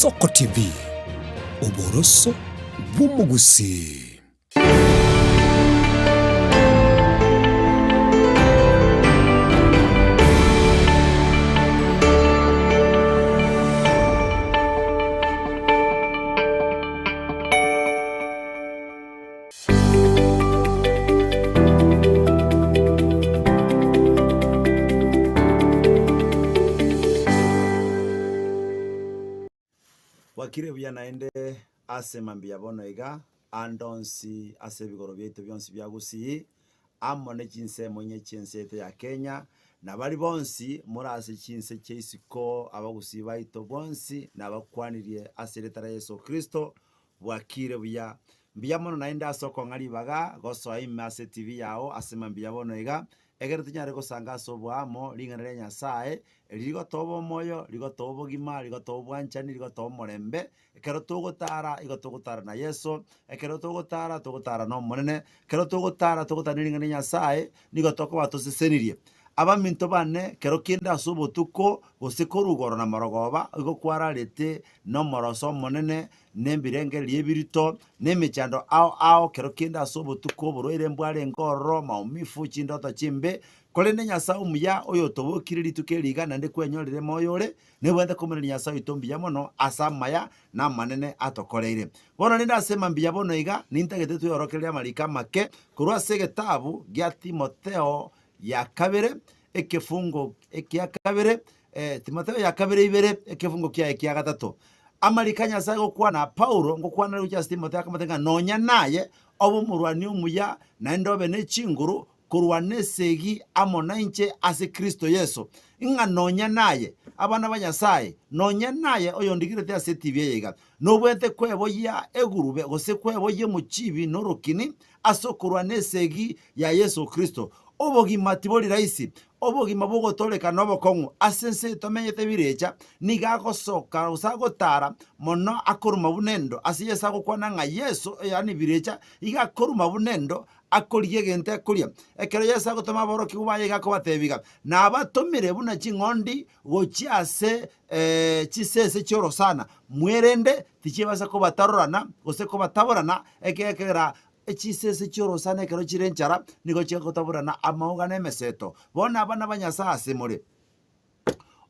Soko TV, uboroso bw'umugusi. Wakire buya naende ase mambia bono iga andonsi ase bigoro byaitu byonsi byagusi amo ne chinse monye chinse ya Kenya na bali bonsi murase chinse cheisiko abagusi baito bonsi na bakwanirie ase letara Yesu Kristo. Wakire buya mbia mono naende asoko ngari baga goso aime ase TV yao ase mambia bono iga egere tunyare gosanga sobwamo lingana Nyasaye ligo tobo moyo ligo tobo gima ligo tobo anchani ligo tobo morembe ekero tugotara igo tugotara na Yesu ekero tugotara no monene ekero tugotara lingana Nyasaye nigo tokoba tosesenirie abaminto bane kero kinda subutuko gosekorugoro na morogoba igo kwararete no moroso monene nembirenge liebirito nemichando ao kero kinda subutuko buroire mbware ngoro maumifu chindoto chimbe kolende Nyasaye umuya oyo tobokire lituke ligana nde kwenyorere moyore nebwende komere Nyasaye itombiya mono asamaya na manene atokoreire bono ninda asema mbiya bono iga nintagete tuyorokereria marika make kurwa segetabu gya Timotheo ya kabere ekefungo ekia kabere Timotheo ya kabere ibere ekefungo kia gatatu amarika Nyasaye gokwa na Paulo ngokwa na ruja Timotheo akamatenga nonya naye obo murwani umuya na ndobe ne chinguru kurwane segi amona inche ase Kristo Yesu inga nonya naye abana ba Nyasaye nonya naye oyo ndigirete ase TV yega nobwete kweboya egurube gose kweboye muchibi norokini aso kurwane segi ya Yesu Kristo obogima tibori raisi obogima bogotoleka nobokongu asense tomenyete birecha nigagosoka usagotara mono akoruma bunendo asiyesa gokwana nga Yesu yani birecha igakoruma bunendo akoriye gente akoria ekero Yesu agotoma boroki ubaye gakobatebiga na abatomire buna chingondi gochiase chisese choro sana mwerende tichibasa ko batarorana gose ko bataborana ekekera echisese choro sana kero chirenchara nigo cheko taburana amauga nemeseto bona abana banyasase muri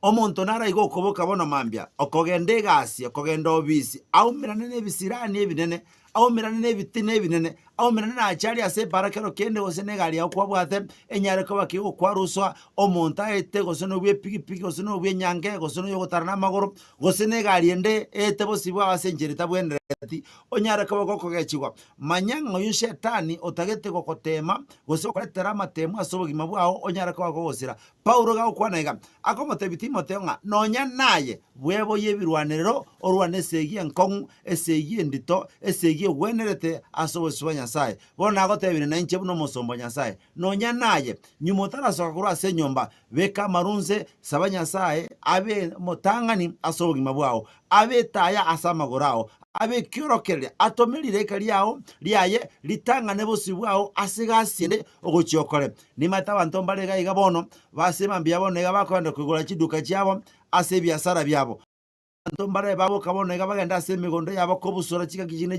omonto nara igo koboka bono mambia okogende gasi okogenda obisi aumirane nebisirani ebinene aumirane nebitine ebinene aumirane na achari ase barakero kende gose negali akwa bwate enyare ko bakigo kwaruswa omonta ete gose no bwe pigi gose no bwe nyange gose no yogotarana magoro gose negali ende ete bosibwa asenjerita bwendereti onyare ko gokogechigwa manyango yushetani otagete gokotema gose okoretera matemu asobogima bwao onyare ko bagosira Paulo gakwanega akomote Timotheo nga nonya naye bwebo yebirwanero orwane segie nkong esegie ndito esegie wenerete asoboswa Nyasaye bona agotebire na inche buno musombo Nyasaye nonya naye nyumotara soka kurwa se nyomba beka marunze saba Nyasaye abe motangani asobogima bwao abe taya asamagorao abe kyorokerere atomerire kaliao liaye litangane bosi bwao asigasinde ogochiokore ni mata bantu mbarega igabono basema mbiyabone iga bakwenda kugura chiduka cyabo ase biasara byabo ntombare babo kabone gabagenda ase migondo yabo ko busura chika kijine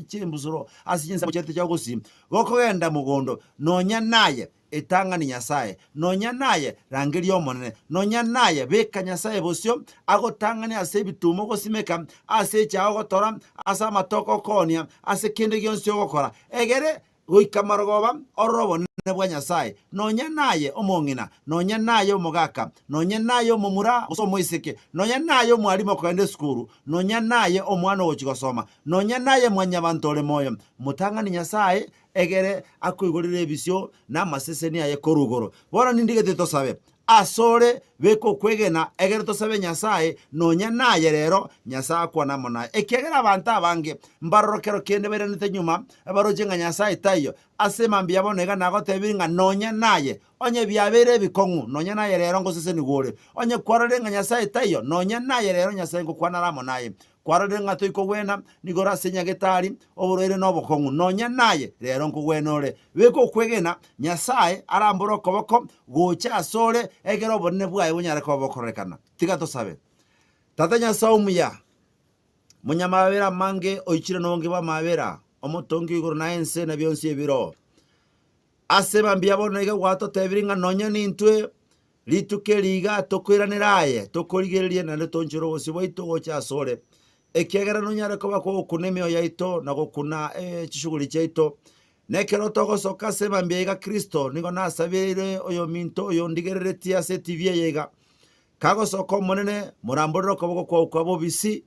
chembusuro asichinsa muchete cyagusi gokogenda mugondo nonya naye etanga ni Nyasaye nonya naye rangeri omonene nonya naye beka Nyasaye bosyo agotanga ni ase bitumo gosimeka ase chao gotora asa matoko konia ase kinde gyonsi gokora egere goikamarogoba orobo nebwa Nyasaye nonya naye omongina nonya naye omogaka nonya naye omomura osomoiseke nonya naye omwalimu kwende skuru nonya naye omwana ochigosoma nonya naye mwanyabantole moyo mutanga ni Nyasaye egere akwigorire ebisyo na maseseni aye korugoro bona nindigete tosabe asore beko kwegena egere tosabe Nyasaye nonya naye rero Nyasaye akwana mona ekegera abantu abange mbarorokero kende berenete nyuma abarojenga Nyasaye tayo asema mbia bonega nagotebinga nonya naye onye byabere bikongu nonya naye rero ngoseseni gore onye kwararenga Nyasaye tayo nonya naye rero Nyasaye ngokwana ramo naye kwarade ngato ikogwena nigora senya getari oborere no bokongu nonya naye rero nkugwenore beko kwegena Nyasaye aramboro koboko gocha asore egero bonne bwaye bunyare ko bokorekana tiga to sabe tata Nyasaye umuya munyamabera mange oichire nonge ba mabera omotongi iguru na ense na byonsi ebiro asema mbia bono iga gwato tebiringa nonya nintwe lituke liga tokwiraniraye tokorigererie na tonjoro osiboito gocha sore ekiagera nonyare koba ko kunemio yaito na gokuna chishuguli chaito nekero togosoka sema mbia iga Kristo nigo nasabire oyo minto oyo ndigereretia se TV yega kagosoko monene muramborero koboko kwa bobisi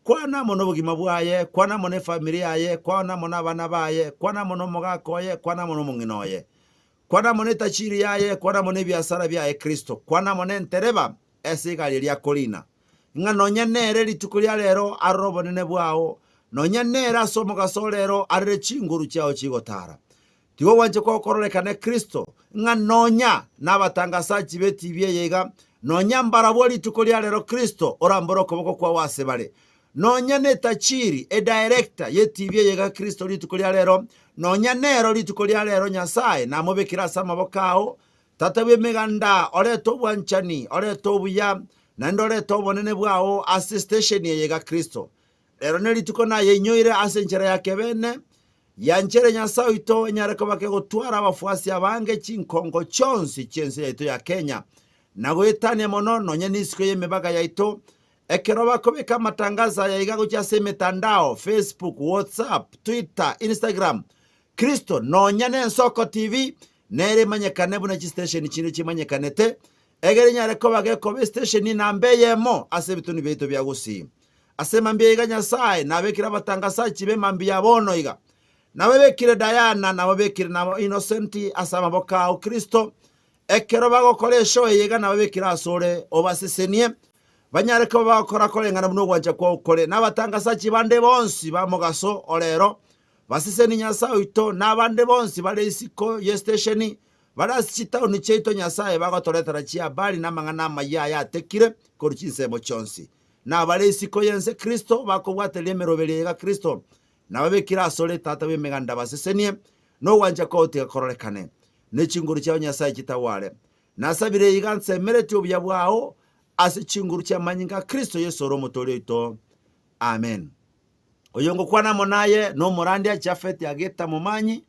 kwana mono bugima bwaye kwana mone familia yaye kwana mona bana baye kwana mono mogakoye kwana mono munginoye kwana mone tachiri yaye kwana mone biasara byaye Kristo kwana mone ntereba esigali lya kolina nga nonya nere litukulia lero arobo nene bwao nonya nera somo gasolero arre chinguru chao chigotara tiwo wanje kwa korolekane Kristo nga nonya nabatangasaji beti byeyega nonya mbarabo litukulia lero Kristo oramboro koboko kwa wasebale nonya netachiri director ye TV yega Kristo litukulia lero nonya nero litukulia lero Nyasaye namubekira samabokao tatabe meganda oleto bwanchani oleto buya nandoleto bonene bwao assistation yega Kristo lero nelituko na yenyoire asenjera yake bene yanchere Nyasaye ito nyareko bake gotwara abafuasi abange chinkongo chonsi chense yaito ya Kenya nago etane mono nonya nisiko yemebaga yaito ekeroba kobeka matangaza ya igago chase mitandao Facebook, WhatsApp, Twitter, Instagram Kristo nonyane Nsoko TV nere manyekane buna station chino chimanyekanete egere nyare koba kobe station nambeyemo asebituni beito byagusi asema mbye iga Nyasaye nabekira batangaza chibe mambya bono iga nabekire Diana nabekire na Innocent asama boka Kristo ekeroba gokoresho yega nabekira asore obasesenie banyare ko bakora korengana muno gwanje kwa ukore nabatangasachi bande bonsi bamugaso olero basise ni Nyasaye ito nabande bonsi bale isiko ye station barasita unicheito Nyasaye bagotoretara chia bali namangana mayaya tekire koruchinse mochonsi na bale isiko yense Kristo bakobwatele meroberega Kristo nababekira asole tata bemeganda basisenie no gwanje ko utekorolekane nechinguru cha Nyasaye kitawale nasabire iganse mereti obya bwao ase chinguru cha manyinga Kristo Yesu romotoleito amen oyongo kwana monaye no morandia Jafet yageta mumanyi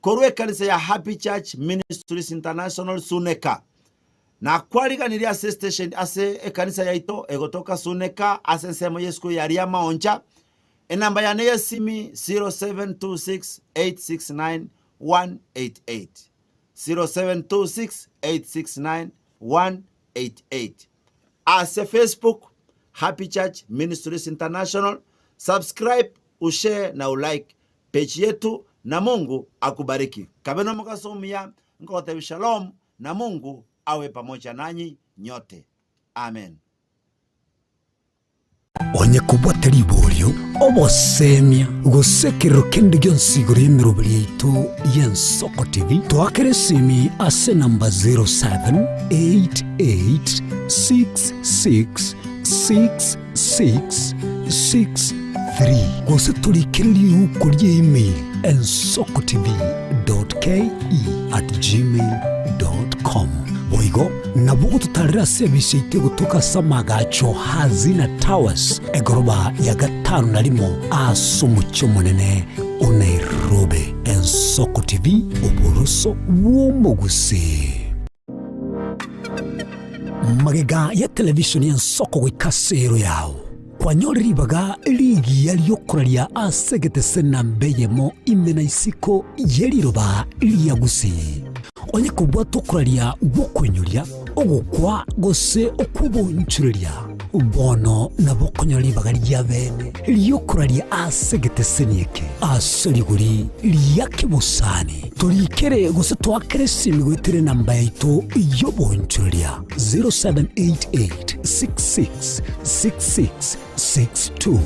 korwe kanisa ya Happy Church Ministries International Suneka na kwaliganiria ase station ase kanisa yaito egotoka Suneka ase nsemo Yesu yaria maonja enamba ya neye simi 0726869188 0726869188 ase Facebook Happy Church Ministries International subscribe ushare na ulike page yetu na Mungu akubariki kabeno mukasomia ngote shalom na Mungu awe pamoja nanyi nyote amen onye kubwatari ibolyo obosemia gusekero kende gyonsiguro yemirobiri yitu y'Ensoko TV twakere simi ase namba 0788666663 gose tulikiriri ukurye email ensokotv.ke@gmail.com boigo nabugo tutarira sebishite gutuka samagacho hazina towers egoroba ya gatanu narimo asumucyo munene Nairobi. Ensoko TV uburuso bw'umuguse magega ya television y'Ensoko gwikasero yawo kwanyoribaga ligi yaliyokuralia asegete senambeyemo imena isiko yeliroba liyagusi onye kubwa tukuralia bukwenyulia ogukwa gose okubunchuria bono nabokonyolibaga lyabene liyokuralia asegete senieke asoliguri liyakibusani tulikere gose twakere simigwetere namba yaito yobunchuria 0788666662.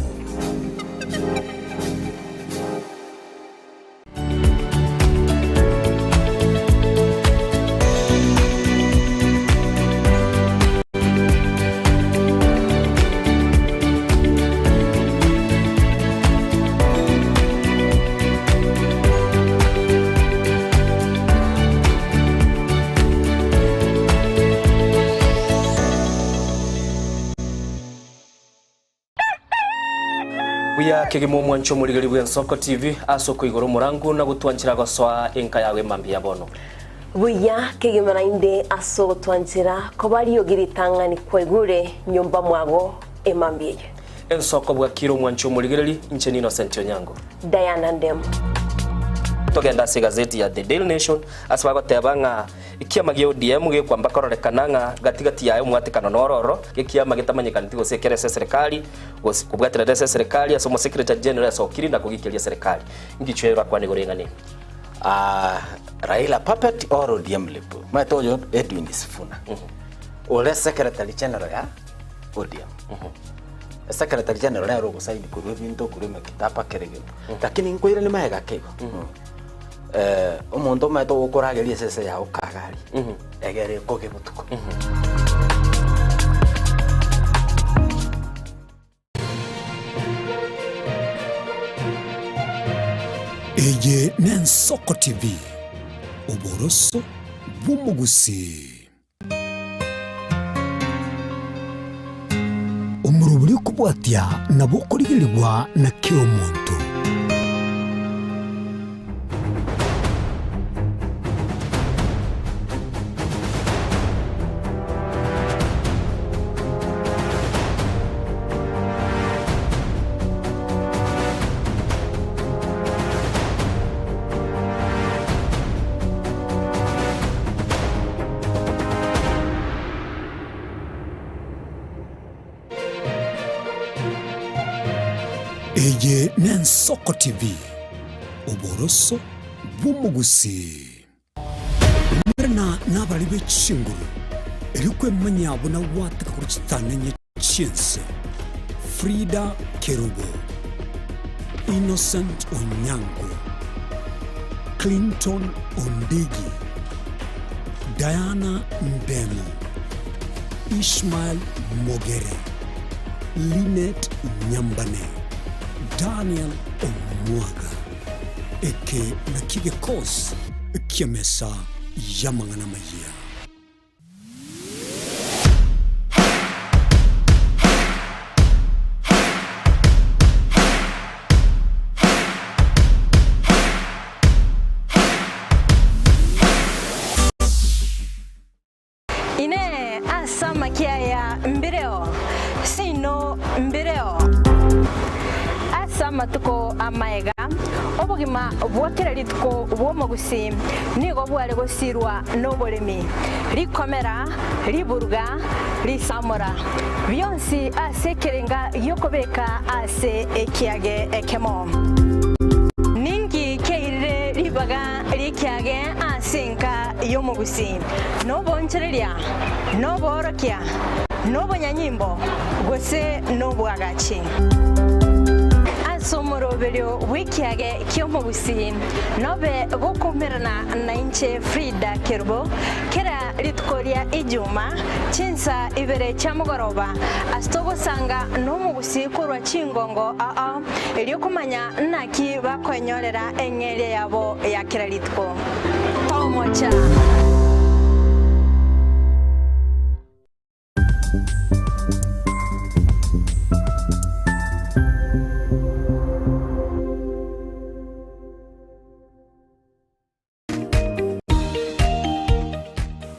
buya kigimo mwancho muligari bwa Nsoko TV asoko igoro murangu na gutwanchira goswa enka yawe mambia bono buya kigimo nainde aso twanchira ko bari yogiritangani kwegure nyumba mwago emambie Nsoko bwa kiro mwancho muligari ncheni Innocent Onyango Diana Ndem togenda se gazeti ya The Daily Nation asaba gotebanga ikiama gyo DM ge kwamba kororekananga gatigati yayo mwatikano nororo ikiama gitamanyikana gose kerese serikali gose kubwatira serikali asomo secretary general asokiri na kugikiria serikali ngichwera kwa negorengane Raila puppet or ODM lepo matoyo Edwin Sifuna ole secretary general ya ODM secretary general ya rogo saidi kuru binto kuru makitapa kerege lakini nkoira ni maega kego omuntu mato gukurageria sese ya ukagari egere koge butuko Eye Nsoko TV oboroso bumugusi umuruburi kubwatia nabo kurigirirwa na kiro muntu Eye Nsoko TV oboroso bumugusi mrena nabali bechinguru erikwe manyabo na watika kuruchitana nye chinse Frida Kerubo Innocent Onyango Clinton Ondigi Diana Ndemu Ishmael Mogere Linet Nyambane Daniel Omwaga eke na kige kos kiamesa yamangana maya ine asama kiaya mbireo sino mbireo asama tuko amaega obugima bwakirari tuko bwomugusi nigo bware gosirwa nobolemi rikomera riburga risamura byonsi asekerenga yokobeka ase ekiage ekemo ningi keire ribaga rikiage asinka yomugusi nobonchereria noborokia nobonyanyimbo gose nobwagachi somoroberio wikiage kyomugusi nobe gukumirana na inche Frida Kerubo kera ritkoria ijuma chinsa ibere chamugoroba astogo sanga nomugusi kurwa chingongo elio kumanya naki bakwenyorera engere yabo ya kera ritko tomocha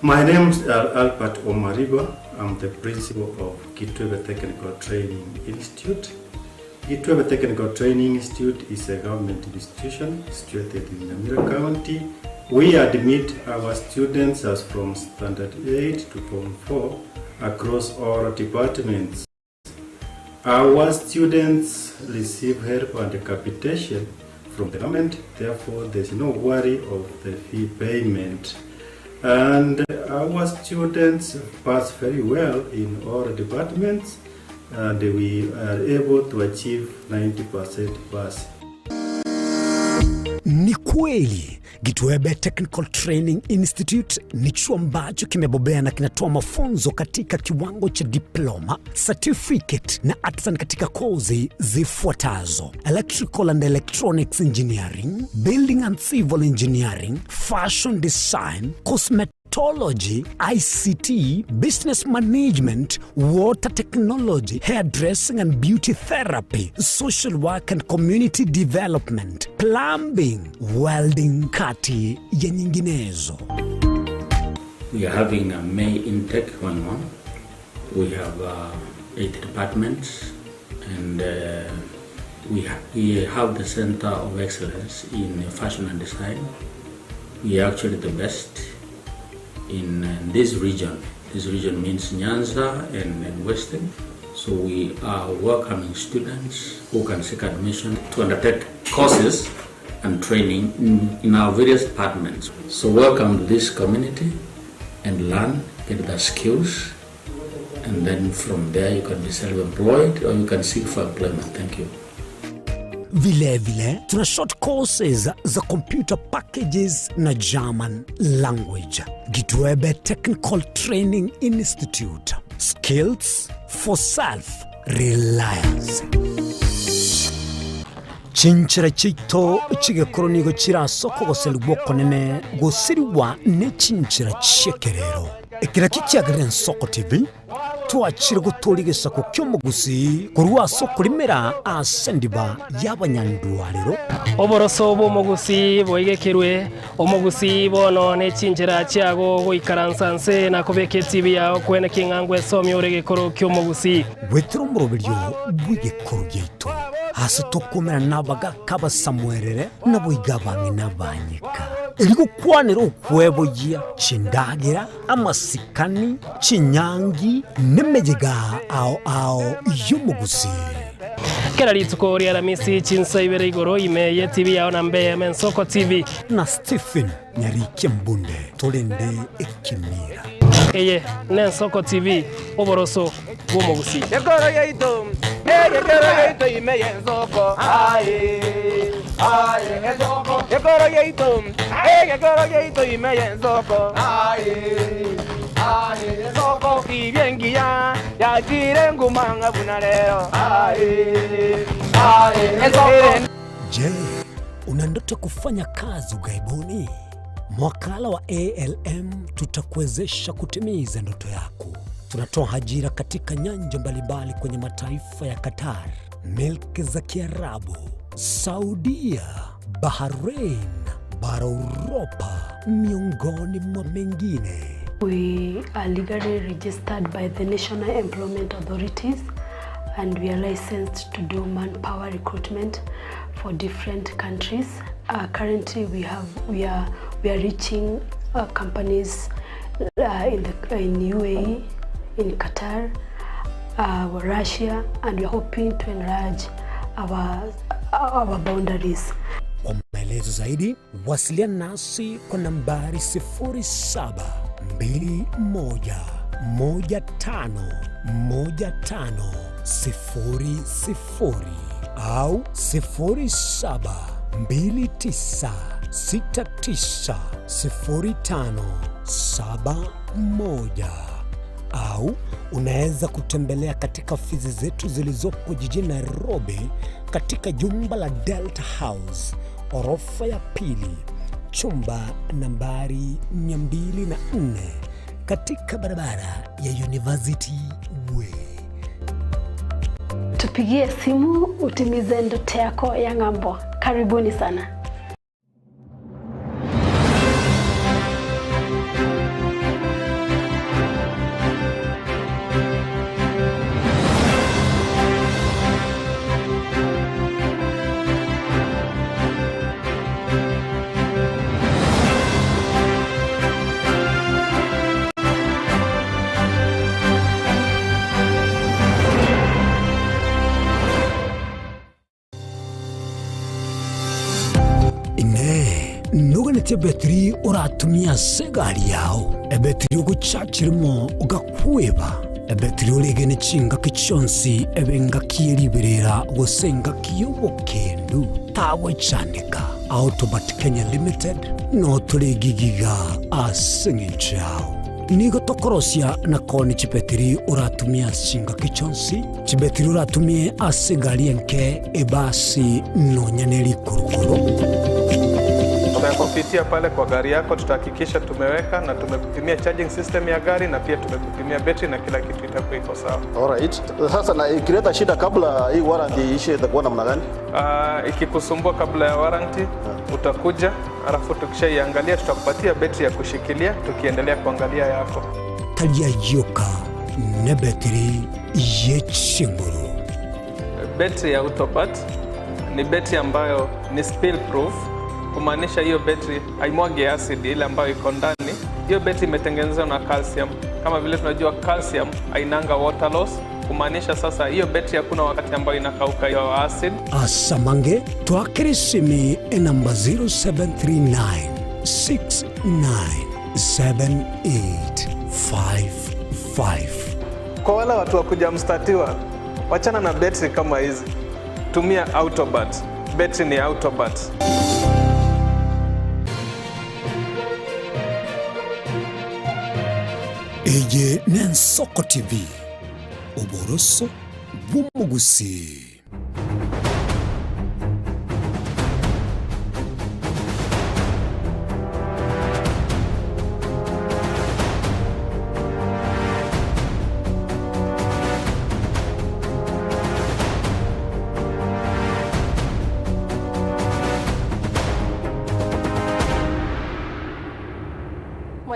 My name is Albert Omariba. I'm the principal of Kitwebe Technical Training Institute. Kitwebe Technical Training Institute is a government institution situated in Nyamira County. We admit our students as from Standard 8 to Form 4 across all departments. Our students receive help and capitation from the government, therefore there is no worry of the fee payment. And our students pass very well in all departments, and we are able to achieve 90% pass. Ni kweli Kitwebe Technical Training Institute ni chuo ambacho kimebobea na kinatoa mafunzo katika kiwango cha diploma, certificate na artisan katika kozi zifuatazo: Electrical and Electronics Engineering, Building and Civil Engineering, Fashion Design, Cosmetic cosmetology, ICT, business management, water technology, hairdressing and beauty therapy, social work and community development, plumbing, welding, kati ya nyinginezo. We are having a May intake 1-1. We have 8 departments, and we have the Center of Excellence in Fashion and Design. We are actually the best in this region. This region means Nyanza and Western. So we are welcoming students who can seek admission to undertake courses and training in our various departments. So welcome to this community and learn, get the skills, and then from there you can be self-employed or you can seek for employment. Thank you. Vile tuna short courses za computer packages na German language. Gitwebe Technical Training Institute. Skills for self-reliance. Chinchira chito chigekoro nigo chirasoko goseluboko nene gosiriwa ne chinchira chekerero. Ekira kikiagirira Nsoko TV twachire guturigisa ku kyomugusi kurwa soko limera asendiba y'abanyandwariro oboroso bomugusi boigekerwe omugusi bono ne chinjira cyago goikaransanse nakobeke TV yawo kwene kingangwe somi uregekoro kyomugusi wetro murobiryo bwigekoro gyeito hasi tokomera nabaga kaba Samuelere naboigabanye nabanyika Eligo kwanero ukwebo jia chindagira amasikani chinyangi nemejega ao yumugusi. Kera litsuko ria ramisi chinsa ibere igoro ime ye TV yaona mbe Nsoko TV na Stephen Nyariki Mbunde tolende ekimira. Eye Nsoko TV oboroso bumugusi. Yegoro yeito ime ye Nsoko Nsoko yegoro yeito ime ye Nsoko Nsoko ibyengia ya jirengu manga bunalero Je, una ndoto kufanya kazi ugaibuni? Mwakala wa ALM tutakuwezesha kutimiza ndoto yako. Tunatoa ajira katika nyanja mbalimbali kwenye mataifa ya Qatar, Milki za Kiarabu, Saudia, Bahrain, bara Europa, miongoni mwa mengine. We are legally registered by the National Employment Authorities, and we are licensed to do manpower recruitment for different countries. Currently, we are reaching companies in UAE, in Qatar, Russia, and we are hoping to enlarge our boundaries. Kwa maelezo zaidi, wasiliana nasi kwa nambari 0721151500 au 0729690571 au unaweza kutembelea katika ofisi zetu zilizopo jijini Nairobi katika jumba la Delta House, orofa ya pili, chumba nambari 204 katika barabara ya University Way. Tupigie simu utimize ndoto yako ya ng'ambo. Karibuni sana. Nuganete betri uratumia segari yao ebetri uguchachirimo ugakweba ebetri ulegene chinga kichonsi ebenga kieriberera gusenga kiyobokendu tawe chanika Autobat Kenya Limited no tuligigiga asingichao nigo tokorosia na koni chipetri uratumia chinga kichonsi chibetri uratumie asegari enke ebasi no nyaneri kurukuru Ukipitia pale kwa gari yako, tutahakikisha tumeweka na tumekupimia charging system ya gari na pia tumekupimia battery na kila kitu itakuwa iko sawa. Alright. Sasa na ikileta shida kabla hii warranty ishe itakuwa namna gani? Ikikusumbua kabla ya warranty utakuja, alafu tukishaiangalia tutakupatia battery ya kushikilia tukiendelea kuangalia yako. Talia yoka na battery yechinguru. Battery ya Autobat ni battery ambayo ni spill proof, kumaanisha hiyo battery haimwagi acid ile ambayo iko ndani. Hiyo battery imetengenezwa na calcium. Kama vile tunajua calcium hainanga water loss, kumaanisha sasa hiyo battery hakuna wakati ambayo inakauka hiyo acid. Asamange twakirisimi namba 0739 697855. Kwa wale watu wakuja mstatiwa, wachana na battery kama hizi. Tumia Autobat. Battery ni Autobat. Eye Nensoko TV. Uboroso bw'umugusi.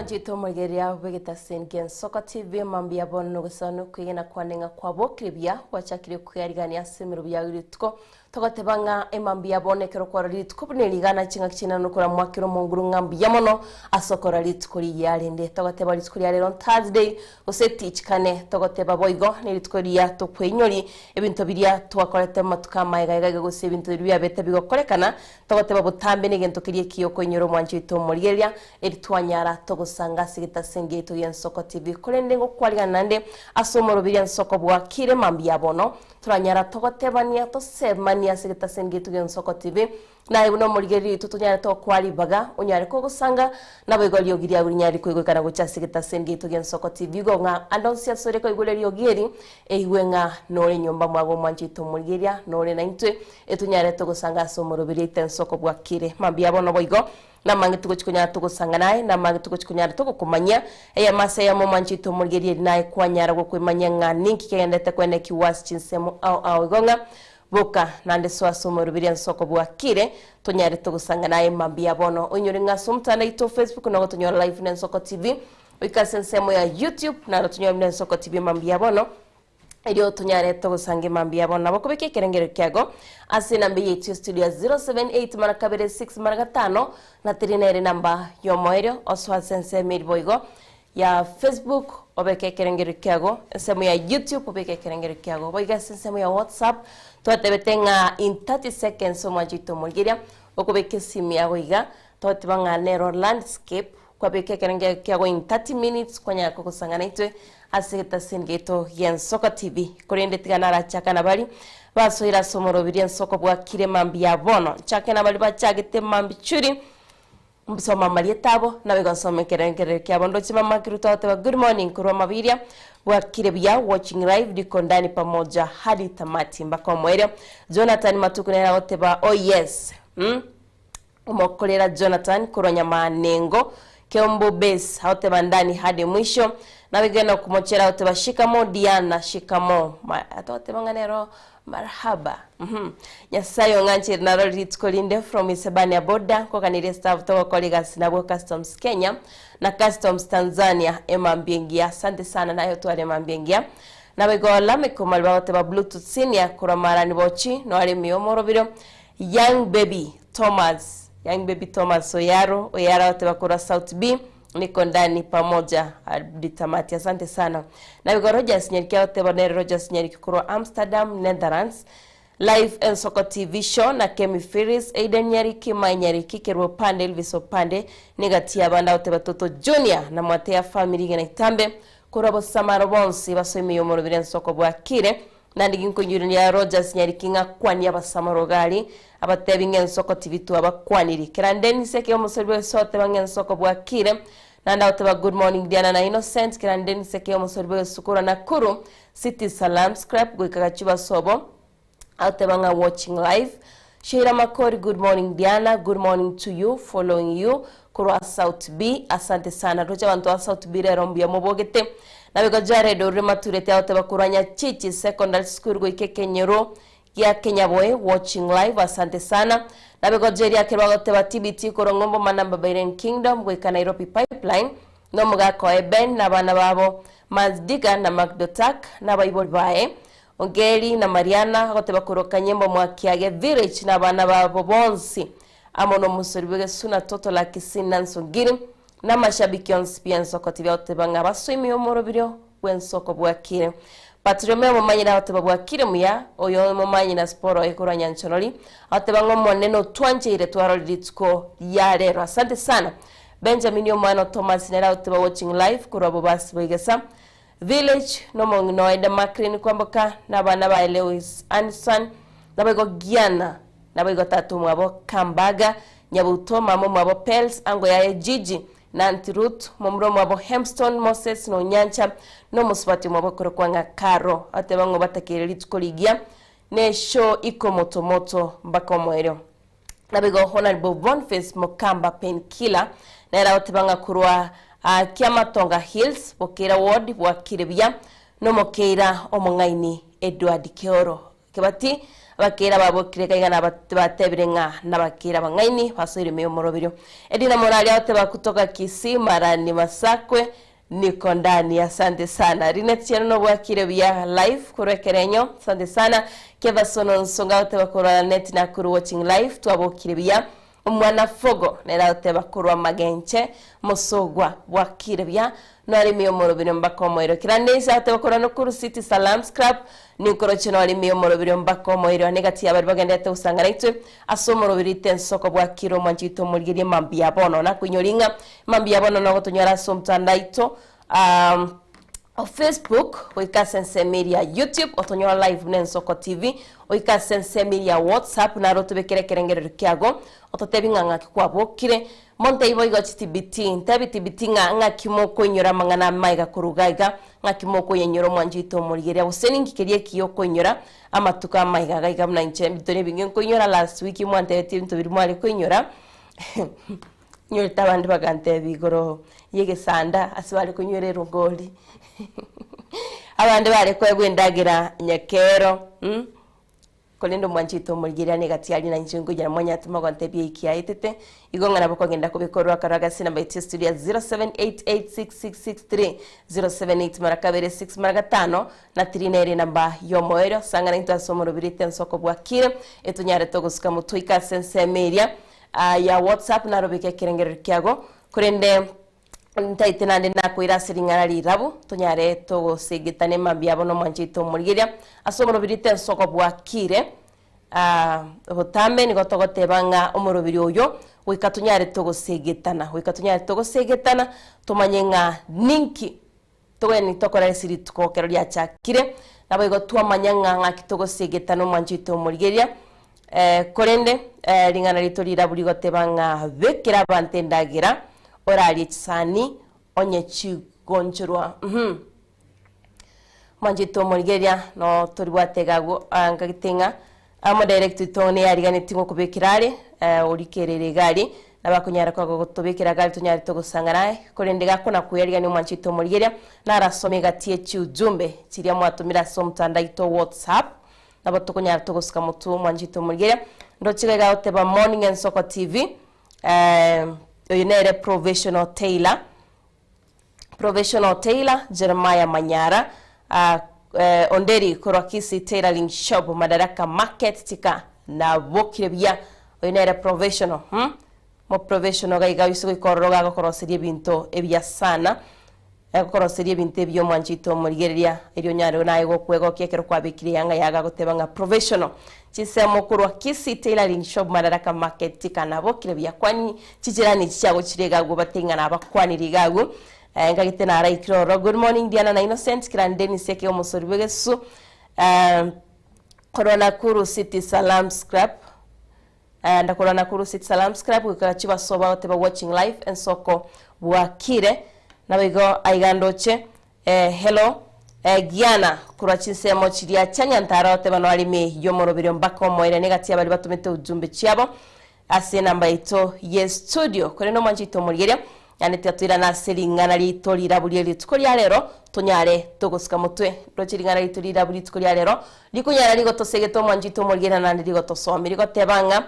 Jito Margeria Vegeta Sengen Soko TV mambia bono gusano kwigena kwanenga kwa bokribia wachakire kuyarigania semero bya ritko togotebanga emambia bonekero kwa ritko bneligana chinga kina nokora mwakiro monguru ngambi yamono asokora ritko liyalende togoteba ritko liyale on Thursday osetichkane togoteba boigo ni ritko liya to kwenyori ebinto biria twakorete matuka maega gose ebinto biria bete bigokorekana togoteba butambe negento kirie kiyo kwenyoro mwanjito Margeria eritwanyara togosanga sigita sengeto yensoko TV kolende ngo kwaliga nande asomoro biria nsoko bwakire mambia bono turanyara togotebania to semania sigita sengeto yensoko TV na ibuno Margeria tutunyara to kwali baga unyare ko gusanga nabegoli ogiria unyari ko igukana gucha sigita sengeto yensoko TV go nga andonsia sore ko igule riogiri eiwenga nore nyomba mwago mwanjito Margeria nore naintwe etunyare to gusanga asomoro biria tensoko bwakire mambia bono boigo na mangi tugochikunya tugusanga naye na mangi tugochikunya tugukumanya eya masa ya Mwanjito Margeria naye kwanyara gukwimanya ngani kigendete kwene kiwasi chinsemo au igonga boka nande swasomo rubiria nsoko bwakire tonyare tugusanga naye mambia bono unyuri ngasumta na ito Facebook na gotonyora live na Nsoko TV wikasensemo ya YouTube na tonyora na Nsoko TV mambia bono Edio tunyare tugusanga mambia bono bakubike kerengero kyago asina mbi yetu studio 078 marakabere 6 maragatano na trinere namba yomoero oswa sense midboigo ya Facebook obeke kerengero kyago semo ya YouTube obeke kerengero kyago boiga semo ya WhatsApp twatebetenga in 30 seconds Mwanjito Margeria okubeke simu yago iga twatibanga nero landscape kwa beke kerengero kyago in 30 minutes kwanya kusangana itwe asigita sengeto yensoko TV kurende tiganara chakana bali basoira somoro biri nsoko bwakire mambia bono chakena bali bachagite mambichuri mbisoma malietabo nabe gonsome kerengere kyabondo chima makiruto ate good morning kurwa mabiria bwakire bya watching live dikondani pamoja hadi tamati mbako mwere Jonathan matukunera oteba oh yes umokolera Jonathan kuronya manengo Keombo base haute bandani hadi mwisho na wigena kumochera haute bashikamo Diana shikamo atote banganero marhaba nyasayo nganche na ritkolinde from Isebania border kwa kanire staff to colleagues na customs Kenya na customs Tanzania emambiengia asante sana na yoto ale mambiengia na wigola mekumalba haute ba bluetooth senior kuramara ni bochi no ale miomoro biro young baby Thomas Oyara wote wakura South B niko ndani pamoja hadi tamati asante sana na yuko Rogers Nyerikia wote bwana Rogers Nyerikia kuro Amsterdam Netherlands live Nsoko TV show na Kemi Ferris Aiden Nyeriki Nyeriki kirwo pande Elvis Opande negatia banda wote batoto Junior na mwatea family gena itambe kuro bosamaro bonsi basomi yomoro bire Nsoko bwakire nandi ginkunyuri ya Rogers Nyerikinga kwani abasamaro gali abatebinge Nsoko TV tu abakwaniri kirandeni seke omusolwe sote bange Nsoko bwakire nanda oteba good morning Diana na Innocent kirandeni seke omusolwe sukura na kuru City Salam scrap gwikagachiba sobo otebanga watching live Sheila Makori, good morning Diana, good morning to you, following you kurwa South B. Asante sana rocha bantu wa South B rero mbia mubogete nabego Jared Orima turete aho bakuranya Chichi Secondary School goike Kenyero ya Kenya Boy watching live. Asante sana nabego Jeria kirwagote ba TBT korongombo manamba Byron Kingdom goika Nairobi Pipeline no mugako Eben na bana babo Mazdiga na Magdotak na Bible bae Ongeri na Mariana gote bakuroka nyembo mwakiage village na bana babo bonsi amono musoribege suna toto la kisina nsongiri na mashabiki onspia nsoko tibia otebanga baswimi omorobiro wensoko bwakire patrome mumanyi na oteba bwakire muya oyo mumanyi na sporo ekuranya nchonoli otebanga moneno twanje ile twaro litsko ya rero. Asante sana Benjamin Omano Thomas nera oteba watching live kurabo basi bwegesa village no mongno ede makrini kwamboka na bana ba Lewis Anderson na bego Giana na bego tatu mwabo Kambaga nyabuto mamo mwabo Pels ango ya Gigi na Antirut momro mwabo Hemston Moses no Nyancha no muswati mwabo kurokwanga Karo atebango batakire litskoligia ne show iko motomoto mbako mwero na bego Honorable Boniface Mokamba Penkiller na era otebanga kurwa Kiamatonga Hills bokera ward wa Kirebia no mokera omongaini Edward Keoro kebati abakera babo kireka na batebirenga na bakera bangaini basiri meyo morobiro edina morali ateba kutoka Kisii Marani Masakwe niko ndani. Asante sana Rinet no bwa Kirebia live kurekerenyo. Asante sana Keva Sono Nsonga ateba kora net na kuru watching live twabo Kirebia umwana fogo nera oteba kurwa Magenche Musogwa bwa Kirebia no ari miyo morobiro mbako moiro kirandesa ateba kora no kuru City Salam Scrap ni koro chino ari miyo morobiro mbako moiro negati ya baribagende te usangana itu asomorobiro tensoko bwa Kiro manjito mulgiri mambia bono na kunyoringa mambia bono no gotonyara somtanda ito Facebook oika Sense Media, YouTube otonyola live nensoko TV oika Sense Media, WhatsApp na roto bekere kerengere kiago ototebinga ngaki kwa bokire monte ibo igo TBT TBT nga kimoko nyora mangana maiga kurugaiga nga kimoko yenyoro mwanjito mulgeria useningi kerie kiyoko nyora amatuka maiga gaiga mna nche bitone bingen ko nyora last week mwante tinto birmwali ko nyora nyori tabandi bagante bigoro yege sanda aswali ko nyore rogoli abandi bari ko gwendagira nyakero kolendo mwanchito mulgiria negati ali na njungu jana mwanya atuma kwa ntebi ikia itete igonga na bako genda kubikorwa karaga sina by studio 07886663 078 marakabere 6 maraka5 na trinere namba yomoero sangana into somoro birite nsoko bwakire etunyare togusuka mutuika Sense Media ya WhatsApp na robike kirengero kiago kurende ntaitenande na kuira siringana lirabu tonyare togo segitane mambia bono mwanjito mulgiria asomoro birite nsoko bwakire hotambe ni gotogote banga omorobiri oyo wikatunyare togo segitana tumanyenga ninki togeni tokora siri tukokero lya chakire nabo igotwa manyanga ngakitogo segitana mwanjito mulgiria korende lingana litorira buligote banga bekera bantendagira orali tsani onye chigonjurwa manjito mulgeria no toribwategago angagitenga amo direct tone yarigane tingo kubekirare orikerere gari nabakunyara kwa gotobekira gari tunyari togusangana korendega kona kuyarigane manjito mulgeria narasome gatie chujumbe chiria mwatumira somtanda ito WhatsApp nabatukunyara togusuka mutu manjito mulgeria ndo chigega oteba Morning and Soko TV Oyinere Professional Tailor Jeremiah Manyara Onderi Korokisi Tailoring Shop Madaraka Market tika na Bokirebia Oyinere Professional mo professional gaiga yusuko ikoroga gokoroserie binto ebya sana gokoroserie binto ebyo mwanjito murigeria eryo nyaro naye gokwego kekero kwabikire yanga yaga gotebanga professional chisemo kurwa Kisi Tailoring Shop Madaraka Market tika na Bokirebia kwani chichirani chichago chirega go batenga abakwani rigago ngagite na ara ikiro. Good morning Diana na Innocent Krandeni seke omusoribege su Corona Kuru City Salam Scrap and Corona Kuru City Salam Scrap ukachiba soba oteba watching live and soko bwakire nabigo aigandoche hello giana kura chinsemo chiria chanyantara otebano alimi yomorobiro mbako moire negati abali batumete ujumbe chiabo ase namba ito ye studio kore no manjito murigeria yani tatwira na selingana lito lirabuli litukoria lero tonyare togosika mutwe rochilingana lito lirabuli tukoria lero likunyara ligotosegeto manjito murigeria na ligotosomira ligotebanga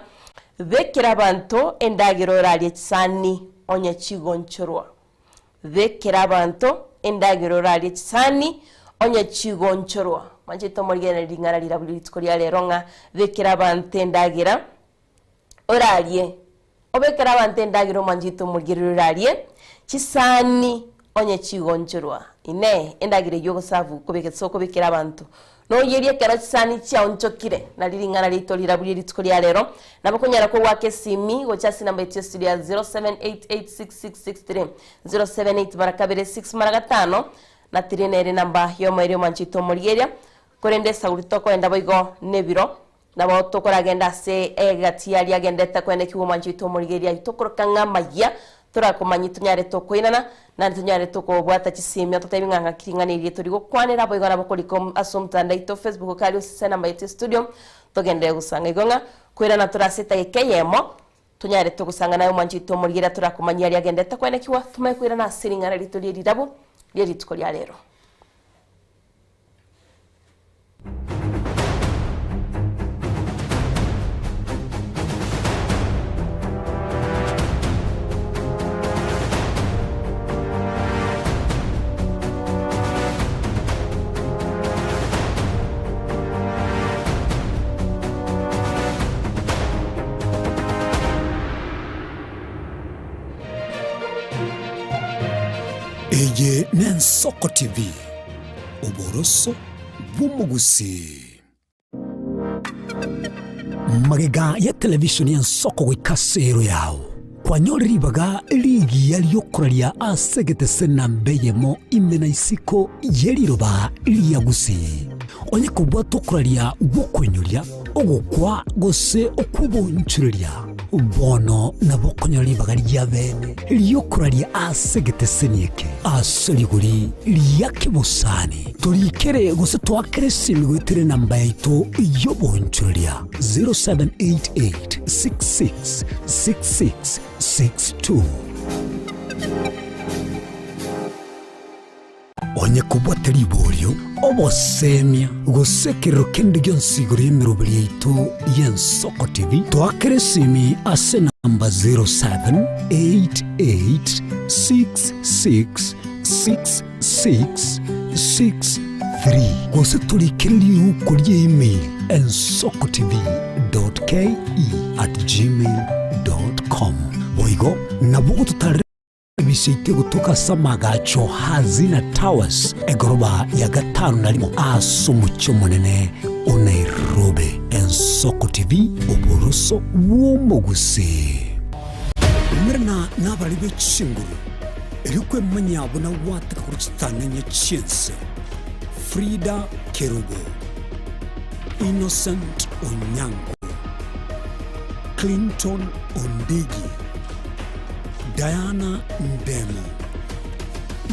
vekera abantu endagiro rali tsani onye chigonchorwa vekera abantu endagiro rali tsani onye chigonchorwa manjito murigeria lingana lirabuli tukoria lero nga vekera abantu endagira oralie obekera abantu endagiro manjito murigeria oralie chisani onye chigonchorwa ine endagire yogo savu kubeketso kubekera abantu no yerie kera chisani chia onchokire na lilingana litolira buli litukolia lero nabakonyara ko wake simi gochasi namba yetu studio 07886663 078 barakabere 6 maragatano na tirenere namba yomo manchito murigeria korende saurito enda boigo nebiro nabo tokoragenda se egati yali agendeta kwene kiwo manchito murigeria itokorokanga maya turakomanyito nyare tokoinana na tunyare tokobwata chisimya tutebinganga kiringaniriye turi gukwanira boigana bakoliko asomtanda ito Facebook kali sena mbayete studio togende gusanga igonga kwirana turaseta ikeyemo tunyare togusanga nayo manjito murigira turakomanya yali agendeta kwene kiwa tumekwirana asiringana litoli lirabu liri tukolia lero. Eye Nensoko TV Oboroso Bumugusi Magega ya televisioni ya Nsoko wikasero yao kwa nyori baga ligi yaliyokoralia asegete sena mbeyemo imena isiko yeliroba liyagusi onye kubwa tokoralia wokwenyolia ogokwa gose okubonchurelia bono na bokonyoli bagari yabene liyokoralia asegete senieke aseliguri liyakibusani tulikere gose twakere simigwitere namba yaito yobonchurelia 0788666662 onye kubwata libolyo obosemia gusekero kende gyonsiguro yemirobili yaitu y'Ensoko TV twakere simi ase namba 0788666663 gose tulikere liuko lye-email ensokotv.ke@gmail.com boigo nabugo tutare bisite gutuka samagacho hazina towers egoroba ya gatanu nalimo asumucho monene Nairobi. Ensoko TV oboroso womogusi mirna nabalibe chinguru erikwe manyabo na wataka kuchitanya chense Frida Kerubo, Innocent Onyango, Clinton Ondigi, Diana Ndemo,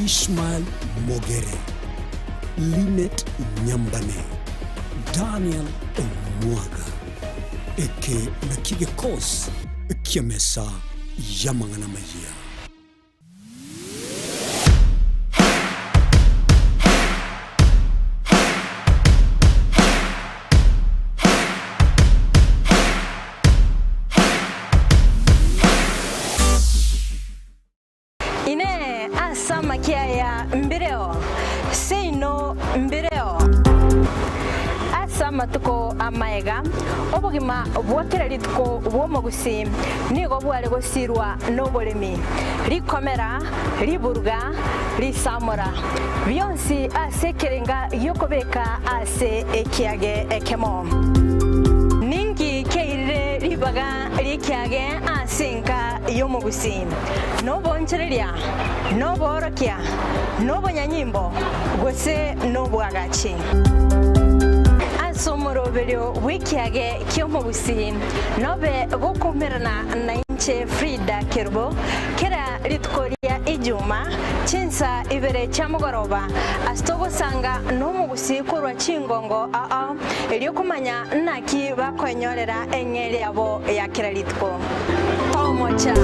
Ishmael Mogere, Linet Nyambane, Daniel Omwaga, eke nakige kos kiamesa yamangana maya. Kiaya mbireo seino mbireo asa matuko amaega obugima bwakira litko bwomogusi nigo bwale gosirwa nobolemi likomera liburga lisamora byonsi asekerenga yokobeka ase ekiage ekemo ningi keire libaga likiage asinka yomogusi no bonchereria no borokia no bonyanyimbo gose no bwagachi asomoroberio wikiage kyomogusi nobe gokumerana na inche Frida Kerubo kera litkoria ijuma chinsa ibere cha mugoroba astogosanga no mugusi kurwa chingongo elio kumanya naki bakwenyorera eng'eri abo ya kiraritko tomocha.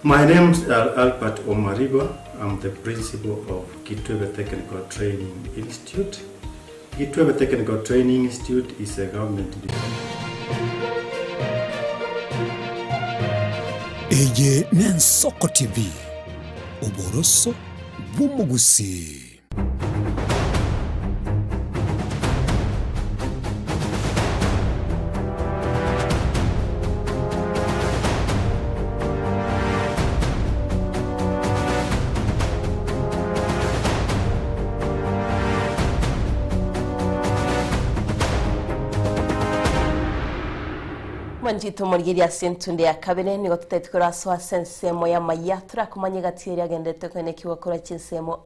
My name is Albert Omariba. I'm the principal of Kitwebe Technical Training Institute. Kitwebe Technical Training Institute is a government. Eye Nensoko TV. Uboroso bw'umugusi. Manjito murigiri asentunde ya kabere nigo tutetkora so asensemo ya maya turakumanye gatiri agendete kwene kiwa kora chinsemo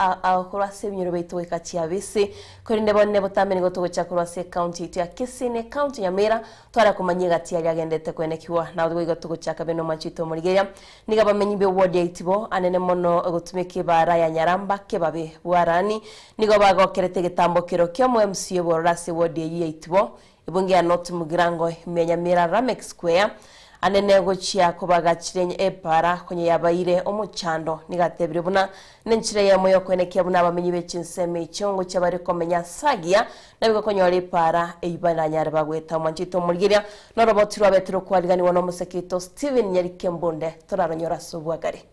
kora semyuro beito wekati abisi korinde bonne botamene go tugo chakora se county ya Kisine county ya Mera twarakumanye gatiri agendete kwene kiwa na go go tugo chaka beno manjito murigiri niga bamenyi be ward yaitibo anene mono gutumike bara ya Nyaramba kebabe bwarani nigo bagokerete gitambo kiro kyo mu MC borase ward yaitibo ibungi ya not mugirango Nyamira Ramex Square anene gochia kubagachire epara kwenye yabaire omuchando nigatebire buna nenchire ya moyo kwenekya buna bamenyi bechinseme ichongo cyabari komenya sagia nabiko konyore para eyibana nyare bagweta manchito murgiria no robot rwabetro kwaligani wono musekito Steven Nyarikembonde toraronyora subwagari.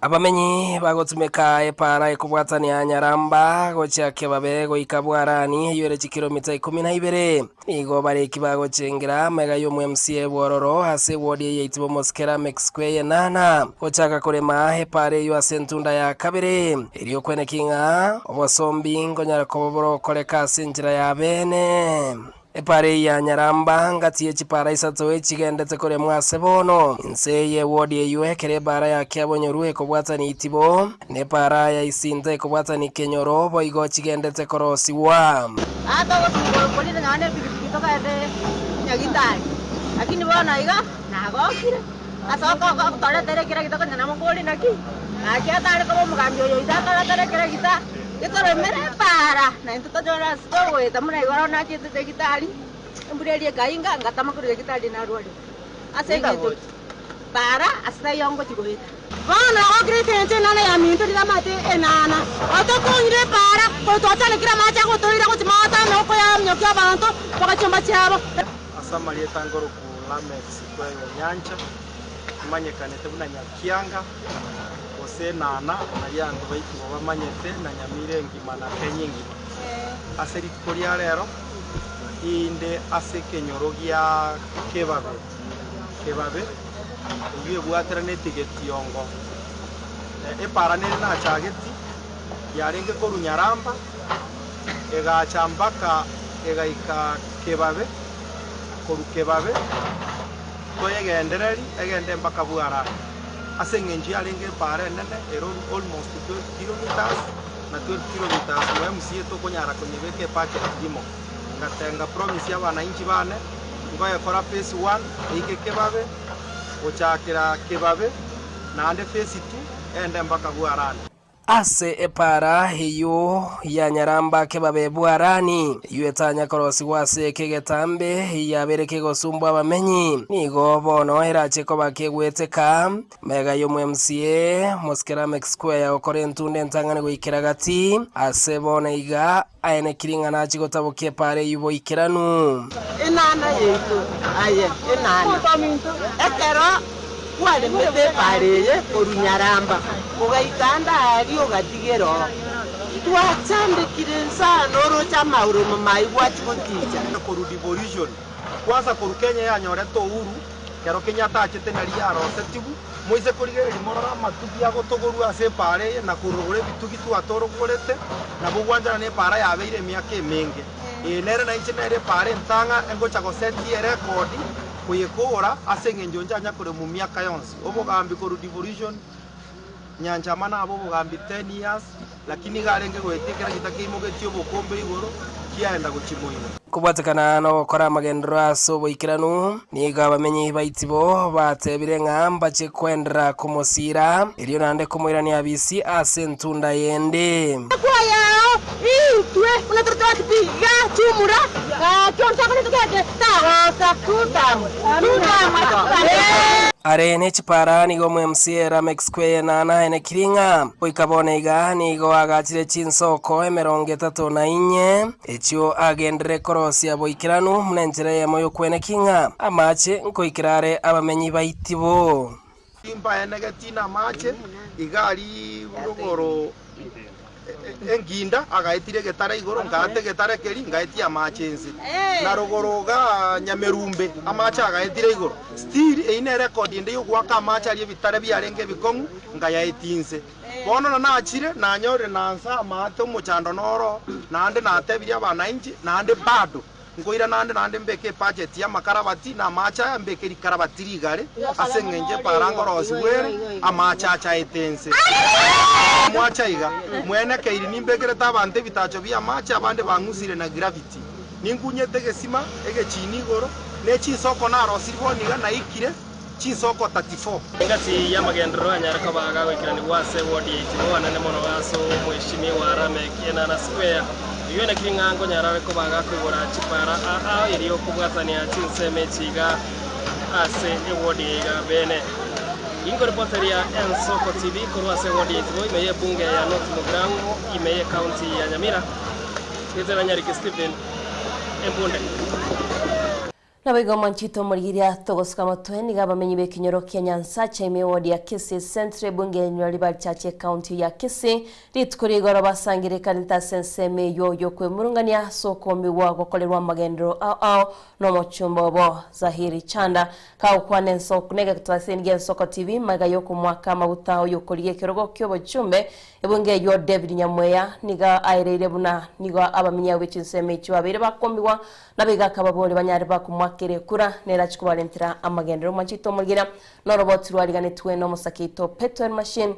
Abamenyi bagotumeka epara ekubwatania Nyaramba gocha kebabe goikabwarani yore kilomita 12 nigo bareki bagocengera mega yo mu MCA bororo hase ward yeitibo Moskera Mex Square nana gochaka kurema epare yo asentunda ya kabere iriyo kwene kinga obosombi ngonyara koboro koleka senjira ya bene epare ya Nyaramba ngati echipara isato echigendete kore mwase bono inseye ward yewe kere bara ya kyabonyoruhe kobwatani itibo ne para ya isinte kobwatani kenyoro boigo chigendete korosiwa polina ngane bikitoka ende nyagitari lakini bona iga nagokire asoko tole tere kira kitoko namo koli naki akia tare ko mugamyo yo idaka tare kira kita itoro mere para na into jora sto we tamuna igoro na chite te kitari mburelie kainga ngatama kuri kitari na ruade asenge para asa yongo chikoita bona ogre tenje nana ya minto dira mate enana otokongire para ototale kira macha ko torira ko mata no ko ya nyoki abantu bakachomba cyabo asamali etangoro ku Lamex kwa nyanja manyekanete buna nyakianga ose nana ayando baitu bamanyete na Nyamire ngima na kenyingi aseri koria rero inde asekenyorogia kebabe iye bwatera netigeti yongo epara na chageti yarenge ko Nyaramba ega chambaka ega ika kebabe korukebabe toyegendereri egende mpaka bwarani asengenji arenge pare nene ero almost 12 kilometers na 12 kilometers wa MCA to konyara konyebeke pake ndimo ngatenga promise y'abananchi bane ngoye kora phase 1 ike kebabe ochakira kebabe na ande phase 2 ende mpaka bwarani ase epara hiyo ya Nyaramba kebabe bwarani yuetanya korosi wase kegetambe yabereke gosumbwa bamenyi nigo bono erache ko bakegweteka mega yo mu MCA Moskera Mex Square ya okorentunde ntangane goikera gati ase bono iga aene kiringa na chigotabo kepare yubo ikeranu enana yeto aye enana ekero wale mete pareye koru Nyaramba ugaitanda ari ugatigero twachande kirensa noro cha mauro mai wachi kontija koru devolution kwanza koru Kenya ya nyoreto uhuru kero Kenyatta achete na ria rose tibu moise korigere rimorora matuki ya gotogoru ase pare na kurugure bituki tu atorogorete na bugwanjana ne para ya beire miaka mingi nere na inchi nere pare ntanga engo cha goseti record kuyikura ase eng'encho njanya kore mu miaka yonsi obogambi koru devolution nyanchama nabo obogambi 10 years lakini garenge gwetikira gitakiimogetie obokombe igoro kiaenda guchimuino kubwatikana no gukora magendero ase oboikiranu niga abamenyi baitibo batebire ng'a mbache kwendera kumosira erio nande kumwirania bisi ase ntunda yende itwe unatorota kipiga chumura kionta kone tukete tagosa are ne chipara nigo MCA Ramex kwe nana ene kiringa oikabone iga nigo agachire chinsoko 34 echio agendere korosia boikiranu mnenjere moyo kwene kinga amache nkoikirare abamenyi baitibo imba enegetina mache igari urugoro enginda agaitire getare igoro ngate getare keri ngaiti amachenzi na rugoroga nyamerumbe amacha agaitire igoro still eine record inde yo gwaka amacha ali bitare byarenge bikongu ngayaitinze bono na achire na nyore na nsa amate umuchando noro nande natebiri abana inji nande bado ngoira nande mbeke budget ya makarabati na amacha mbeke rikarabati rigare asengenje parangorosi were amacha cha etense mwacha iga mwene kairi nimbekere tabante bitacho bya amacha abande bangusire na gravity ningunyete gesima ege chini goro ne chisoko na rosiriboniga na ikire chisoko 34 ngati ya magendero anyara kabaga wekirani wase wodi yitimo anane mono gaso mweshimi wa Ramex na square yone kingango nyara ko baga kwibora chipara a iriyo kubwatania chinseme chiga ase ewodi ga bene ingo reporteria Ensoko TV kurwa se wodi yitimo imeye bunge ya North Mugirango imeye county ya Nyamira kitera nyariki Stephen Embunde Nabigo manchito murigiria togoska matweni gaba menyi bekinyoro Nyanza chaime wodi ya Kisii Centre bunge nyori bali chache county ya Kisii ritkuri goro basangire kanita senseme yo kwe murungania soko miwa gokolerwa magendero no mochumbo bo Zahiri Chanda ka ukwane Ensoko nega kutwasenige Ensoko TV magayo kumwaka mabutao yokolie kirogo kyobo chumbe ebunge yo David Nyamweya niga airere buna niga abaminya wechinseme chiwabere bakombiwa nabiga kababole banyari bakumwaka kura nera chikubalentira amagendero manchito mugira no robot rwarigane tuwe no musakito petrol machine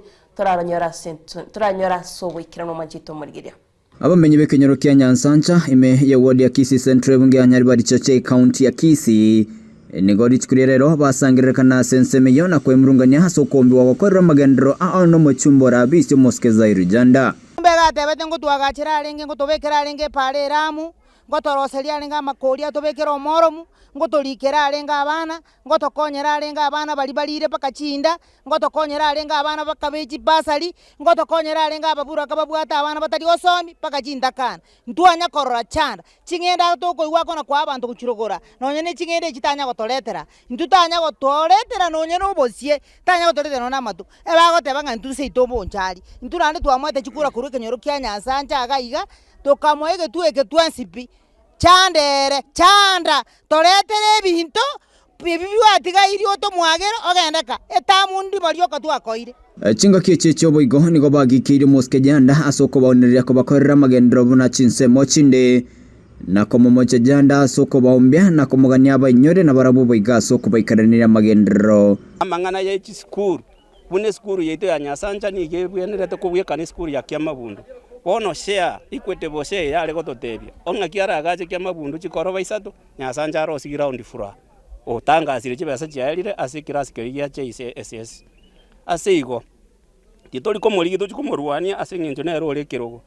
turanyora sobo ikirano manchito mugira abamenyi bekenyero kya Nyanza ime ya ward ya Kisii Centre bunge ya Nyaribari Chache county ya Kisii nigori chikurerero basangirekana senseme yona kwemrunganya hasokombi wa gukora magendero no muchumbora bisi moske Zahiri Chanda mbega tebete ngutwagachira arenge ngutobekera arenge pare ramu ngotoroseria arenga makoria tobekera omoromu ngotorikera arenga abana ngotokonyera arenga abana bali balire pakachinda ngotokonyera arenga abana bakabeji basali ngotokonyera arenga ababura kababwata abana batari osomi pakachinda kana ntwanya korora chanda chingenda toko iwako na kwa abantu kuchirogora nonyene chingende chitanya gotoretera ntutanya gotoretera nonyene obosie tanya gotoretera na matu ebagotebanga ntuse itombo nchali nturande twamwete chikura kuruke nyoro kya Nyanza ncha agaiga tokamwege tueke twansipi chandere chanda toretere ebinto bibiwatiga irio to mwagero ogendeka etamundi barioka twakoire chinga kiechecho boigo nigo bagikire moske Janda asoko baoneria ko bakorera magendero buna chinsemo chinde na komomoche Janda asoko baombya na komogania banyore na barabu boiga asoko baikaranira magendero amangana ya school bune school yeto ya Nyanza ni gebwenere to kubwekana school ya Kiamabundu bono share ikwete bose yale gototebia onga kiara agache kya mabundu chikoroba isatu Nyanza ro sigira undi fura otangazire chibesa cyarire asikirasi keriya JSS asigo titori ko muri gitu kumurwania asengenjo na role kirogo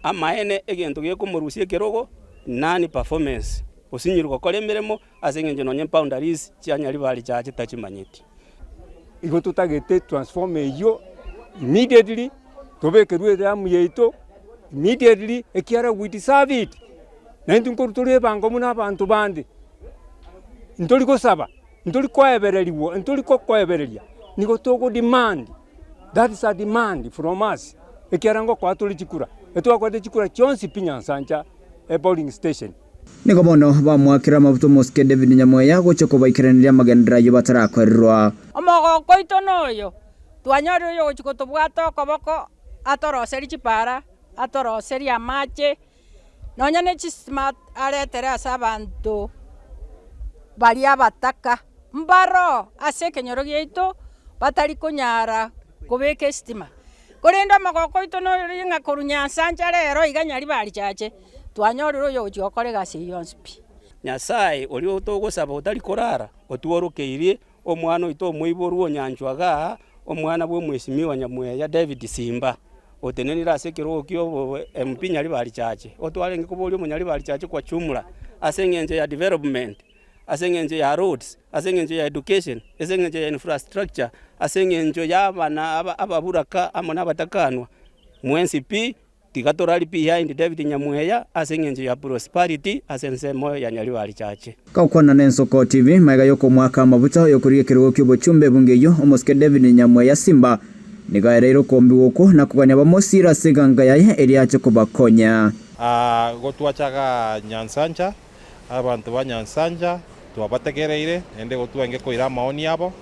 amaene egento ge kumurusie kirogo nani performance osinyirwa kole miremo asengenjo no boundaries cyanyari bali cyaje tachimanyiti igo tutagete transform yo immediately tobekerwe damu yeito immediately ekiara we deserve it nantu nkorutore bango muna abantu bandi ntoli ko saba ntoli ko ebereriwo ntoli ko ebereria nigo togo demand that is a demand from us ekiara ngo kwa toli chikura etwa kwa chikura chonsi Nyanza e polling station nigo bono bamwakira mabuto moske David Nyamweya gochoko baikiranira magendera yo batarakwerwa omogo koito noyo twanyore yo gochiko tobwato koboko atoroseri chipara atoroseri amache nonyane chismart aretere asa abantu bali abataka mbaro ase kenyoro gaitu batari kunyara kubeka estima kurinda magoko itu no ringa kurunya Nyanza rero iganyari bari chache twanyorero yo gukore gase yonspi Nyasaye uri utogosaba utari korara otuorukeire omwana oito omwiboru onyanjwaga omwana bwe mwesimiwa Nyamweya David Simba otenenira asekero kyo MP nyari bari chache otwarenge kuboli munyari bari chache kwa chumula asengenje ya development asengenje ya roads asengenje ya education asengenje ya infrastructure asengenje ya bana ababuraka amona batakanwa MNCP tigatorali behind David Nyamweya asengenje ya prosperity asensemo ya nyari bari chache Kaukwana Nensoko TV maiga yoko mwaka mabuta yokurie kirugo kyo bochumbe bungeyo omoske David Nyamweya Simba nigaereiro kombi woko na kuganya bamosira seganga yaye eriache kubakonya gotwachaga Nyanza abantu ba Nyanza twabategereire ende gotwenge koira maoni yabo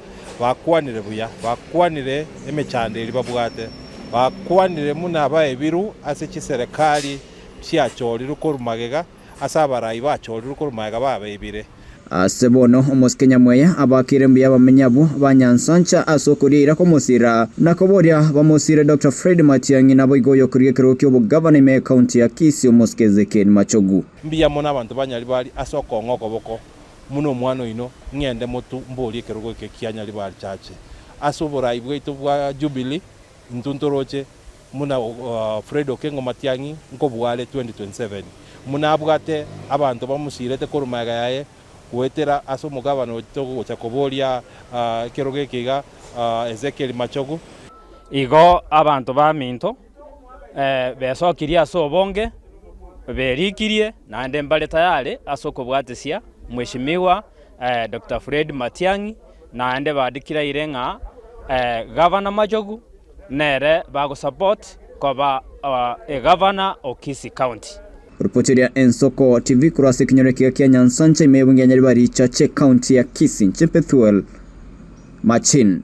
bakwanire buya bakwanire emechande iri babwate bakwanire muna baebiru ase chiserikali chiachori rukorumagega asabarayi bachori rukorumagega babebire Asebono omoske Nyamweya abakire mbiya bamenyabu ba Nyanza asokurira komosira nakoboria bamosire Dr. Fred Matiang'i nabo igoyo kuriye kirokyo bugavana me county ya Kisii omoske Ezekiel Machogu mbiya mona abantu banyali bali asoko ngokoboko muno mwana ino ngende mutu mboli kirugo kekianyali bali chache asobora ibweito bwa Jubilee ntuntoroche muna Fred Okengo Matiang'i nkobwale 2027 muna abwate abantu bamusirete korumaga yaye kuetera aso mugabano otogo chakoboria kiroge kiga Ezekiel Machogu igo abantu ba minto besokiria so bonge berikirie na ndembale tayari aso kubwatesia mheshimiwa Dr. Fred Matiang'i na ande badikira irenga governor Machogu nere bago support koba governor Kisii County. Ripotiria Ensoko TV kurase kinyorekea kia Nyanza imebungia nyaribari chache county ya Kisii Chepethuel Machin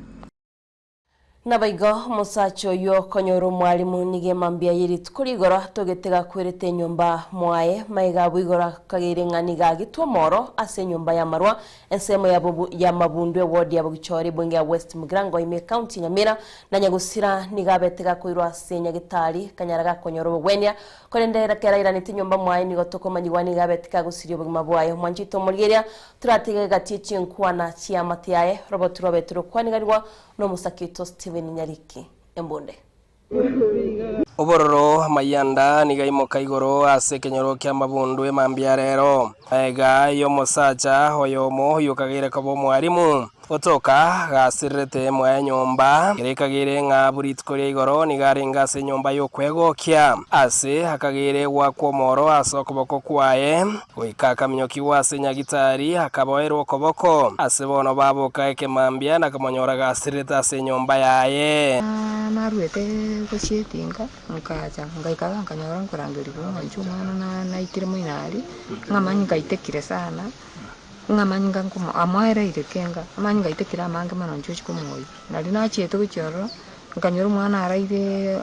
Nabaigo musacho yo konyoro mwalimu nige mambia yiri tukurigora togetega kwerete nyumba mwae maiga bwigora kagire ngani gagitwa moro ase nyumba ya marwa ensemo ya mabundwe ward ya bugichori bunge ya West Mugrango ime county Nyamira na nyagusira nigabetega kwirwa ase nyagitari kanyaraga konyoro bwenya korendera keraira niti nyumba mwae nigo tokomanyiwa nigabetega gusirio bugima bwayo mwanjito murigeria turatege gatichi nkwana chia matiaye robot robetro kwanigarwa no musakito Steven Nyariki Embonde Obororo mayanda nigaimoka igoro ase kenyoro kya mabundwe mambia rero ega yo mosacha hoyomo yukagire kabo mwarimu otoka gasirete mwa nyomba gerekagire nga buritkorie igoro nigarenga ase nyomba yo kwegokya ase hakagire wakwo moro asokoboko kwaye goika minyoki wase nyagitari akaboerwo koboko ase bono baboka ekemambia na kamonyora gasirete ase nyomba yaye narwete gocietinga nkaja ngaikaga nkanyora nkurangiribwo nchumana na itire mwinari ngamanyi ngaitekire sana ngamanyi ngakuma amaereire kenga amanyi ngaitekira amange mano ncho chikomoyo nali nachiete guchoro nkanyora mwana araire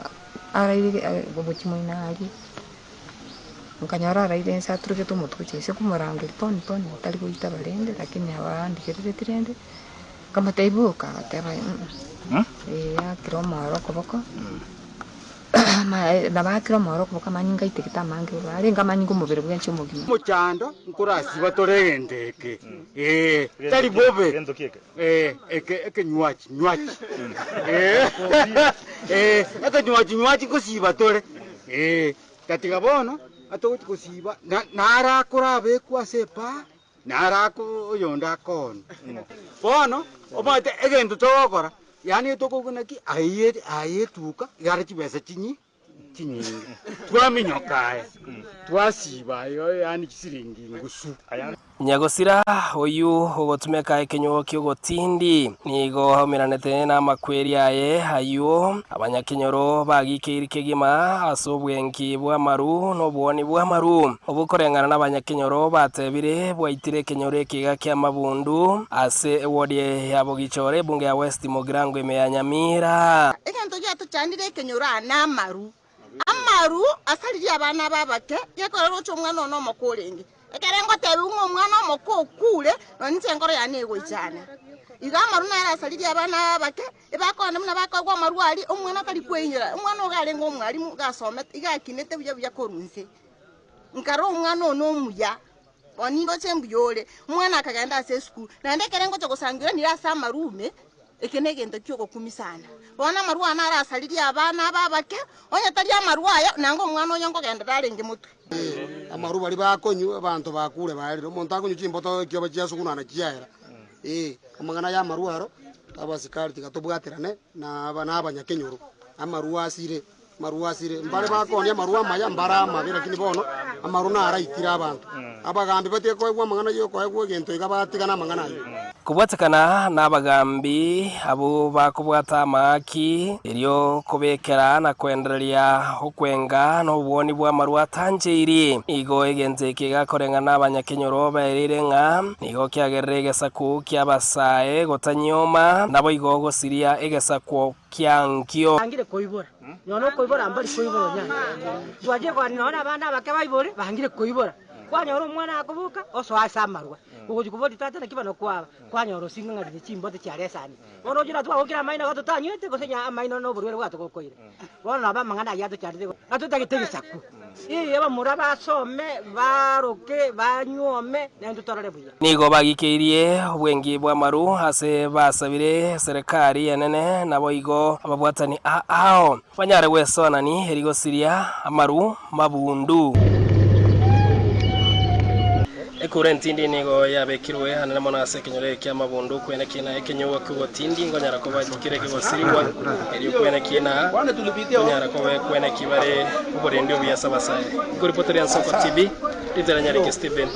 gobochi mwinari nkanyora araire nsaturuke tumutwe se kumurangiri poni tali kuita balende lakini abandikirire tirende kama taibuka ateba kiromoro koboko na bakiromoro koboko manyinga itekita mangi ari ngamanyi ngumubere bwenche mugima muchando nkurasi batoregendeke tali bobe eke nywachi eke nywachi kusiba tore katika bono atoti kusiba narakora bekwa sepa narako yonda kon bono omate egento tokora yani tokogunaki ayetuka yari chibesa chinyi twaminyokae twasiba yo yani chisiringi ngusu nyagosira oyu ogotumeka ekenyo kyogotindi nigo homiranete na makweri aye ayo abanyakenyoro bagikiri kegima asobwenki bwa maru no bwoni bwa maru obukorengana n'abanyakenyoro batebire bwaitire kenyoro kiga kya mabundu ase wodi ya bugichore bunge ya West Mugrango ime ya Nyamira egento gyato chandire kenyoro na amaru asali abana babake yakorero cyo mwana no mokorenge Ekerengo tebi umwana omoko kule nonse ngoro yane goichana. Iga amaru na arasariri abana bake ibakona muna bakagwa marwari umwana tari kwenyera umwana ogarengo umwarimu gasome igakinete bya korunse. Nkaro umwana ono muya oningo chembuyore umwana akagenda ase school na ndekerengo cyo gusangira ni rasa marume ekenegende kyo kumisana bona marwa na arasariri abana babake onya tari amarwaya nango umwana onyo ngogenda darenge mutwe amaru bali bakonyu abantu bakule bali omuntu akonyu chimboto kyo bajasukuna na kiyaera amangana ya maruaro abasikari tikatobwaterane na abanyakenyoro amaruwa asire mbale bakonia maruwa maya mbara mabira kini bono amaruna araitira abantu abagambi batie koegwa mangana yo koegwa gento igabatigana mangana yo kubwatakana n'abagambi abo bakubwata amaki iryo kubekera na kwendereria okwenga n'obwoni bwa marwa tanjiri igo egente kigakorenga n'abanyakenyoro baerire nga nigo kiagerere egesaku kiabasae gotanyoma nabo igo gosiria egesaku kiankio bangire koibora nyono koibora mbali koibora nya twaje kwa nona abana bake baibore bangire koibora kwanyoro umwana akubuka oso asamarwa ukujikubodi tata na kibano kwanyoro singa ngari chimbote charesani ono jira twa okira maina gato tanyete gosenya maina no burwere bwato kokoire bona aba mangana yato charite gato tagitege saku aba muraba some baroke banyome nendo torare buya nigo bagikeirie obwengi bwa maru ase basabire serikali enene nabo igo ababwatani ao banyare wesonani erigo siria amaru mabundu ekurentindi nigo yabekirwe hanana mona sekenyore kya mabundu kwene kina ekenyo wakugotindi ngonyara ko bagikire kigosiriwa eriyo kwene kina ngonyara ko kwene kibare uborendio byasa basaye ko reporter ya Soko TV rizaranya rike Steven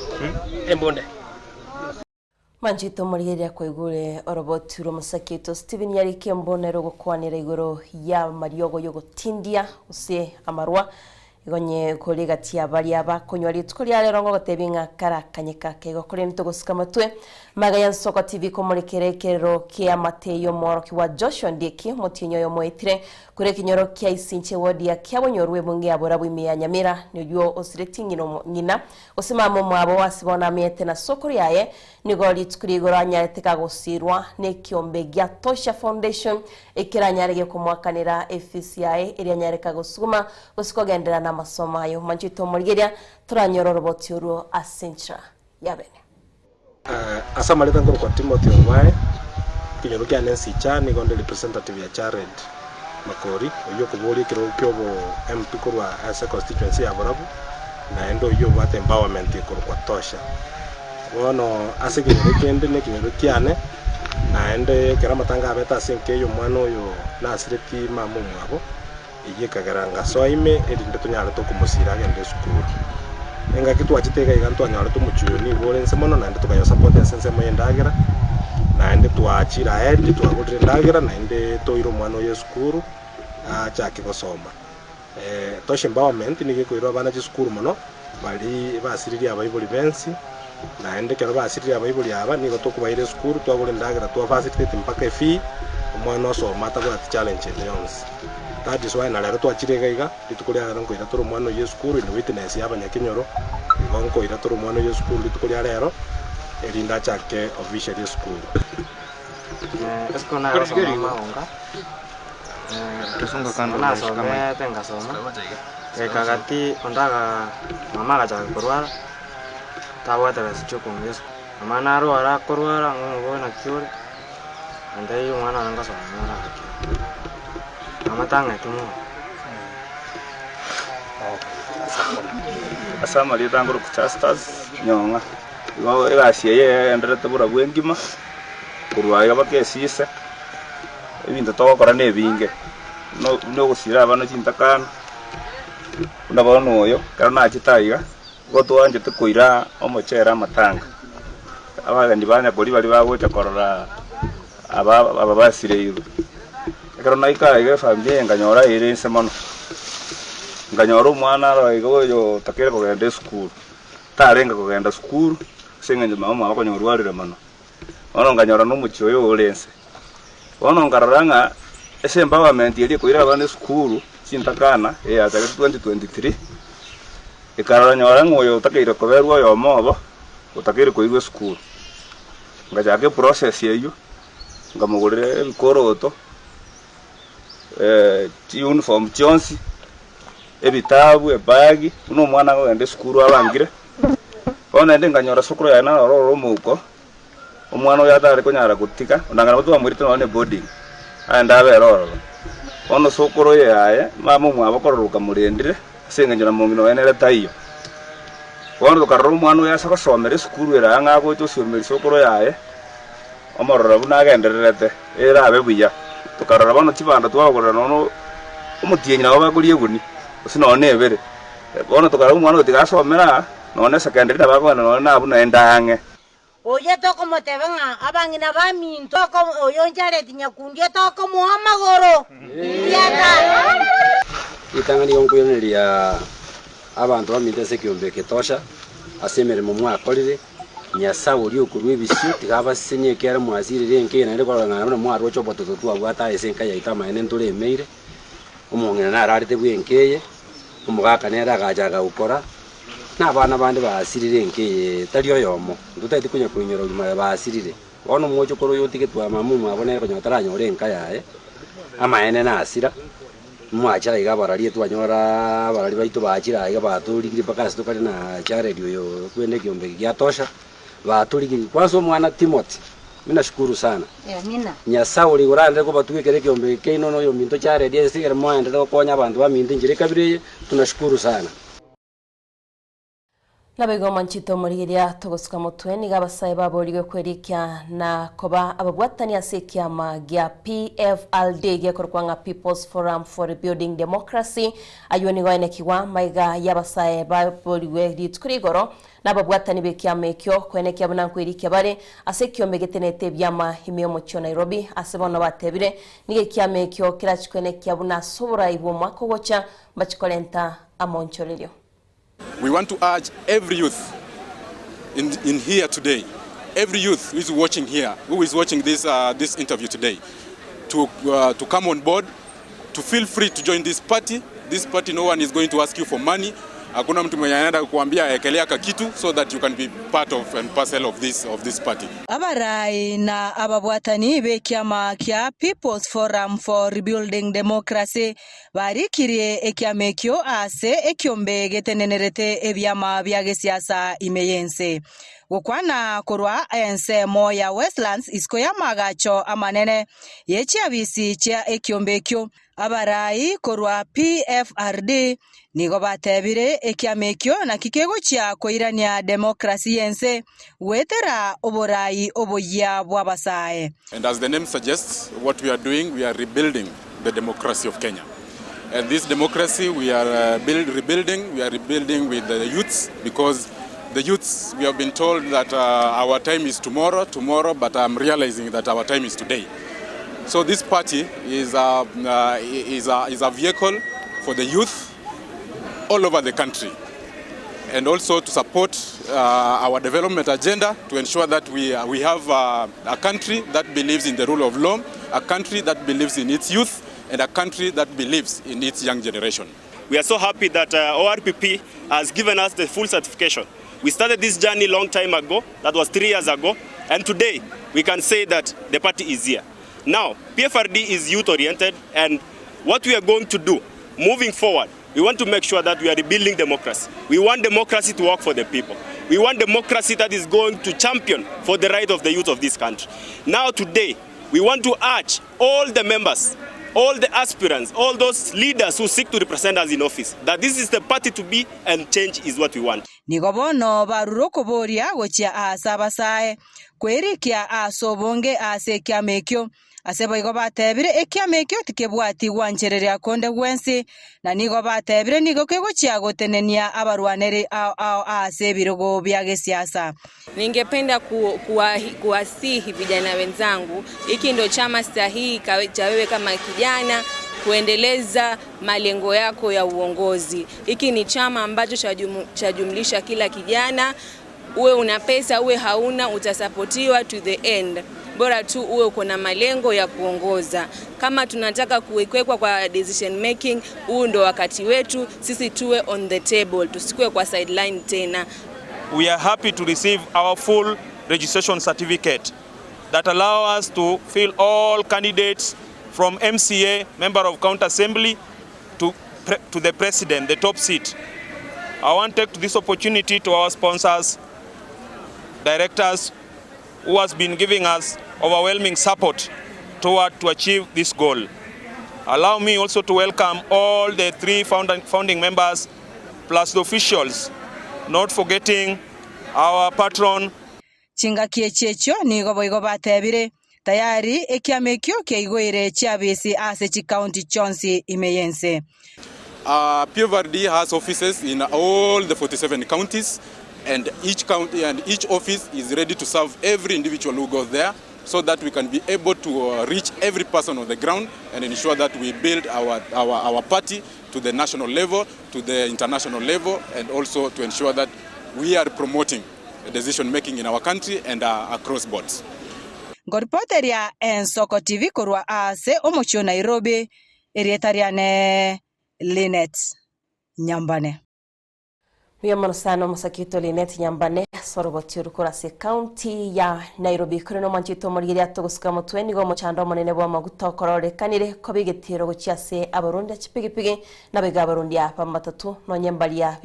Embonde Manjito murigeria kwegure oroboturo musakito Steven yarike mbonero gukwanira igoro ya mariogo yo gotindia use amarwa igonye kolega tia bali abakonywa tukuri alerongo gotebinga karakanyeka kego kuri ntogosika matwe magayan Soko TV komurekerekero kia Mateyo moro kiwa Joshua Ndiki mutinyo yo moitire kure kinyoro kia isinche wodi ya kyabonyorwe bunge abora bwimiya Nyamira niyo osiretingino nyina osimamo mwabo wasibona miete na soko yaye nigoli tukuri goranya eteka gosirwa ne kiombe gya Tosha Foundation ekiranyarege kumwakanira FCI erianyareka gosuma gosikogendera na masomo ayo manjito murigeria turanyoro roboti uru asentra yabene asamaleta ngoro kwa Timothy Owae kinyorukia Nancy Chani gonde representative ya Jared Makori oyo kubori kirokyobo MP kurwa asa constituency ya Borabu na endo yo what empowerment kwa Tosha wono asekinyekende ne kinyorukiane na ende keramatanga abeta senke yo mwana oyo na asireti mamu mwabo iyekagaranga soime edinde tunyala to kumusira gende skuru enga kitu achiteka igantu anyala to muchuni bolense mono na ende tukayo support sense moyendagira na ende tuachira edi twagudire ndagira na ende toiro mwana oyo skuru achake gosoma Tosha empowerment nige koiro abana chi skuru mono bali basiriri abayibuli bensi na ende kero basiriri abayibuli aba nigo tokubaire skuru twagure ndagira twa facilitate mpaka fee omwana osoma atagwa challenge yonse. That is why nalero twachirega iga litukulia ngo ira turu mwana yo skuru ni witness y'abanyakinyoro ngo ira turu mwana yo skuru litukulia rero erinda chake official school esko na soma onga tusunga kando na soma tenga soma kagati ondaga mama gacha korwara tawata sichuko ngeso mama naro ara korwara ngo na kyori andai mwana anga soma na haki amatanga tumu asama litangoro kuchasters nyonga igo egasiye enderete bura bwengima kurwaga bakesise ebintu tokora nebinge no gusira abana cintakana unabona oyo kana chitaiga gotwanje tukuira omochera amatanga abagandi banya boli bali bagwete korora aba basire iru ekero naika ige family nganyora irense mono nganyora umwana roigo yo takere kugenda school tarenga kugenda school sengenje mama bakonyorwarire mono ono nganyora n'umucyo yo orense ono ngararanga ese empowerment yeli kuira abana school cintakana ya 2023 ikarora nyora ngoyo utakire koberwa yo mobo utakire kuigwe school ngajake process yeyo ngamugurire bikoroto uniform chonsi ebitabu ebagi uno mwana ngo ende school abangire ona ende nganyora sukuru ya na roro muko umwana uya atari kunyara gutika ndangana mutu amurite none boarding anda beroro ono sukuru yaye mama mwabo kororuka murendire senganyora mungino enere tayo ono tukarora umwana uya sako somere school era ngako cyo somere sukuru yaye omorora bunagendererete era abebuya tukarora bano kibanda twagorera nono umutiyenyi nabo bagurie guni usinone ebere bono tukarora umwana utigasomera none secondary nabagona none nabuna endange oye toko motebenga abangina baminto ko oyo njare tinyakundie toko muhamagoro yata itangani yonkuyoneria abantu baminte sekiombe ketosha asemere mu mwakorire nyasa uri okurwe ebisio tigaba senye kera mwazirire nkena ire korangana na mwaro chobo tutu abwata esenka ya itama ene ntore emeire umongena na ararite bwenkeye umugaka nera agajaga gukora n'abana bandi basirire nkeye tariyo yomo ndutete kunya kunyoro nyuma basirire ono mwojo koro yotike twa mamu mwabone ko nyotara nyore nka yae ama ene na asira mwacha igabarari twanyora barari baito bachira igabaturigire pakasi tukari na cha radio yo kwende kiombe gya tosha baturigire kwaso mwana Timothy mina shukuru sana mina nyasa uri urande ko batuwekere kiombe keino no yo minto cha radio sigere mwende ko konya abantu baminto njire kabire tunashukuru sana Nabego manchito murigiria togosuka mutwe niga abasaye baboriwe kwerikya na koba ababwatani asekiama gya PFLD gekorwa nga People's Forum for Rebuilding Democracy ayoni gwaine kiwa maiga yabasaye baboriwe ritkurigoro nababwatani bekiama ekyo kwenekya bunankwirikya bare asekiombe getenete byama himyo mucho Nairobi asebono batebire nige kiama ekyo kirachikwenekya bunasobora ibo makogocha bachikolenta amonchorerio. We want to urge every youth in here today, every youth who is watching here, who is watching this interview today, to come on board, to feel free to join this party. This party, no one is going to ask you for money. Hakuna mtu mwenye anaenda kukuambia ekelea kitu so that you can be part of and parcel of this party. Abarai na ababwatani bekiama kya People's Forum for Rebuilding Democracy barikirie ekiamekyo ase ekiombe getenenerete ebyama byage siasa imeyense. Gukwana kurwa ensemo ya Westlands isko ya magacho amanene yechiabisi chia ekiombekyo abarai kurwa PFRD nigo batebire ekiamekyo na kikego chia koirania demokrasi yense wetera oborai oboya bwabasaye. And as the name suggests, what we are doing, we are rebuilding the democracy of Kenya. And this democracy we are rebuilding with the youths, because the youths, we have been told that our time is tomorrow, but I'm realizing that our time is today. So this party is a vehicle for the youth all over the country, and also to support our development agenda, to ensure that we have a country that believes in the rule of law, a country that believes in its youth, and a country that believes in its young generation. We are so happy that ORPP has given us the full certification. We started this journey long time ago, that was 3 years ago, and today we can say that the party is here. Now, PFRD is youth-oriented, and what we are going to do, moving forward, we want to make sure that we are rebuilding democracy. We want democracy to work for the people. We want democracy that is going to champion for the right of the youth of this country. Now, today, we want to urge all the members, all the aspirants, all those leaders who seek to represent us in office, that this is the party to be, and change is what we want. Nigobono baruroko boria gochia asabasae kwerikia asobonge asekiamekyo asebo igo batebire ekiamekyo tikebwati gwanchereria konde gwensi na nigo batebire nigo kegochia gotenenia abarwaneri asebirogo byage siasa. Ningependa kuwasihi vijana wenzangu, hiki ndio chama sahihi cha wewe kama kijana kuendeleza malengo yako ya uongozi. Hiki ni chama ambacho chajumlisha kila kijana, uwe una pesa uwe hauna, utasapotiwa to the end. bora tu uwe uko na malengo ya kuongoza. Kama tunataka kuwekwa kwa decision making, huu ndo wakati wetu sisi tuwe on the table, tusikue kwa sideline tena. We are happy to receive our full registration certificate that allow us to fill all candidates from MCA, Member of County Assembly, to the President, the top seat. I want to take this opportunity to our sponsors, directors, who has been giving us overwhelming support to achieve this goal. Allow me also to welcome all the 3 founding members, plus the officials, not forgetting our patron. Chingakie checho nigo boigo batebire tayari ekiamekyo keigwire chiabisi ase county chonsi imeyense. PFRD has offices in all the 47 counties, and each county and each office is ready to serve every individual who goes there, so that we can be able to reach every person on the ground and ensure that we build our party to the national level, to the international level, and also to ensure that we are promoting decision making in our country and across boards. Ngoripoteria Ensoko TV kurwa ase omochio Nairobi, erietariane Linet Nyambane. Miyamano sana musakito Linet Nyambane soroboti urukora se county ya Nairobi kuri no manchito muri ya togusuka mutwe nigo muchando munene bwa maguta korore kanire ko bigetiro gucyase abarundi cipigipigi nabega abarundi apa matatu no nyembalia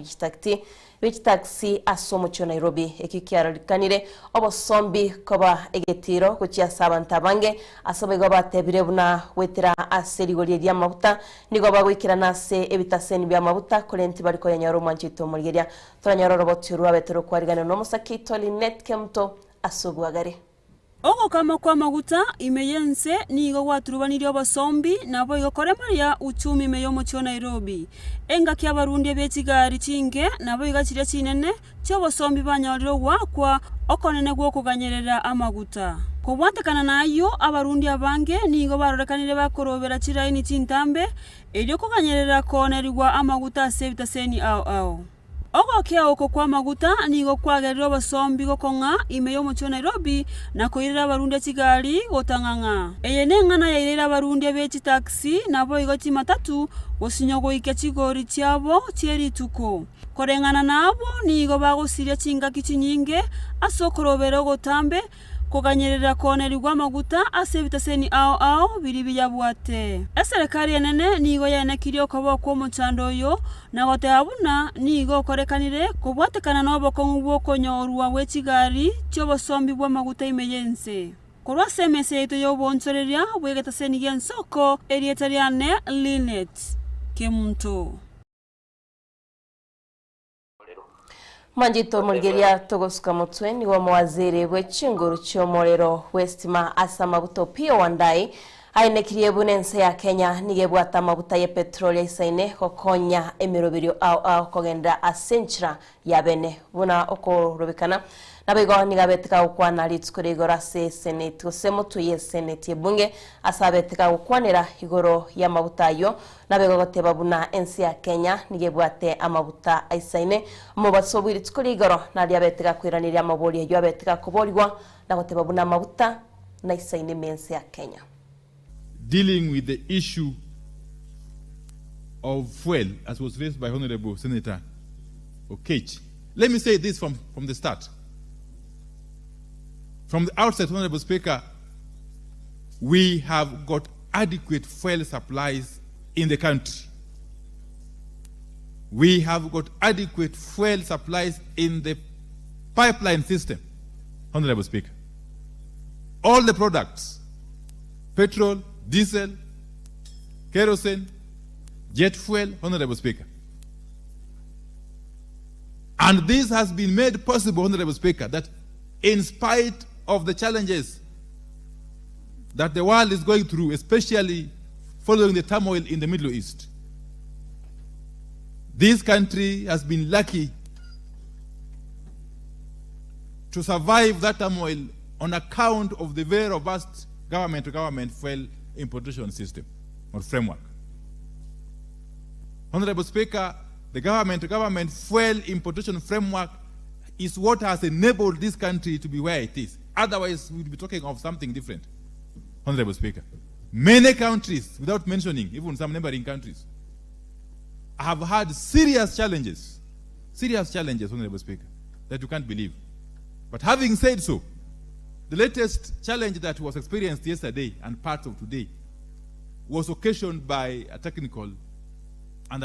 bichitaxi asomo cyo Nairobi ekikyara kanire obosombi koba egetiro gucyasa abantabange asabego batebire buna wetera aserigori ya mabuta nigo bagwikira nase ebitaseni bya mabuta kurenti bariko ya nyaro manchito muri ya toranyaro roboti ruabetero kwarigana no musakito Linet Kemto asubwagare. Ogo kama kwa maguta imeyense nigo waturubaniri obasombi nabo igokore maria uchumi meyomo cyo Nairobi enga kya barundi betigari cinge nabo igakire cinene cyo basombi banyariro wakwa okonene gwo kuganyerera amaguta kobwatekana nayo abarundi abange nigo barorekanire bakorobera kiraini cintambe elyo kuganyerera konerwa amaguta sebitaseni ao Ogo kia oko kwa maguta nigo kwagerero basombi gokonga imeyo cyo Nairobi na koirira barundi Kigali gotanganga. Eyene ngana yairira barundi beci taxi nabo igoti matatu gosinyogo ikechigori cyabo cyerituko. Korengana nabo nigo bagosiria cinga kichinyinge asokorobero gotambe kuganyerera konerirwa maguta asebitaseni ao biri biyabwate. Eserikali enene nigo yanekirio kobo ko muchando yo na gote abuna nigo korekanire kubwatekana nobo kongubo konyorwa wechigari cyo bosombi bwa maguta imeyense. Korwa semese ito yo bonsoreria bwegetaseni gensoko erietariane Linet Kemto. Manjito Mulgeria togosuka mutwe ni wa mawaziri w'ekinguru cy'omorero Westima asama buto Pio Wandai ainekiriye bunense ya Kenya nigebwata amabuta ya petroli isaine kokonya emirobiro au kogenda asenchira ya bene buna okorobekana nabego nigabetika ukwana litsukurigora se senate usemo tuye senate bunge asabetika ukwanira igoro ya mabuta yo nabego goteba buna ensi ya Kenya nigebwate amabuta isaine mu basobwiri tsukurigoro nali abetika kwiranira amaboli yo abetika kubolwa na goteba buna mabuta na isaine mensi ya Kenya. Dealing with the issue of fuel, as was raised by Honorable Senator Okech. Let me say this from the start. From the outset, Honorable Speaker, we have got adequate fuel supplies in the country. We have got adequate fuel supplies in the pipeline system, Honorable Speaker. All the products, petrol, diesel, kerosene, jet fuel, Honorable Speaker. And this has been made possible, Honorable Speaker, that in spite of the challenges that the world is going through, especially following the turmoil in the Middle East, this country has been lucky to survive that turmoil on account of the very robust government-to-government fuel importation system or framework. Honorable Speaker, the government-to-government fuel importation framework is what has enabled this country to be where it is. Otherwise, we would be talking of something different, Honorable Speaker. Many countries, without mentioning even some neighboring countries, have had serious challenges, Honorable Speaker, that you can't believe. But having said so, the latest challenge that was experienced yesterday and parts of today was occasioned by a technical and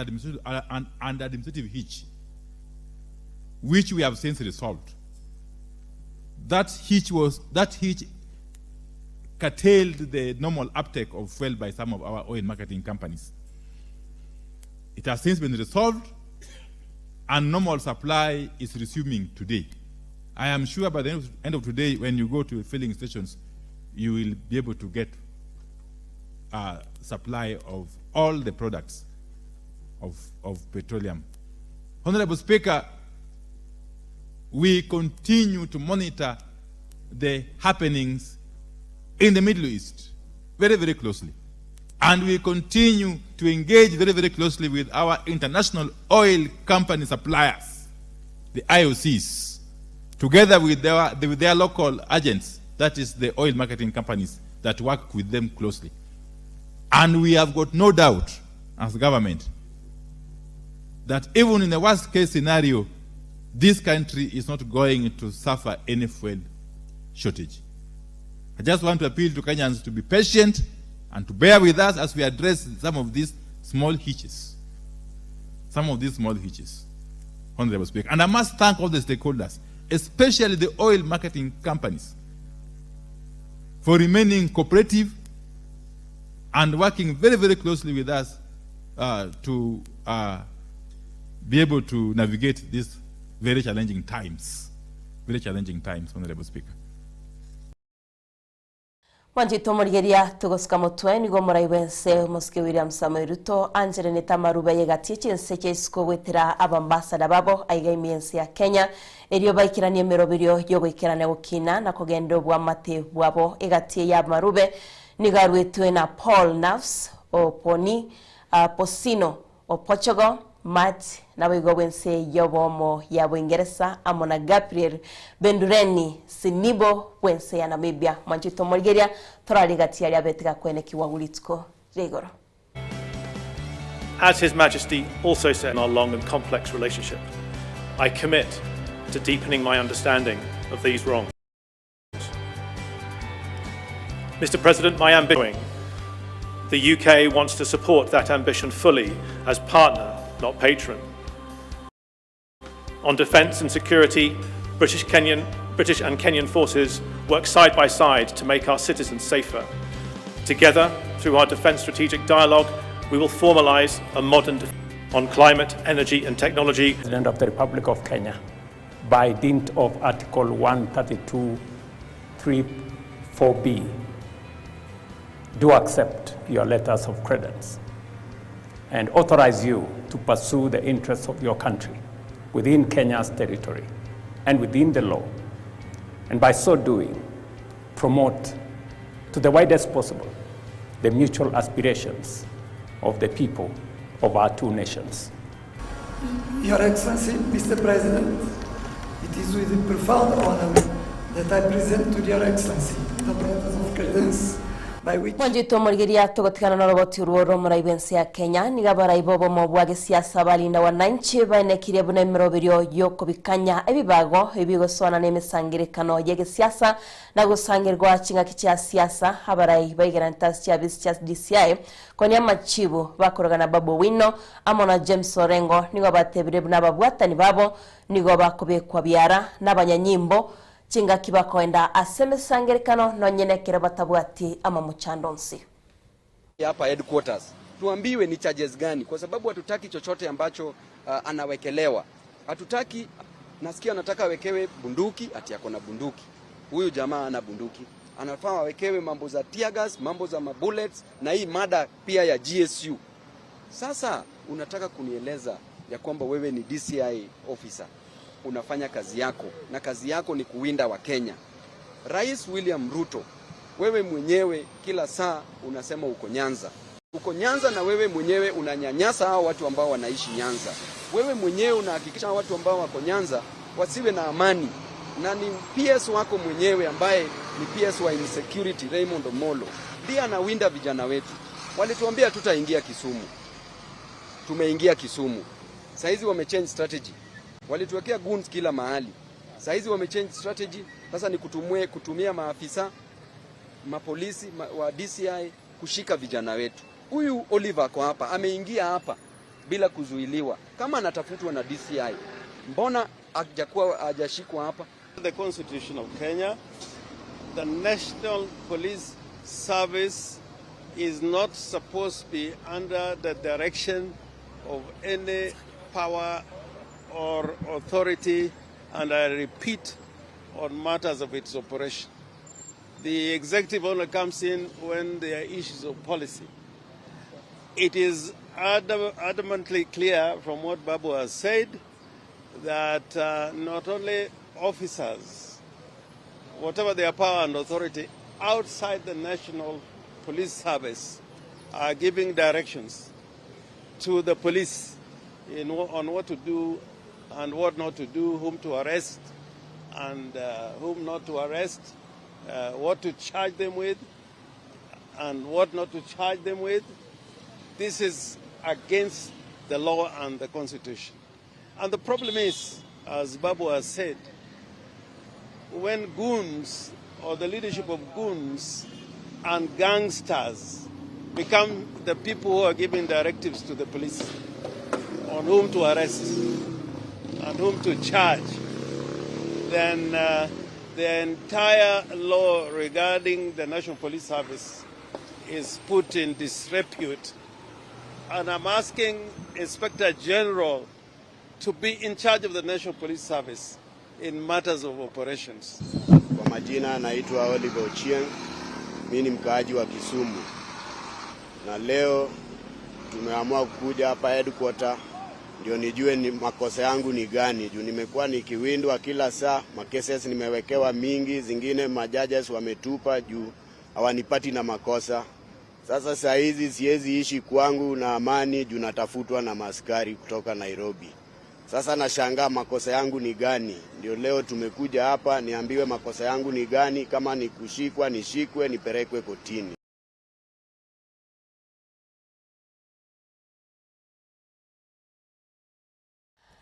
administrative hitch, which we have since resolved. That hitch curtailed the normal uptake of fuel by some of our oil marketing companies. It has since been resolved, and normal supply is resuming today. I am sure by the end of today, when you go to filling stations, you will be able to get a supply of all the products of petroleum. Honorable Speaker, we continue to monitor the happenings in the Middle East very, very closely. And we continue to engage very, very closely with our international oil company suppliers, the IOCs, together with their local agents, that is the oil marketing companies that work with them closely. And we have got no doubt as government that even in the worst case scenario, this country is not going to suffer any fuel shortage. I just want to appeal to Kenyans to be patient and to bear with us as we address some of these small hitches. Honorable Speaker. And I must thank all the stakeholders, especially the oil marketing companies, for remaining cooperative and working very, very closely with us to be able to navigate these very challenging times, Honorable Speaker. Wanjito morigeria tugosika mutwe nigo muraibense Muske William Samuel Ruto Angela Nitamaruba yegatiye nseke isiko gwetera abambasada babo aigaimiensi ya Kenya erio baikiranie merobirio yo gwikirana gukina na kugendo bwa mate bwabo egatiye ya Marube nigarwetwe na Paul Nafs Oponi Posino o Portugal Matt na wense yobomo ya Uingereza amona Gabriel Bendureni Sinibo wense ya Namibia Manchito Morgeria toraligatia ya betika kwene kiwagulitko regoro. As His Majesty also said in our long and complex relationship, I commit to deepening my understanding of these wrongs. Mr. President, my ambition, the UK wants to support that ambition fully as partner, not patron. On defence and security, British and Kenyan forces work side by side to make our citizens safer. Together, through our defence strategic dialogue, we will formalise a modern on climate, energy and technology. President of the Republic of Kenya, by dint of Article 132(3)(4)(b, do accept your letters of credence and authorize you to pursue the interests of your country within Kenya's territory and within the law, and by so doing, promote to the widest possible the mutual aspirations of the people of our two nations. Your Excellency, Mr. President, it is with profound honor that I present to Your Excellency the letters of credence Wanjito Morgeria togotikana na roboti ruoro muraibensi ya Kenya nigabara ibobo mobwage siasa bali na wananchi bainekire bune mirobirio yoko bikanya ebibago ebigosona nemisangirikano yege siasa na gusangirwa kinga kicha siasa habarai baigarantasi cha bischas DCI konya machibu bakorogana Babo Wino amona James Orengo nigo batebire n'ababwatani babo nigo bakobekwa byara n'abanyanyimbo chinga kibakoenda asemesangerikano nonyenekere batabwati ama muchandonsi hapa headquarters tuambiwe ni charges gani, kwa sababu hatutaki chochote ambacho anawekelewa. Hatutaki, nasikia anataka awekewe bunduki, ati yako na bunduki. Huyu jamaa ana bunduki. Anafaa awekewe mambo za tear gas, mambo za bullets na hii mada pia ya GSU. Sasa unataka kunieleza ya kwamba wewe ni DCI officer, unafanya kazi yako na kazi yako ni kuwinda wa Kenya. Rais William Ruto, wewe mwenyewe kila saa unasema uko Nyanza. Uko Nyanza na wewe mwenyewe unanyanyasa hao watu ambao wanaishi Nyanza. Wewe mwenyewe unahakikisha watu ambao wako Nyanza wasiwe na amani. na ni PS wako mwenyewe ambaye ni PS wa insecurity Raymond Omolo ndiye anawinda vijana wetu. Walituambia tutaingia Kisumu, tumeingia Kisumu. Saizi wamechange strategy, walituwekea goons kila mahali. Saizi wamechange strategy, sasa ni kutumia maafisa mapolisi wa DCI kushika vijana wetu. Huyu Oliver kwa hapa ameingia hapa bila kuzuiliwa. Kama anatafutwa na DCI, mbona hajashikwa hapa? The Constitution of Kenya, the National Police Service is not supposed to be under the direction of any power or authority, and I repeat, on matters of its operation. The executive only comes in when there are issues of policy. It is adamantly clear from what Babu has said that not only officers, whatever their power and authority outside the National Police Service, are giving directions to the police on what to do and what not to do, whom to arrest and whom not to arrest, what to charge them with and what not to charge them with. This is against the law and the Constitution. And the problem is, as Babu has said, when goons or the leadership of goons and gangsters become the people who are giving directives to the police on whom to arrest and whom to charge, then the entire law regarding the National Police Service is put in disrepute. And I'm asking Inspector General to be in charge of the National Police Service in matters of operations. Kwa majina naitwa Oliver Ochieng, mimi ni mkaaji wa Kisumu. Na leo tumeamua kukuja hapa headquarter ndio nijue ni makosa yangu ni gani. Juu nimekuwa nikiwindwa kila saa, makeses nimewekewa mingi, zingine majudges wametupa juu hawanipati na makosa. Sasa saa hizi siwezi ishi kwangu na amani juu natafutwa na maskari kutoka Nairobi. Sasa nashangaa makosa yangu ni gani. Ndio leo tumekuja hapa niambiwe makosa yangu ni gani, kama ni kushikwa nishikwe nipelekwe kotini.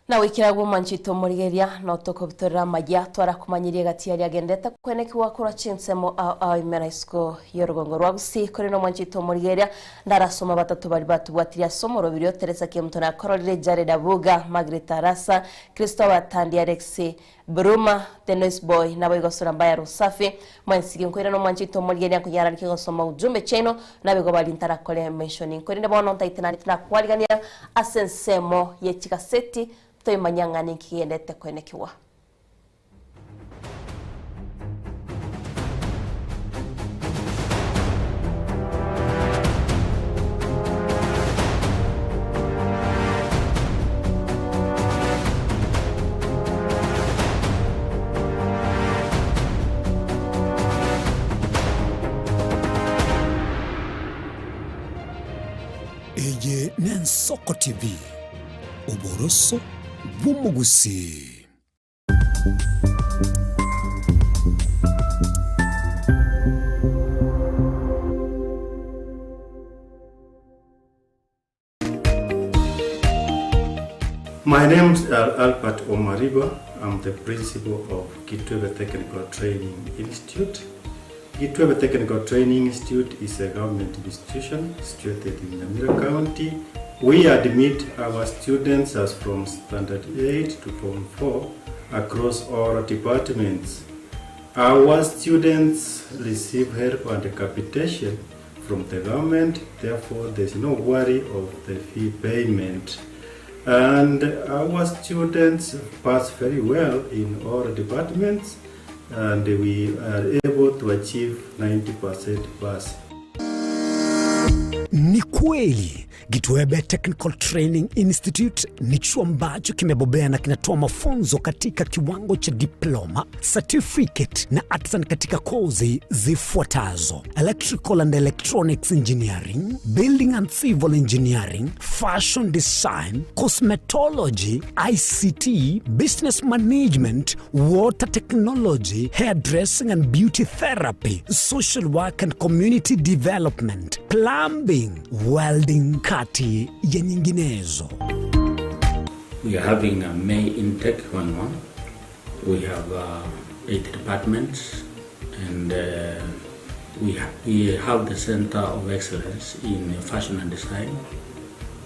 Na wikiragwo manchito murigeria no tokobitorera majya twarakumanyirie gati yari agendete kwenekiwa kura chinsemo a imera isko yorugongo rwagusi kuri no manchito murigeria ndarasoma batatu bari batubwatiria somo robiri Teresa Kimutona Kororire Jared Abuga Margaret Arasa Christopher Tandi Alex Bruma Tennis Boy nabo igosora mbaya Rusafi mwansigi nkwira no manchito murigeria kunyara nikigosoma ujumbe cheno nabigo bali ntarakole mentioning kuri ndabo no ntaitana kwaligania asensemo yechikaseti toi manyang'ani kiendete kwenekiwa. Eye Nensoko TV Uboroso Bumugusi. My name is Albert Omariba. I'm the principal of Kitwebe Technical Training Institute. Kitwebe Technical Training Institute is a government institution situated in Nyamira County. We admit our students as from Standard 8 to Form 4 across all departments. Our students receive help and capitation from the government, therefore there is no worry of the fee payment. And our students pass very well in all departments, and we are able to achieve 90% pass. Ni kweli Gitwebe Technical Training Institute ni chuo ambacho kimebobea na kinatoa mafunzo katika kiwango cha diploma, certificate na artisan katika kozi zifuatazo: Electrical and Electronics Engineering, Building and Civil Engineering, Fashion Design, Cosmetology, ICT, Business Management, Water Technology, Hairdressing and Beauty Therapy, Social Work and Community Development, Plumbing, Welding, kati ya nyinginezo. We are having a May intake 1-1. We have 8 departments, and we have the Center of Excellence in Fashion and Design.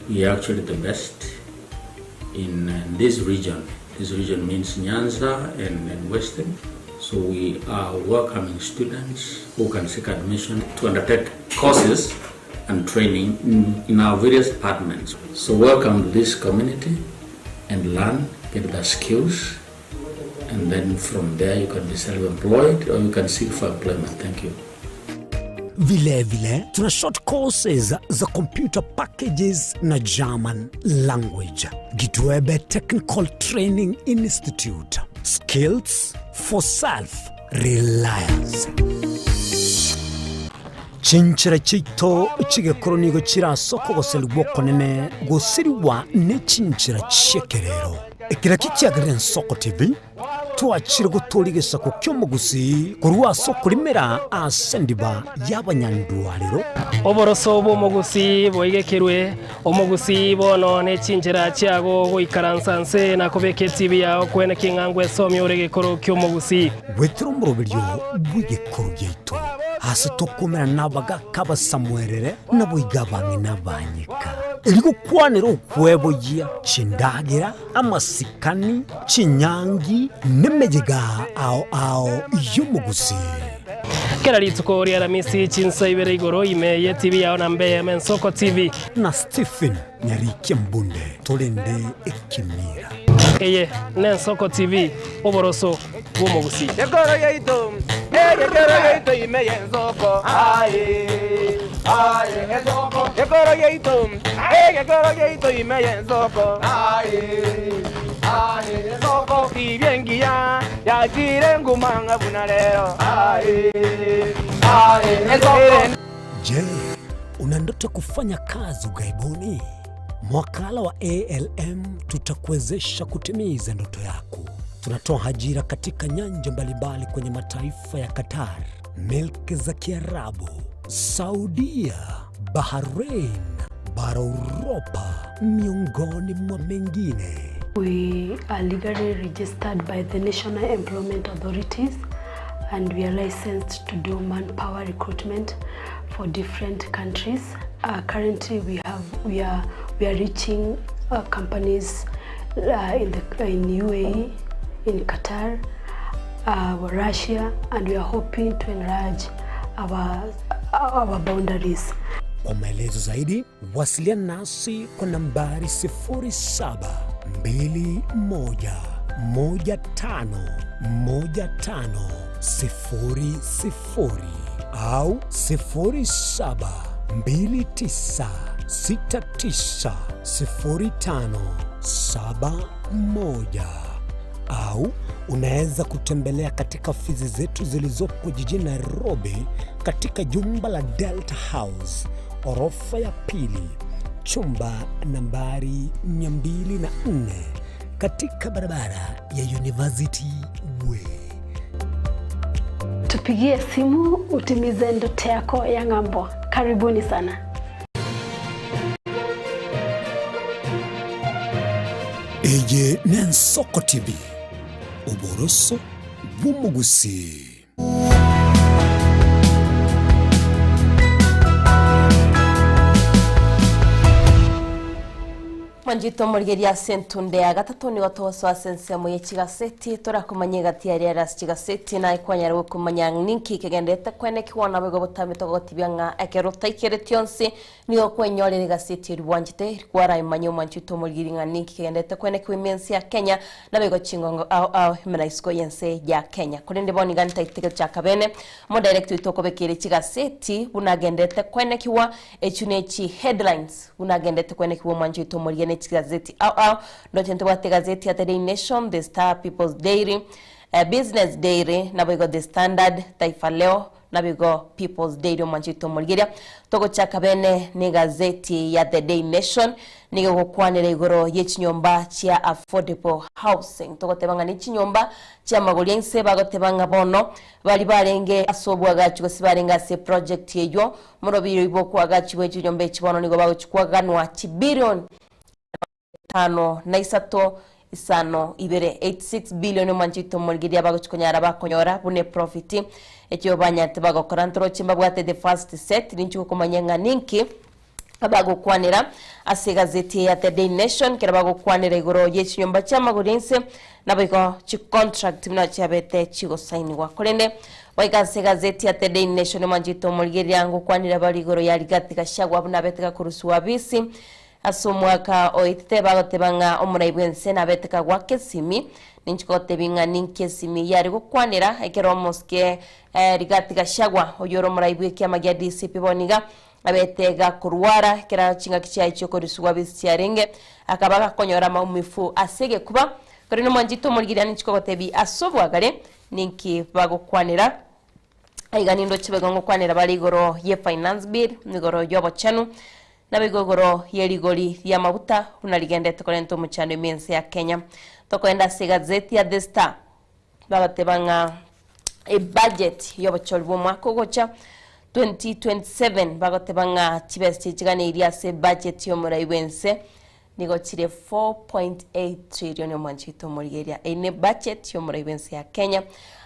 We are actually the best in this region. This region means Nyanza and Western. So we are welcoming students who can seek admission to undertake courses and training in our various departments. So welcome to this community and learn, get the skills, and then from there you can be self-employed or you can seek for employment. Thank you. Vile tuna short courses za computer packages na German language. Gitwebe Technical Training Institute. Skills for self-reliance. Chinchira chito chigekoronigo chirasoko goselwa konene gosiriwa ne chinchira chekerero. Ekira kikiagarira Soko TV twachire gutorigesa ko kyomugusi kurwa soko limera asendiba y'abanyandwariro. Oboroso bomugusi boigekerwe omugusi bono ne chinchira chiago goikaransanse na kobeketi bya kwene kingangwe somyo regekoro kyomugusi. Wetro murobiryo bwigekoro yeito. Hasi tokumera nabaga kaba Samuelere nabuigabange nabanyika. Iligo kwanero kwebo ya chindagira amasikani chinyangi nemejega ao yumugusi. Kera litsuko ria ramisi chinsayibere igoro ime ye TV ya onambe men Soko TV na Stephen Nyarike Mbunde tolende ekimira. Eye nen Soko TV oboroso bumugusi. Yegoro yeito ime ye Soko. Soko. Yegoro yeito ime ye Soko. Soko kibengia ya jirengu manga bunalero. Je, una ndoto kufanya kazi ugaibuni? Mwakala wa ALM tutakuwezesha kutimiza ndoto yako. Tunatoa ajira katika nyanja mbalimbali kwenye mataifa ya Qatar, Milki za Kiarabu, Saudia, Bahrain, bara Europa, miongoni mwa mengine. We are legally registered by the National Employment Authorities, and we are licensed to do manpower recruitment for different countries. Currently, we are reaching companies in UAE, in Qatar, Russia, and we are hoping to enlarge our boundaries. Kwa maelezo zaidi, wasiliana nasi kwa nambari 0721511500 au 0729690571 au unaweza kutembelea katika ofisi zetu zilizopo jijini Nairobi katika jumba la Delta House, orofa ya pili, chumba nambari 204 katika barabara ya University Way. Tupigie simu utimize ndoto yako ya ng'ambo. Karibuni sana. Eye nen Soko TV. Oboroso bumugusi. Wanjito murigeria sentunde ya gatatu ni gotoso asensemo ye chigaseti tora kumanye gatiari ya ras chigaseti na ikwanya ro kumanya ninki kegendete kwene kiwana bego botamito gotibyanga ekero taikere tionsi ni okwenyorere gaseti rwanjite kwara imanyo manchito murigiringa ninki kegendete kwene kwimensi ya Kenya na bego chingongo au himenaisko yense ya Kenya kurinde boni ganta itike cha kabene mo direct itoko bekere chigaseti unagendete kwene kiwa echunechi headlines unagendete kwene kiwa manchito murigene gazeti ndo chento bate gazeti ya The Daily Nation, The Star, People's Daily, Business Daily, na bigo The Standard, Taifa Leo, na bigo People's Daily manchito mulgiria. Toko chaka bene ni gazeti ya The Daily Nation, nigo kukwanire igoro yechinyomba chia affordable housing. Toko tebanga ni chinyomba chia magoliense bago tebanga bono, bali barenge asobu agachi go sibarenga se project yeyo, murobiro iboku agachi wechinyombe chibono nigo bago chukwa ganwa chibilion tano na isato isano ibere 86 billion manchito mulgiria bago chikonyara bakonyora bune profit ekyo banyate bago korantro chimba bwate the first set ninchuko kumanyanga ninki abago kwanira ase gazeti ya The Daily Nation kera bago kwanira igoro yechinyomba chamagurinse nabiko chi contract mna chabete chigo sign wa kolende waigase gazeti ya The Daily Nation manchito mulgiria ngo kwanira bali igoro yali gatika shagwa buna beteka kurusuwa bisi asumwaka oite bagotebanga omuraibwense na beteka gwake simi ninchikote binga ninke simi yari gukwanira ekero moske rigatika shagwa oyoro muraibwe kyama gya DCP boniga abetega kurwara kera chinga kichai choko risuwa bisiarenge akabaga konyora maumifu asege kuba kuri no manjito mulgira ninchikote bi asobwagare ninki bagokwanira aiganindo chibegongo kwanira bali goro ye finance bill nigoro yobo chanu na bigogoro yerigori ya mabuta unaligendete kolento muchano imense ya Kenya tokoenda se gazeti ya The Star bagatebanga budget yobochorwa mwako gocha 2027 bagatebanga chibesti chigane iria se budget yo muraibense nigochire 4.8 trillion manchito murigeria ene budget yo muraibense ya Kenya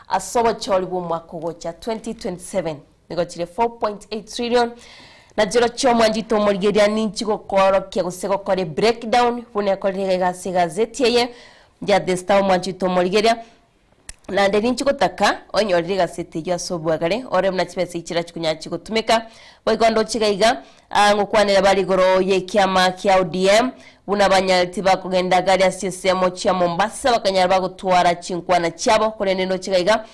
asobochorwa mwako gocha 2027 nigochire 4.8 trillion na jero chomo njito murigeria ninchiko koro kya gusego kore breakdown bune kore gase gazeti ye ya The Star mwanchito murigeria na ndeni nchiko taka onyorire gazeti ya sobwagare ore mna chipese ichira chikunya chiko tumeka boigondo chigaiga ngo kwanira bali goro ye kyama kya ODM buna banyaliti bakugenda gari asisemo cha Mombasa bakanyara bagutwara chinkwana cyabo kore neno chigaiga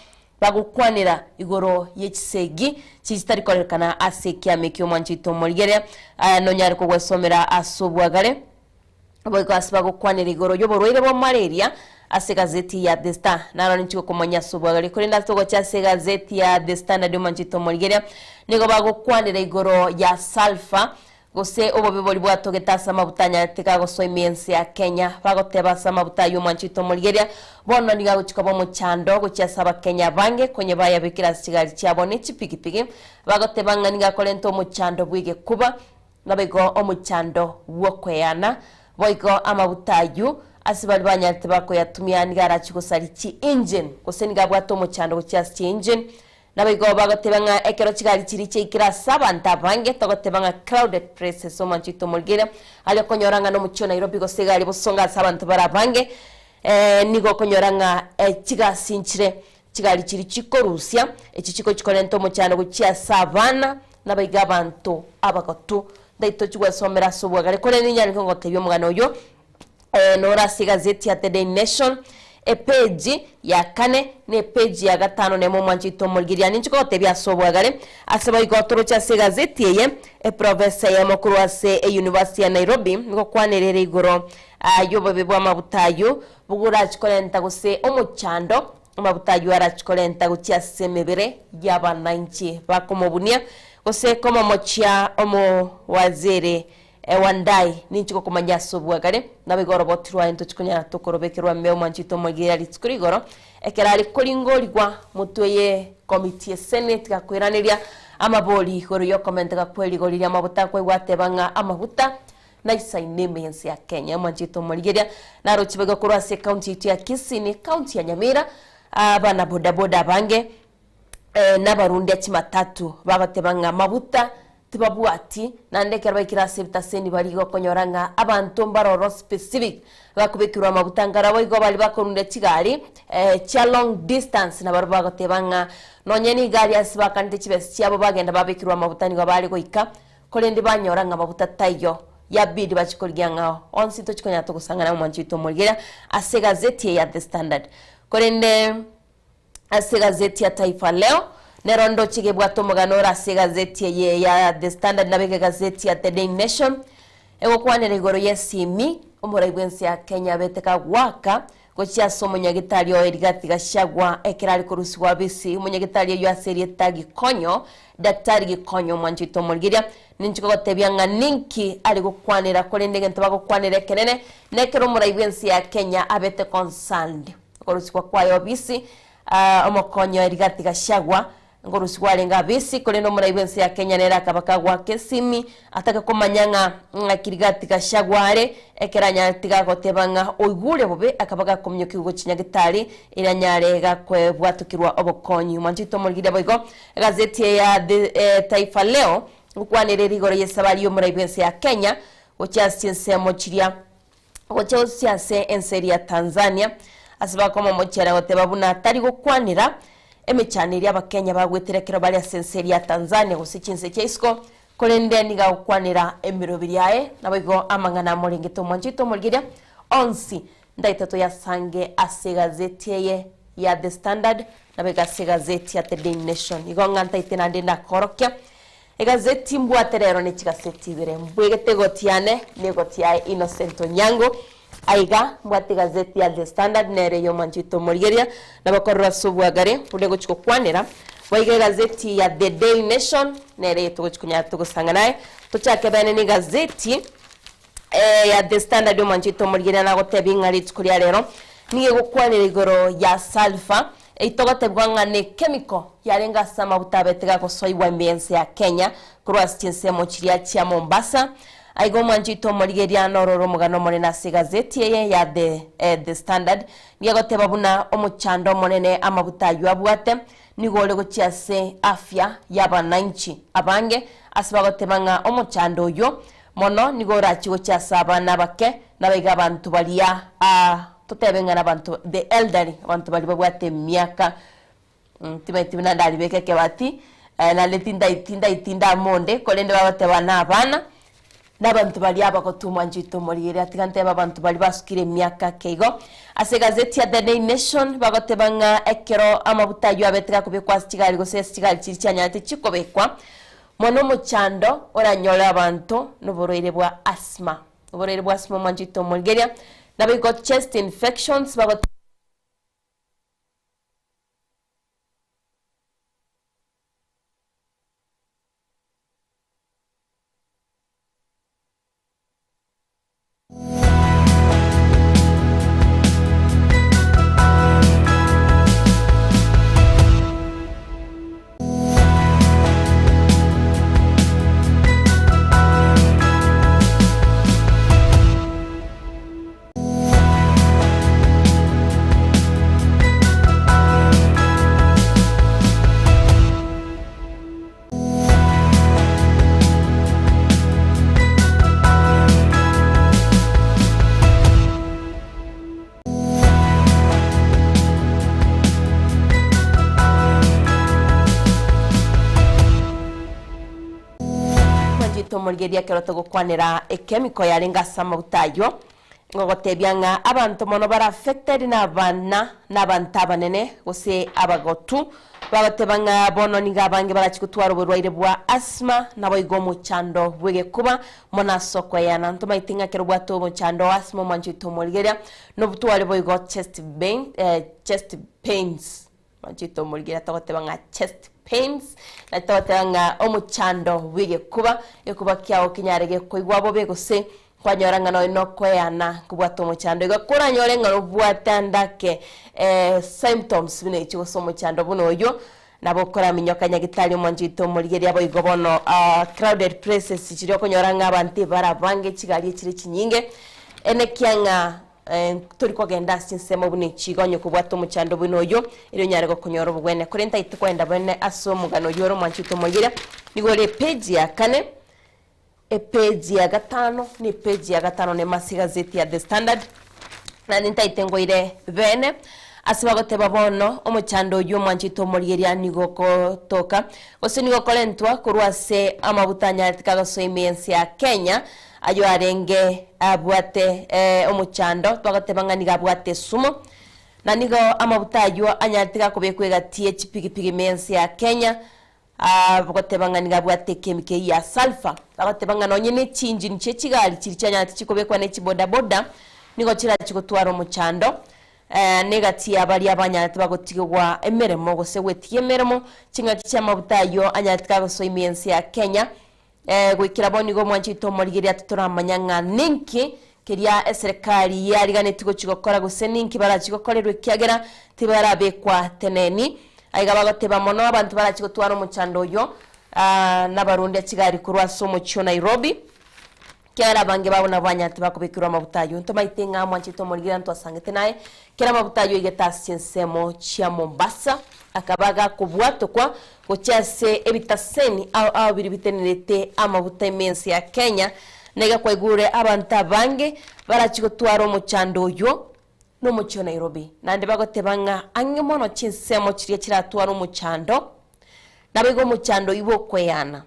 bagukwanira igoro yechisegi chitari korekana asekia mekyo manchito murigeria no nyari ko gwesomera asobwagare boyiko asibagukwanira igoro yoborwire bo malaria ase gazeti ya The Star naro ninchiko komanya asobwagare kuri ndatogo cha ase gazeti ya The Standard manchito murigeria nigo bagukwanira igoro ya sulfur gose obo biboli bwato getasa mabutanya teka goso imense ya Kenya bagoteba sama butayo manchito murigeria bono niga guchika bo muchando guchasaba Kenya bange kwenye baya bikira sigari cyabone chipikipiki bagotebanga niga kolento muchando bwige kuba nabego omuchando wokweyana boigo amabutayu asibali banyate bako yatumia nigara chigosari chi engine gose niga bwato muchando guchas chi engine nabigo bagotebanga ekero chigari chiri chikira sabanta bange togotebanga crowded places so manchito mulgire ali konyoranga no mucho Nairobi gosegari bosonga sabanta barabange nigo konyoranga chigasinchire chigari chiri chikorusia echichiko chikolento muchano guchia savana nabiga bantu abagotu daito chigwa somera sobwagare kole ninyari ngotebyo mugano yo nora sigazeti ya The Daily Nation page ya kane ne page ya gatano ne mo manchito mulgiria ninchiko tebya sobwagare asaba igotoro cha segazeti ye professor ya mukuru ase University ya Nairobi ngo kwanerere igoro yobo bebwa mabutayo bugura chikolenta guse omuchando mabutayo ara chikolenta guchia semebere yaba 90 bakomobunia gose koma mochia omo wazere Wandai ninchiko kumanya sobwagare nabigoro botirwa into chikunya tokorobekerwa meo manchito mugiria litskurigoro ekerali kolingorigwa mutweye committee senate gakwiraniria amaboli goro yo comment gakweligoria amabuta kwe gwatebanga amabuta na isaineme yensi ya Kenya manchito mugiria naro chibega kurwa se county ya Kisini county ya Nyamira abana boda boda bange n'abarundi ya chimatatu bagatebanga amabuta tibabwati nandekera baikira sebita sendi baligo konyoranga abantu mbaroro specific bakubikirwa mabutangara boigo bali bakorunde kigali cha long distance na baruba gotebanga nonyeni gari asibakande kibesi cyabo bagenda babikirwa mabutani bali goika kolendi banyoranga mabuta tayo yabidi bachikolgyanga onsi to chikonya to kusangana mu manchito molgera ase gazeti ya The Standard kolende ase gazeti ya Taifa Leo nerondo chige bwato muganora ase gazeti ya The Standard nabege gazeti ya The Daily Nation ego kwanere igoro yesimi umuraibwensi ya Kenya beteka gwaka gochya somo nyagitari o Rigathi Gachagua ekirali kurusiwa bisi umunyagitari yo aseri etagi konyo daktari gikonyo mwanjito molgiria ninchiko gotebyanga ninki ali gukwanira kolendege ntaba gukwanira kenene nekero umuraibwensi ya Kenya abete concerned kurusiwa kwayo bisi omokonyo Rigathi Gachagua ngorusiwa lenga bisi kolendo umuraibwensi ya Kenya nera kabakagwa kesimi ataka komanyanga Rigathi Gachagua ekeranya tiga gotebanga oigure bobe akabaga komnyoki gochinya gitari iranyarega kwe bwatukirwa obokonyi manjito molgide boigo gazeti ya Taifa Leo ukwanire rigoro yesabali yo muraibense ya Kenya ochasinse mochiria ochasinse enseri ya Tanzania asiba koma mochera gotebabuna tari gukwanira emechaniri abakenya bagweterekero bali asenseri ya Tanzania gusichinse cheisko kolende niga ukwanira emirobiri yae nabigo amangana moringeto mwanjito molgiria onsi ndaitato ya sange ase gazeti ya The Standard nabiga ase gazeti ya The Daily Nation igonga ntaitena ndenda korokya egazeti mbwaterero ne chigazeti bire mbwegete gotiane ne gotiae Innocent Onyango aiga mbwate gazeti ya The Standard nere yo mwanjito molgiria nabakorra subwagare ulego chiko kwanira Waiga gazeti ya The Daily Nation nere tukuchukunya tukusanganaye tuchake bene ni gazeti ya The Standard manjito mulgira na gotebinga litkulia lero niye gukwanira igoro ya sulfur itogotebwanga ne chemical yarenga sama butabetega kosoiwa mbense ya Kenya kurwastinse mochiria cha Mombasa aigo manjito mulgira nororo mugano monena gazeti ya The Standard niye gotebabuna omuchando monene amabutayo abwate nigole gochiase afya y'abananchi abange asibagotebanga omuchando yo mono nigora chigo chiasa abana bake nabega abantu balia totebenga nabantu the elderly abantu bali babwate miaka tibaitibina ndali beke kebati na letinda monde kolende babatebana abana n'abantu bali abakotumwa njito molire atigante abantu bali basukire miaka keigo ase gazeti ya The Daily Nation bagotebanga ekero amabutayo abetega kubikwa kigali gose kigali kiricanyate chikobekwa mono muchando oranyola abantu n'uburere bwa asthma mwanjito molgeria nabigo chest infections bagot molgeria kero to gukwanira chemical yarenga sama butayo ngogotebyanga abantu mono bara affected na bana n'abantabanene gose abagotu babatebanga bono ninga bange barachikutwara uburwaire bwa asthma nabo igomo chando bwege kuba mona soko yana ntuma itinga kero bwato bo chando asthma manjito molgeria no butware boigo chest pains manjito molgeria togotebanga chest pains na totanga omuchando bwege kuba ekuba kyao kinyarege koigwa bobe gose kwanyoranga no kweyana kubwato muchando igakura nyorenga rubwatandake symptoms bine chigo somo chando buno yo nabokora minyokanya gitali mwanjito mulgeri abo igobono crowded places chiri okonyoranga abantu barabange kigali kiri kinyinge ene kyanga turi kogenda sinsemo buni chigonyo kubwato muchando bunoyo iro nyare go konyoro bwene kurenta itikwenda bwene aso mugano yoro mwanchito mogira nigore page ya kane page ya gatano ni page ya gatano ne masigazeti ya The Standard na nitaitengo ire bene asibagote babono omuchando yo mwanchito mogira nigoko toka ose nigoko lentwa kurwase amabutanya tikagoso imiensi ya Kenya ayo arenge abwate omuchando twagote banganiga abwate sumo na nigo amabutayo anyatika kubekwega THPG mensi ya Kenya agote banganiga abwate kemike ya sulfur agote bangano nyine chinji nche kigali kiricyanya tikobekwa ne kiboda boda nigo kira kigotwara omuchando negati abali abanyati bagotigwa emeremo gose wetie emeremo kinga kicyamabutayo anyatika goso imiensi ya Kenya gwikira bonigo mwanchito morigiria tuturamanyanga ninki kiria serikali yarigane tigo kigokora guse ninki barakigokorerwe kiagera tibarabekwa teneni aiga bagoteba mono abantu barakigotwara omuchando yo n'abarundi kigari kurwaso mucyo Nairobi kera bange babona banyati bakubikirwa amabutayo ntomaitenga mwanchito morigiria ntwasangete naye kera amabutayo igetasinsemo chia Mombasa akabaga kubwato kwa gochase ebitaseni au biri bitenirete amabuta imensi ya Kenya nega kwegure abanta bange barachigotwara omuchando yo no mucyo Nairobi nande bagotebanga ange mono chinsemo kiriye kiratwara omuchando nabego muchando ibo kweyana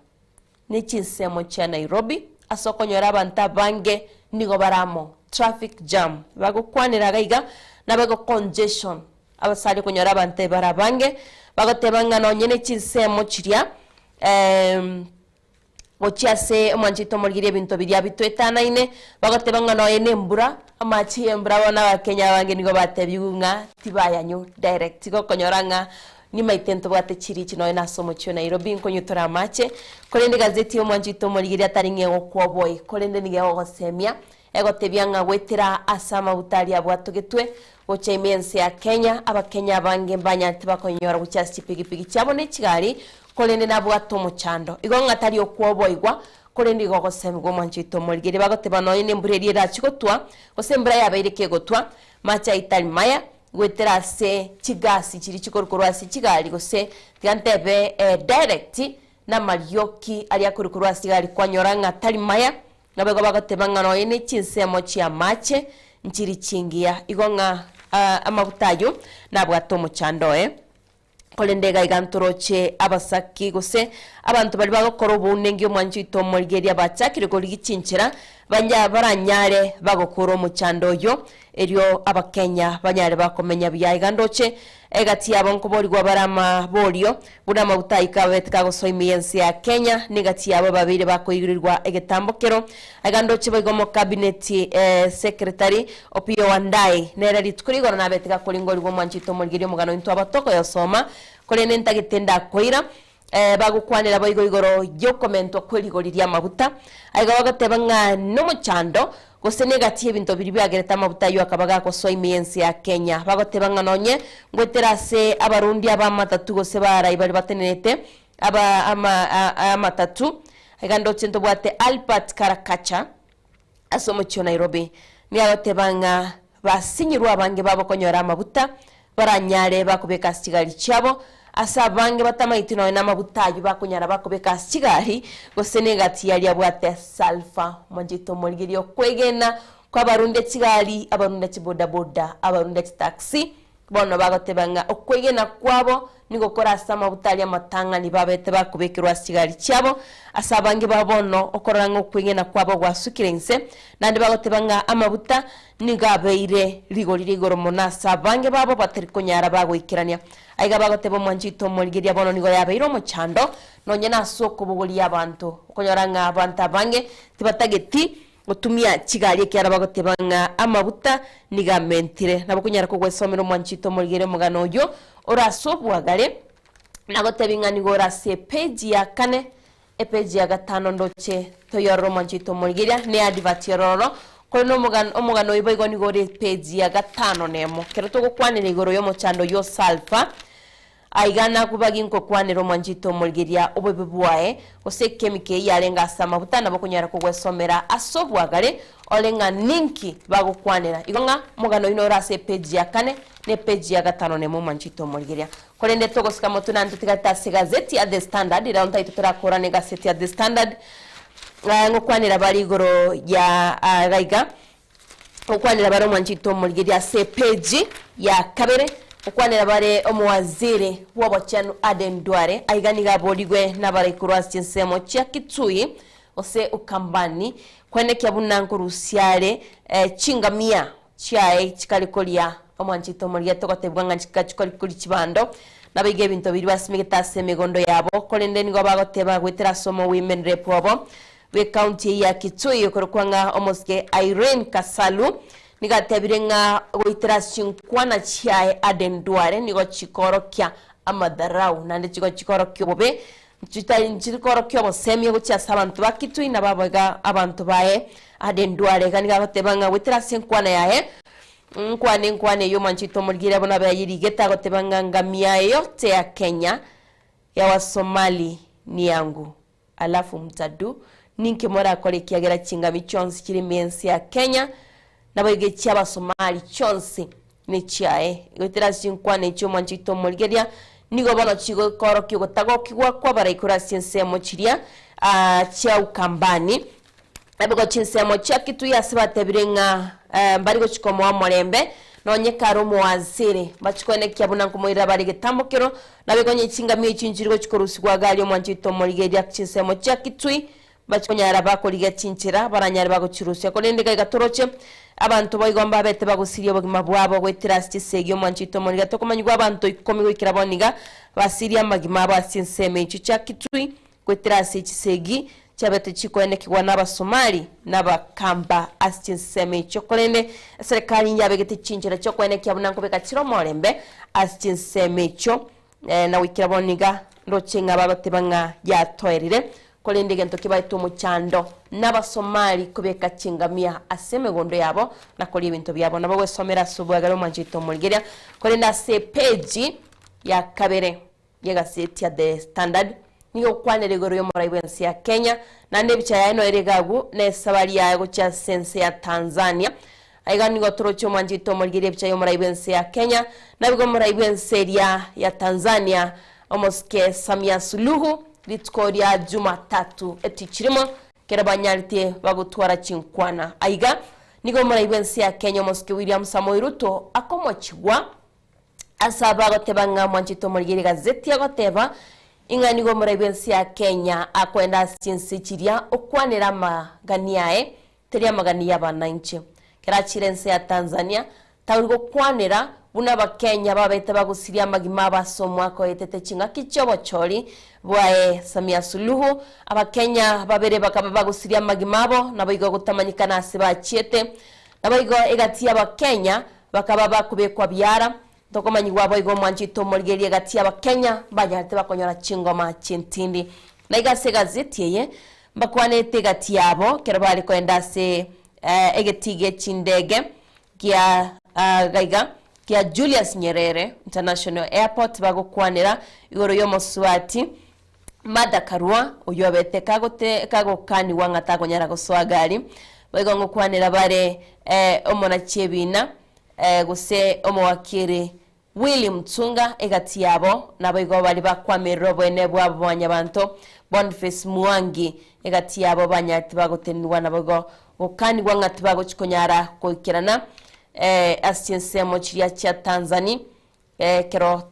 ni chinsemo cha Nairobi asokonyora abanta bange nigo baramo traffic jam bagokwanira gaiga nabego congestion abasali kunyora abante barabange bagotebanga no nyene chinsemo kiria ochiase mwanchito morgire bintu biria bitwetana ine bagotebanga no ene mbura amachi embra wana wa Kenya bange nigo batebyunga tibayanyu direct go konyoranga ni maitento bwate chiri kino ena somo cyo Nairobi nkonyutora mache kolende gazeti yo mwanchito morgire ataringe okwoboy kolende nige ogosemia egotebyanga gwetera asama butali abwatogetwe ocha imiensi ya Kenya abakenya bange mbanyati bakonyora gucyasi kipigipigi cyabone kigali kolende nabwato muchando igonga tari okwoboigwa kolende gogosemgo mwanchito morgire bagoteba no ine mbureri rachigotwa osembra yabaireke gotwa macha itali maya gwetera se kigasi kiri kikorukorwasi kigali gose tigantebe direct na marioki ali akorukorwasi gali kwanyoranga tali maya nabego bagotebanga no ine chinsemo chia mache nchiri chingia igonga amabutayo nabwato muchando kolendega igantoroche abasaki gose abantu bali bagokora ubunenge mwanchito morgeria bachakire goli gichinchira banya baranyare bagokora muchando yo eryo abakenya banyare bakomenya byayigandoche egati yabo nkobori gwa barama bolio buna mabutayika betka goso imiensi ya Kenya negati yabo babire bakoyigirirwa egetambokero agandoche bagomo cabinet secretary Opio Wandai nerari tukurigora na betka kolingori gwa mwanchito morgeria mugano into abatoko yosoma kolene ntagitenda koira bagukwanira boigo igoro yo komento kweligoria mabuta aiga bagatebanga no muchando gose negati ebinto biri byagereta mabuta yo akabaga ko so imiensi ya Kenya bagotebanga nonye ngweterase abarundi abamatatu gose barayi bari batenete aba amatatu aiga ndotento bwate Albert Karakacha asomo cyo Nairobi ni abatebanga basinyirwa abange babo konyora amabuta baranyare bakubeka kigali cyabo asabange batamaitino na mabutayo bakunyara bakubeka kigali gose negati yali abwate sulfur mwanjito morgirio kwegena kwa barunde kigali abarunde kiboda boda abarunde taxi bono bagotebanga okwegena kwabo nigokora sama butali amatanga ni babete bakubekirwa kigali cyabo asabange babono okoranga okwegena kwabo gwasukirense nandi bagotebanga amabuta nigabeire rigorire igoro monasa bange babo baterikonyara bagwikirania aiga bagoteba mwanchito morgiria bono nigo yabeiro muchando nonye nasoko bugoli abantu okonyoranga abantu bange tibatageti otumia kigali kyara bagotebanga amabuta nigamentire nabukunyara ko gwesomero mwanchito morgire mugano yo orasobwagare nagotebinga nigora se page ya kane page ya gatano ndoche toyoro mwanchito morgiria ne advertiseroro kono omugano ibo ni gore page ya gatano nemo kero to gukwanira igoro yo muchando yo sulfur aigana kubagi nko kwanero Mwanjito Mulgeria obebebwae ose kemike yalenga sama butana bokunyara kugwesomera asobwagale olenga ninki bagukwanira igonga mugano ino rase page ya 4 ne page ya 5 ne Mwanjito Mulgeria kolende togosika motuna ntutigata gazeti ya The Standard ira onta itutura korane gazeti ya The Standard ngokwanira bari goro ya raiga ngokwanira baro Mwanjito Mulgeria se page ya kabere ukwanira bare omuwaziri w'obochanu Aden Duale aiganiga bodigwe nabare kurwasi nsemo chia Kitui ose ukambani kwene kya bunanko rusiale chingamia chiae chikalikolia Mwanjito Mulgeria tokotebwanga chikalikoli chibando nabige bintu biri basimigita semegondo yabo kolende nigo bagoteba gwetera somo women rep obo we county ya Kitui okorokwanga omoske Irene Kasalu nigatebirenga goiterasyon kwana chiae Aden Duale nigo chikoro kya amadarau nande chikoro kyo bobe chikoro kyo bosemi gucha sabantu bakitui nababoga abantu bae Aden Duale ganiga gotebanga goiterasyon kwana yae nkwane yo Mwanjito Mulgeria bona bayirigeta gotebanga ngamia yote ya Kenya ya Wasomali ni yangu alafu mtadu ninke mora kole kiagera chingami chonsi kiri mensi ya Kenya naboige cyaba Somali chonsi ni chiae goterasyon kwane cyo Mwanjito Mulgeria nigo bano chigo koro kyo gotago kigwa kwa baraikura siensemo chiria chia ukambani nabego chinsemo chia Kitu ya sibatebirenga mbarigo chikomo wa Molembe nonye karumo waziri bachikone kyabuna nkumwira bari getambokero nabego nyicingamiye icinjirgo chikorusigwa gali Mwanjito Mulgeria chinsemo chia Kitui bachonyara bakoliga cinchira baranyara bagochirusya kolende gatoroche abantu boigomba bete bagusiriye bogima bwabo gwetirasti segyo Mwanjito Mulgeria tokomanywa abantu 10 gwikiraboniga basiria magima basinseme ico cha Kitui gwetirasti cisegi chabete chikwene kigwa n'Abasomali n'Abakamba asinseme ico kolende serikali yabegete cinchira cyo kwene kyabunanko bekachiro Molembe asinseme ico na wikiraboniga ndochenga babatebanga yatoerire kolende gento kibaito muchando n'Abasomali kubeka chingamia asemegondo yabo na koli ibintu byabo nabo wesomera subwagalo Mwanjito Mulgeria kolenda se page ya kabere ya gazeti ya The Standard niyo kwanere goro yo muraibensi ya Kenya na ndebicha yaino eregagu ne sabali ya gocha sense ya Tanzania aigani gotorocho Mwanjito Mulgeria bicha yo muraibensi ya Kenya na bigo muraibensi ya Tanzania omoske Samia Suluhu litkoria Jumatatu etichirimo kerabanyarite bagutwara chinkwana aiga nigo muraibensi ya Kenya moske William Samoei Ruto akomochigwa asaba gotebanga Mwanjito Mulgeria gazeti ya goteba inga nigo muraibensi ya Kenya akwenda sinsichiria okwanira maganiae teria magania bananchi kerachirense ya Tanzania tawirgo kwanira buna bakenya babete bagusiria magima basomwa ko etete chinga kichobo chori bwae Samia Suluhu abakenya babere bakaba bagusiria magimabo nabigo gutamanyikana asiba chiete nabigo egati abakenya bakaba bakubekwa byara tokomanyigwa boigo Mwanjito Mulgeria egati abakenya bajate bakonyora chingoma chintindi naigase gazeti yeye mbakwanete gati yabo kerabali kwenda se egetige chindege kia gaiga kia Julius Nyerere International Airport bagukwanira igoro yo Moswati Madakarua uyobete kagokani wangata konyara goswagari bego ngukwanira bare omona chebina guse omowakiri William Tsunga egati yabo nabego bali bakwamerero bwene bwabo banyabanto Boniface Mwangi egati yabo banyati bagotenwa nabego okani wangati bago chikonyara koikirana asiensemo chiria cha Tanzania kero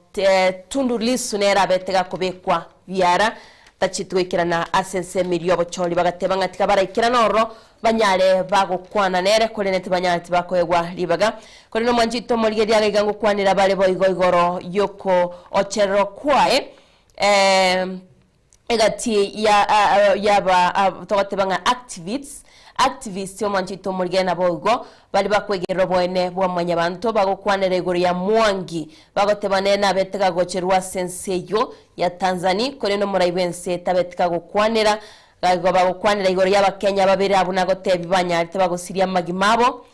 Tundu Lissu nera betega kubekwa byara tachitwekirana asense miliobo choli bagatebanga tikabaraikirana oro banyale bagukwana nere kolenete banyale tibakoegwa libaga koleno Mwanjito Mulgeria gagango kwanira bale boigoro yoko ochero kwae egati ya tokatebanga activists yo Mwanjito Mulgeria na boigo bali bakwegera bwene bw'amanyabantu bagokwanira igoro ya Mwangi bagotebane na betega gocherwa senseyo ya Tanzania koleno muraibense tabetega gokwanira bagokwanira igoro y'Abakenya babiri abuna gotebi banyarite bagosiria magimabo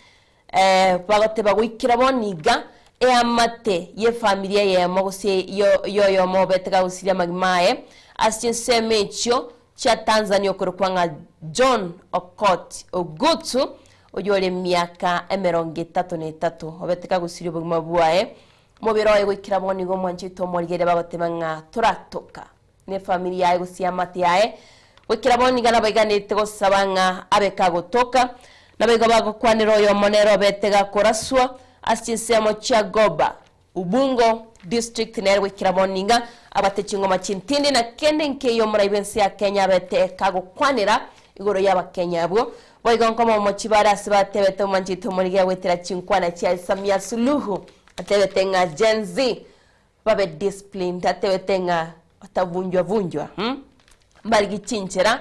bagoteba gwikira boniga amate ye familia ye mogose yo mo betega usiria magimae astinsemecho cha Tanzania okurukwanga John Okot Ogutu oyore miaka 33 obetega gusiria bugima bwae mobiro egwikira bonigo mwanchito morigere bagotemanga turatoka ne familia ye gusia mate yae wikira boniga nabaganite gosabanga abeka gotoka nabega bagokwanira yo monero betega koraswa astisemo cha Goba Ubungo district na wikira boninga abatekingo machintindi na kende nkeyo muraibensi ya Kenya bete kago kwanira igoro yaba Kenya bwo boigon kama mochibara asibatebete manchito muriga wetera chinkwana cha Samia Suluhu atebetenga Gen Z babe disciplined atebetenga atavunjwa mbaligi chinchera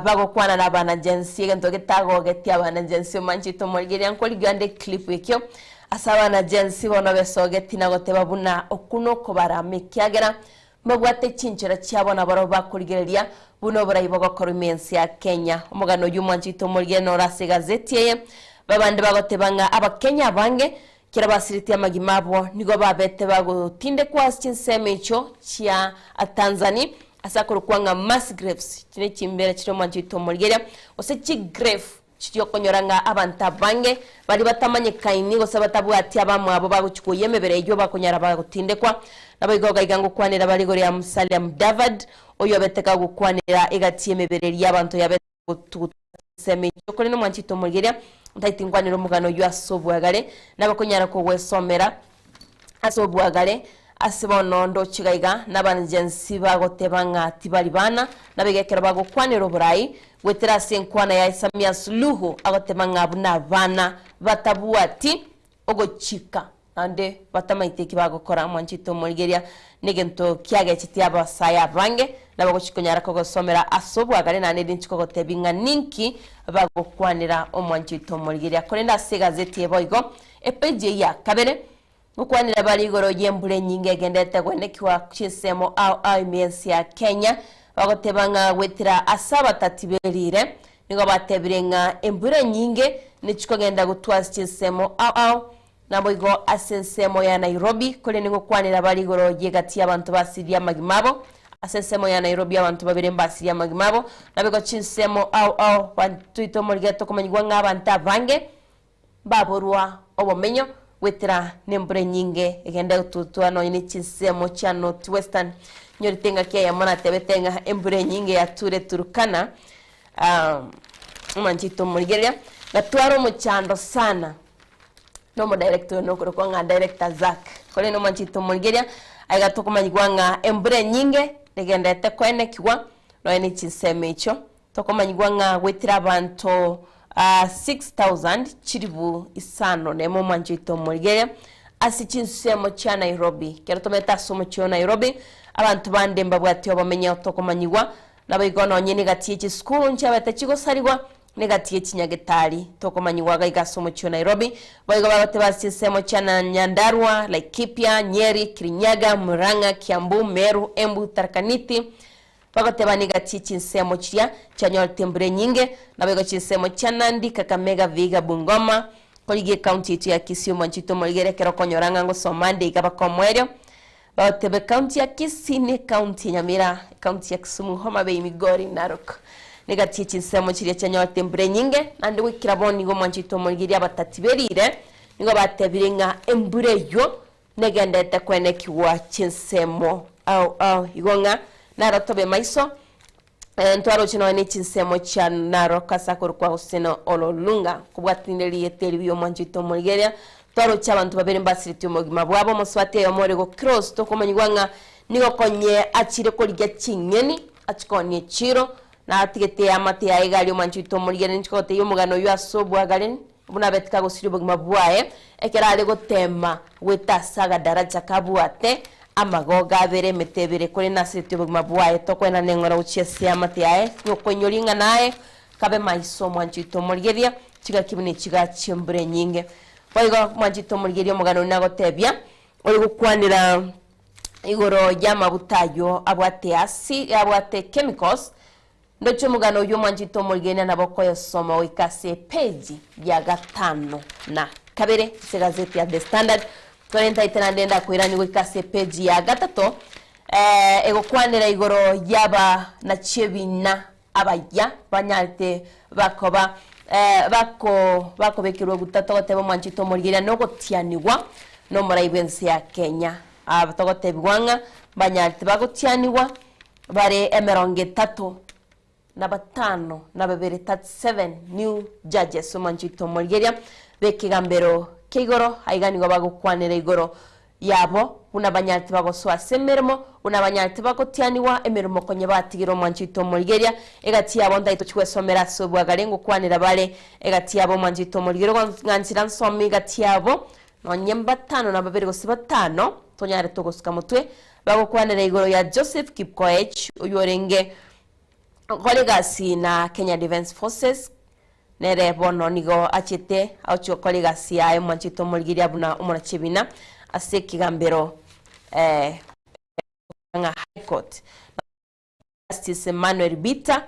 bago kwana na bana Gen Z gento getago getia bana Gen Z manchito muriga yankoli gande clip wekyo asaba na Gen Z bono besogeti na goteba buna okuno kobara mekiagera magwate chinchera cyabona baro bakurigereria buno burayibo gakora imensi ya Kenya umugano y'umwanchito murige no rase gazeti ye babande bagotebanga abakenya bange kira basiriti amagimabo nigo babete bagotinde kwa chinsemecho cia Tanzania asakuru kwanga mass graves kine kimbere kiro mwanchito murige ose chi grave chiyo konyoranga abanta bange bari batamanye kaini gosabatabu ati abamwe abo baguchikuye mebere yo bakonyara bagutindekwa nabayigoga igango kwanira bari gore ya Musalia David oyo beteka gukwanira igatiye mebere y'abantu yabetuguseme kuri no mwanchito murgeria ndaitingwanira mugano yo asobwagare nabakonyara ko wesomera asobwagare asibono ndo chigaiga nabanjensi bagotebanga tibali bana nabigekera bagokwanira burayi wetera senkwana ya Samia Suluhu agotebanga abuna bana batabuati ogochika ande batamaiteki bagokora mwanchito murgeria negento kiage chiti abasaya bange nabagochikonyara ko gosomera asobwagare na nedinchiko gotebinga ninki bagokwanira omwanchito murgeria korenda se gazeti eboigo epeje ya kabere ukwanira bali goro yembure nyinge gendete gwenekiwa chisemo au imensi ya Kenya bagotebanga wetira asaba tatiberire nigo batebirenga embure nyinge nichiko genda gutwasa chisemo au naboigo asensemo ya Nairobi kole ningo kwanira bali goro yegati abantu basiria magimabo asensemo ya Nairobi abantu babire mbasiria magimabo nabego chisemo au bantuito morgeto komanyigwa ngabanta bange baborwa obomenyo wetira nembure nyinge egenda tutua no ini chisemo cha North Western nyoritenga kia ya mona tebetenga embure nyinge ya ture Turkana manchito murigeria gatwaro muchando sana no mo director no ko nga director Zack kole no manchito murigeria aiga to komanyigwanga embure nyinge negenda te kwene kiwa no ini chisemecho to komanyigwanga wetira abantu 6,000 chiribu isano nemo manchito murigeria asichinsemo cha Nairobi kero tometa somo cha Nairobi abantu bande mbabwati obamenya tokomanyigwa nabayigono nyene gatiye school ncha batachigo sarigwa negatiye kinyagetari tokomanyigwa gaiga somo cha Nairobi bayigo bagate basisemo cha Nyandarua Laikipia Nyeri Kirinyaga Murang'a Kiambu Meru Embu Tarakaniti bagate banigatiye chinsemo chia chanyo tembure nyinge nabayigo chinsemo cha Nandi Kakamega Viga Bungoma Kolige county ya Kisumu manchito morigere kero konyoranga ngo somande igaba komweryo batebe county ya Kisini county Nyamira county ya Kisumu Homa Bay Migori Narok negati chinsemo chiri chanyo tembure nyinge nandi wikira boni ngo manchito morigere abatatiberire ngo batebirenga embure yo negende takwene kiwa chinsemo au igonga narotobe maiso ntwaro chino ni chinsemo cha Narok asakuru kwa Huseno Ololunga kubwatineri yeteri byo manchito murigeria twaro cy'abantu babere mbasiriti umugima bwabo muswate yo morego cross to komanyigwanga nigo konye achire ko rya kinyeni achikonye chiro na atigete amate ya igali manchito murigeria nchikote yo mugano yo asobwa galen buna betka go siri bugima bwae ekera ale go tema wetasaga daraja kabwate amagoga bere metebere kuri nasiti bugima bwae tokwena nengora uchese amate yae nyokonyoringa nae kabe maiso manchito murigeria chiga kibune chiga chimbure nyinge boigo manchito murigeria mugano nago tebya uri gukwanira igoro y'amabutayo abwate chemicals ndocho mugano yo manchito murigeria naboko yosoma wikase page ya 5 na kabere se gazeti ya The Standard Torenta itena ndenda kwirani wikase page ya gatato ego kwanera igoro yaba na chebina abaya banyarte bakoba bako bekirwe gutatogote bo Mwanchito Morigeria no gotianiwa no muraibense ya Kenya abatogote bwanga banyarte bagotianiwa bare 35 na 37 new judges so Mwanchito Morigeria bekigambero keigoro aiganigo bagukwanira igoro yabo una banyarte bagoswa semermo una banyarte bagotianiwa emermo konye batigiro Mwanchito Morigeria egati yabo ndaito chwesomera sobwa garengo kwanira bale egati yabo Mwanchito Morigeria ngansira nsomi egati yabo nonye 5 na 5 tonyare togosuka mutwe bagokwanira igoro ya Joseph Kipkoech uyorenge kolegasi na Kenya Defence Forces nere bono nigo achete aucho kolegasi ya Mwanchito Morigeria buna umona chebina ase kigambero nga High Court Justice Emmanuel Bita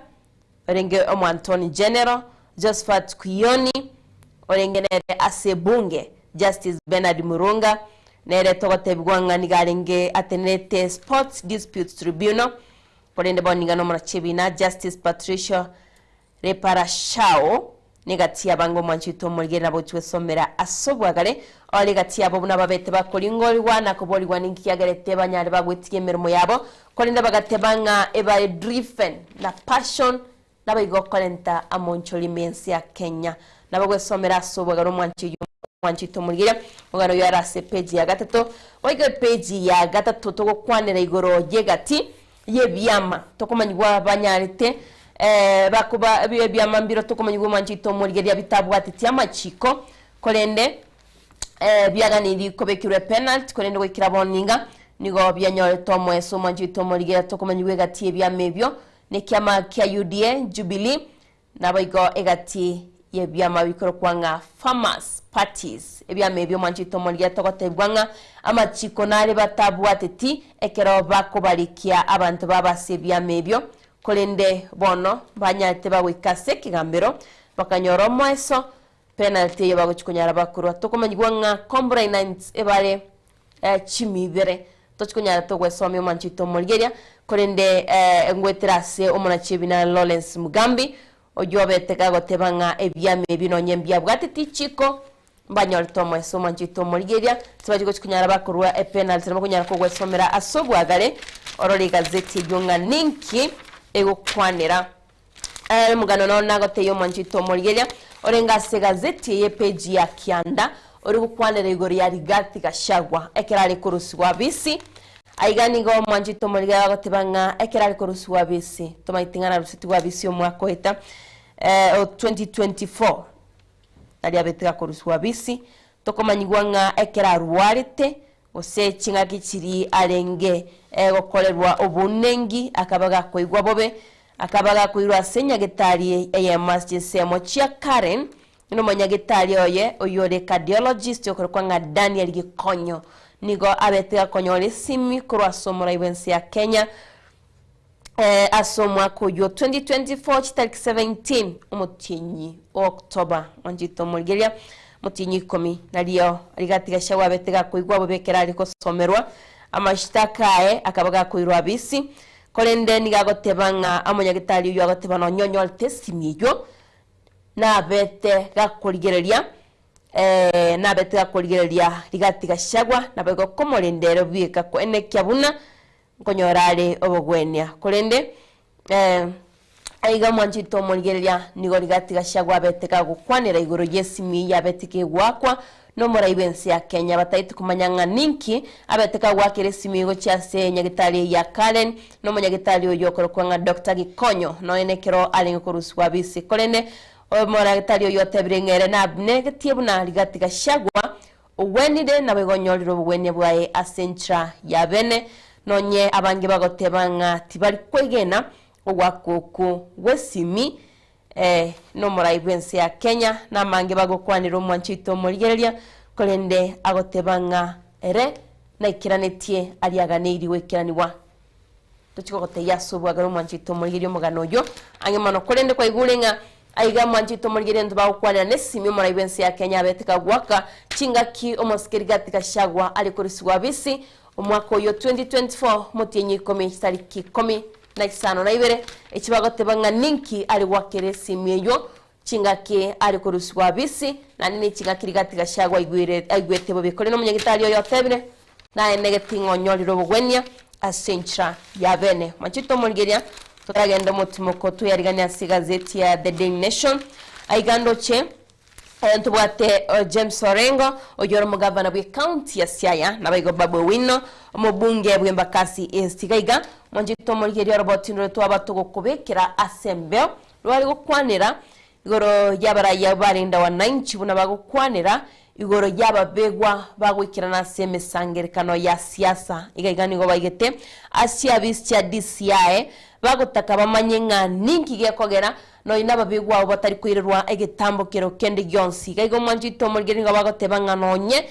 orenge omo Anthony General Josephat Kuyoni orenge nere ase bunge Justice Bernard Murunga nere togote bwanga nigarenge Atenete Sports Disputes Tribunal orende boninga no murachebina Justice Patricia Reparashao negatia bango Mwanchito Morigeria bochwe somera asobwagale ole gatia bo nababete bakolingoli wana kobolwa ninkiyagerete banyare bagwetiye mirimo yabo kolinda bagatebanga eba driven na passion nabayigo kolenta amoncholi mensi ya Kenya nabagwe somera asobwagale Mwanchito Morigeria ogano yarase page ya gatatu oige page ya gatatu to kwanira igoro yegati yebyama tokomanywa banyarite bakuba byamambiro tokomanywa Mwanchito Morigeria bitabwatiti amachiko kolende byaganiri kobekirwe penalty kolende wikira boninga nigo byanyore tomwe so Mwanchito Morigeria tokomanywa gati ebyamebyo nekyama kya UDA Jubilee nabayigo egati yebyama bikoro kwanga farmers parties ebyamebyo Mwanchito Morigeria tokotebwanga amachiko nale batabwatiti ekero bakobalikia abantu babase ebyamebyo kolende bono banyate bawikase kigambero bakanyoro mweso penalty yabagochikunyara bakuru tokomanywa nga Combray Knights ebale chimibere tochikunyara togwesomyo Mwanchito Morigeria kolende ngweterase omona chebina Lawrence Mugambi ojobeteka gotebanga ebyame binonye byabwatiti chiko banyorto mweso Mwanchito Morigeria tibajiko chikunyara bakuru penalty namukunyara kogwesomera asobwagale orori gazeti yonga ninki ego kwanira mugano no nagote yo Mwanchito Morigeria orenga se gazeti ye page ya Kianda ori kwanira igori ya Rigathi Gachagua ekerali kuruswa bisi aiganigo Mwanchito Morigeria gotebanga ekerali kuruswa bisi tomaitingana rusiti wa bisi omwako eta 2024 ali abeteka kuruswa bisi tokomanyigwa nga ekera ruarite ose chinga kichiri alenge gokolerwa obunengi akabaga koigwa bobe akabaga koirwa senya getari eyemas semo chia Karen ino manya getari oyore cardiologist yokorwa nga Daniel Gikonyo nigo abeteka konyole simi kurwa somora ibensi ya Kenya asomwa koyo 2024 chitari 17 umutinyi October Mwanchito Morigeria mutinyi 10 naliyo Rigathi Gachagua betega koigwa bobekera aliko somerwa amashitakae akabaga koirwa bisi kolende nigagotebanga amonyagitari yo agotebana nyonyo tesimiyo na bete gakoligereria na bete gakoligereria Rigathi Gachagua na bego komolendero bieka ko enekyabuna nkonyorale obogwenya kolende aiga Mwanchito Morigeria nigo Rigathi Gachagua beteka gukwanira igoro yesimi ya betike gwakwa no muraibensi ya Kenya bataitu kumanyanga ninki abeteka gwakire simigo cyase nyagitali ya Karen no munyagitali oyo korokwa Dr. Gikonyo no enekero alingo kuruswa bisi kolende omuragitali oyo tebrengere na negative na Rigathi Gachagua owenide na begonyoliro bwene bwaye asentra ya bene nonye abange bagotebanga tibali kwegena ogwakuku wesimi no muraibensi ya Kenya na mange bagokwanira Mwanchito Morigeria kolende agotebanga ere na ikiranetie aliaganiri wekiraniwa tochikogote yasobwaga Mwanchito Morigeria mugano yo angemano kolende kwa igulenga aiga Mwanjito Mulgeria ntuba kwanira nesimi mara ibensi ya Kenya betika gwaka chingaki omosikirigati kashagwa alikurisiwa bisi umwaka yo 2024 mutinyi 10 tariki 15 na ibere ekibagotebanga ninki ali gwakere simyeyo chingaki alikurisiwa bisi na nini chingakirigati kashagwa igwete bo bikore no munyagitali yo tebire na enegetingo nyoliro bugwenya asentra ya bene Mwanjito Mulgeria tutagenda mutimoko tuyarigania gazeti ya The Daily Nation aigando che ntubwate James Orengo oyoro mugavana bwe county ya Siaya nabayigo Babwe Wino omubunge bw'Embakasi Estigaiga Mwanjito Mulgeria robotindro twabatugo kubekera assembly rwari gukwanira igoro y'abaraya barinda wa 9 buna bagukwanira igoro y'ababegwa bagwikirana semesangerekano ya siasa igaiga ngo bayigete asia bisya DCI bagutaka bamanyenga ninki gekogera no inababegwa abo batari kwirerwa egetambokero kende gyonsi igaigo Mwanjito Mulgeria ngo bagotebanga nonye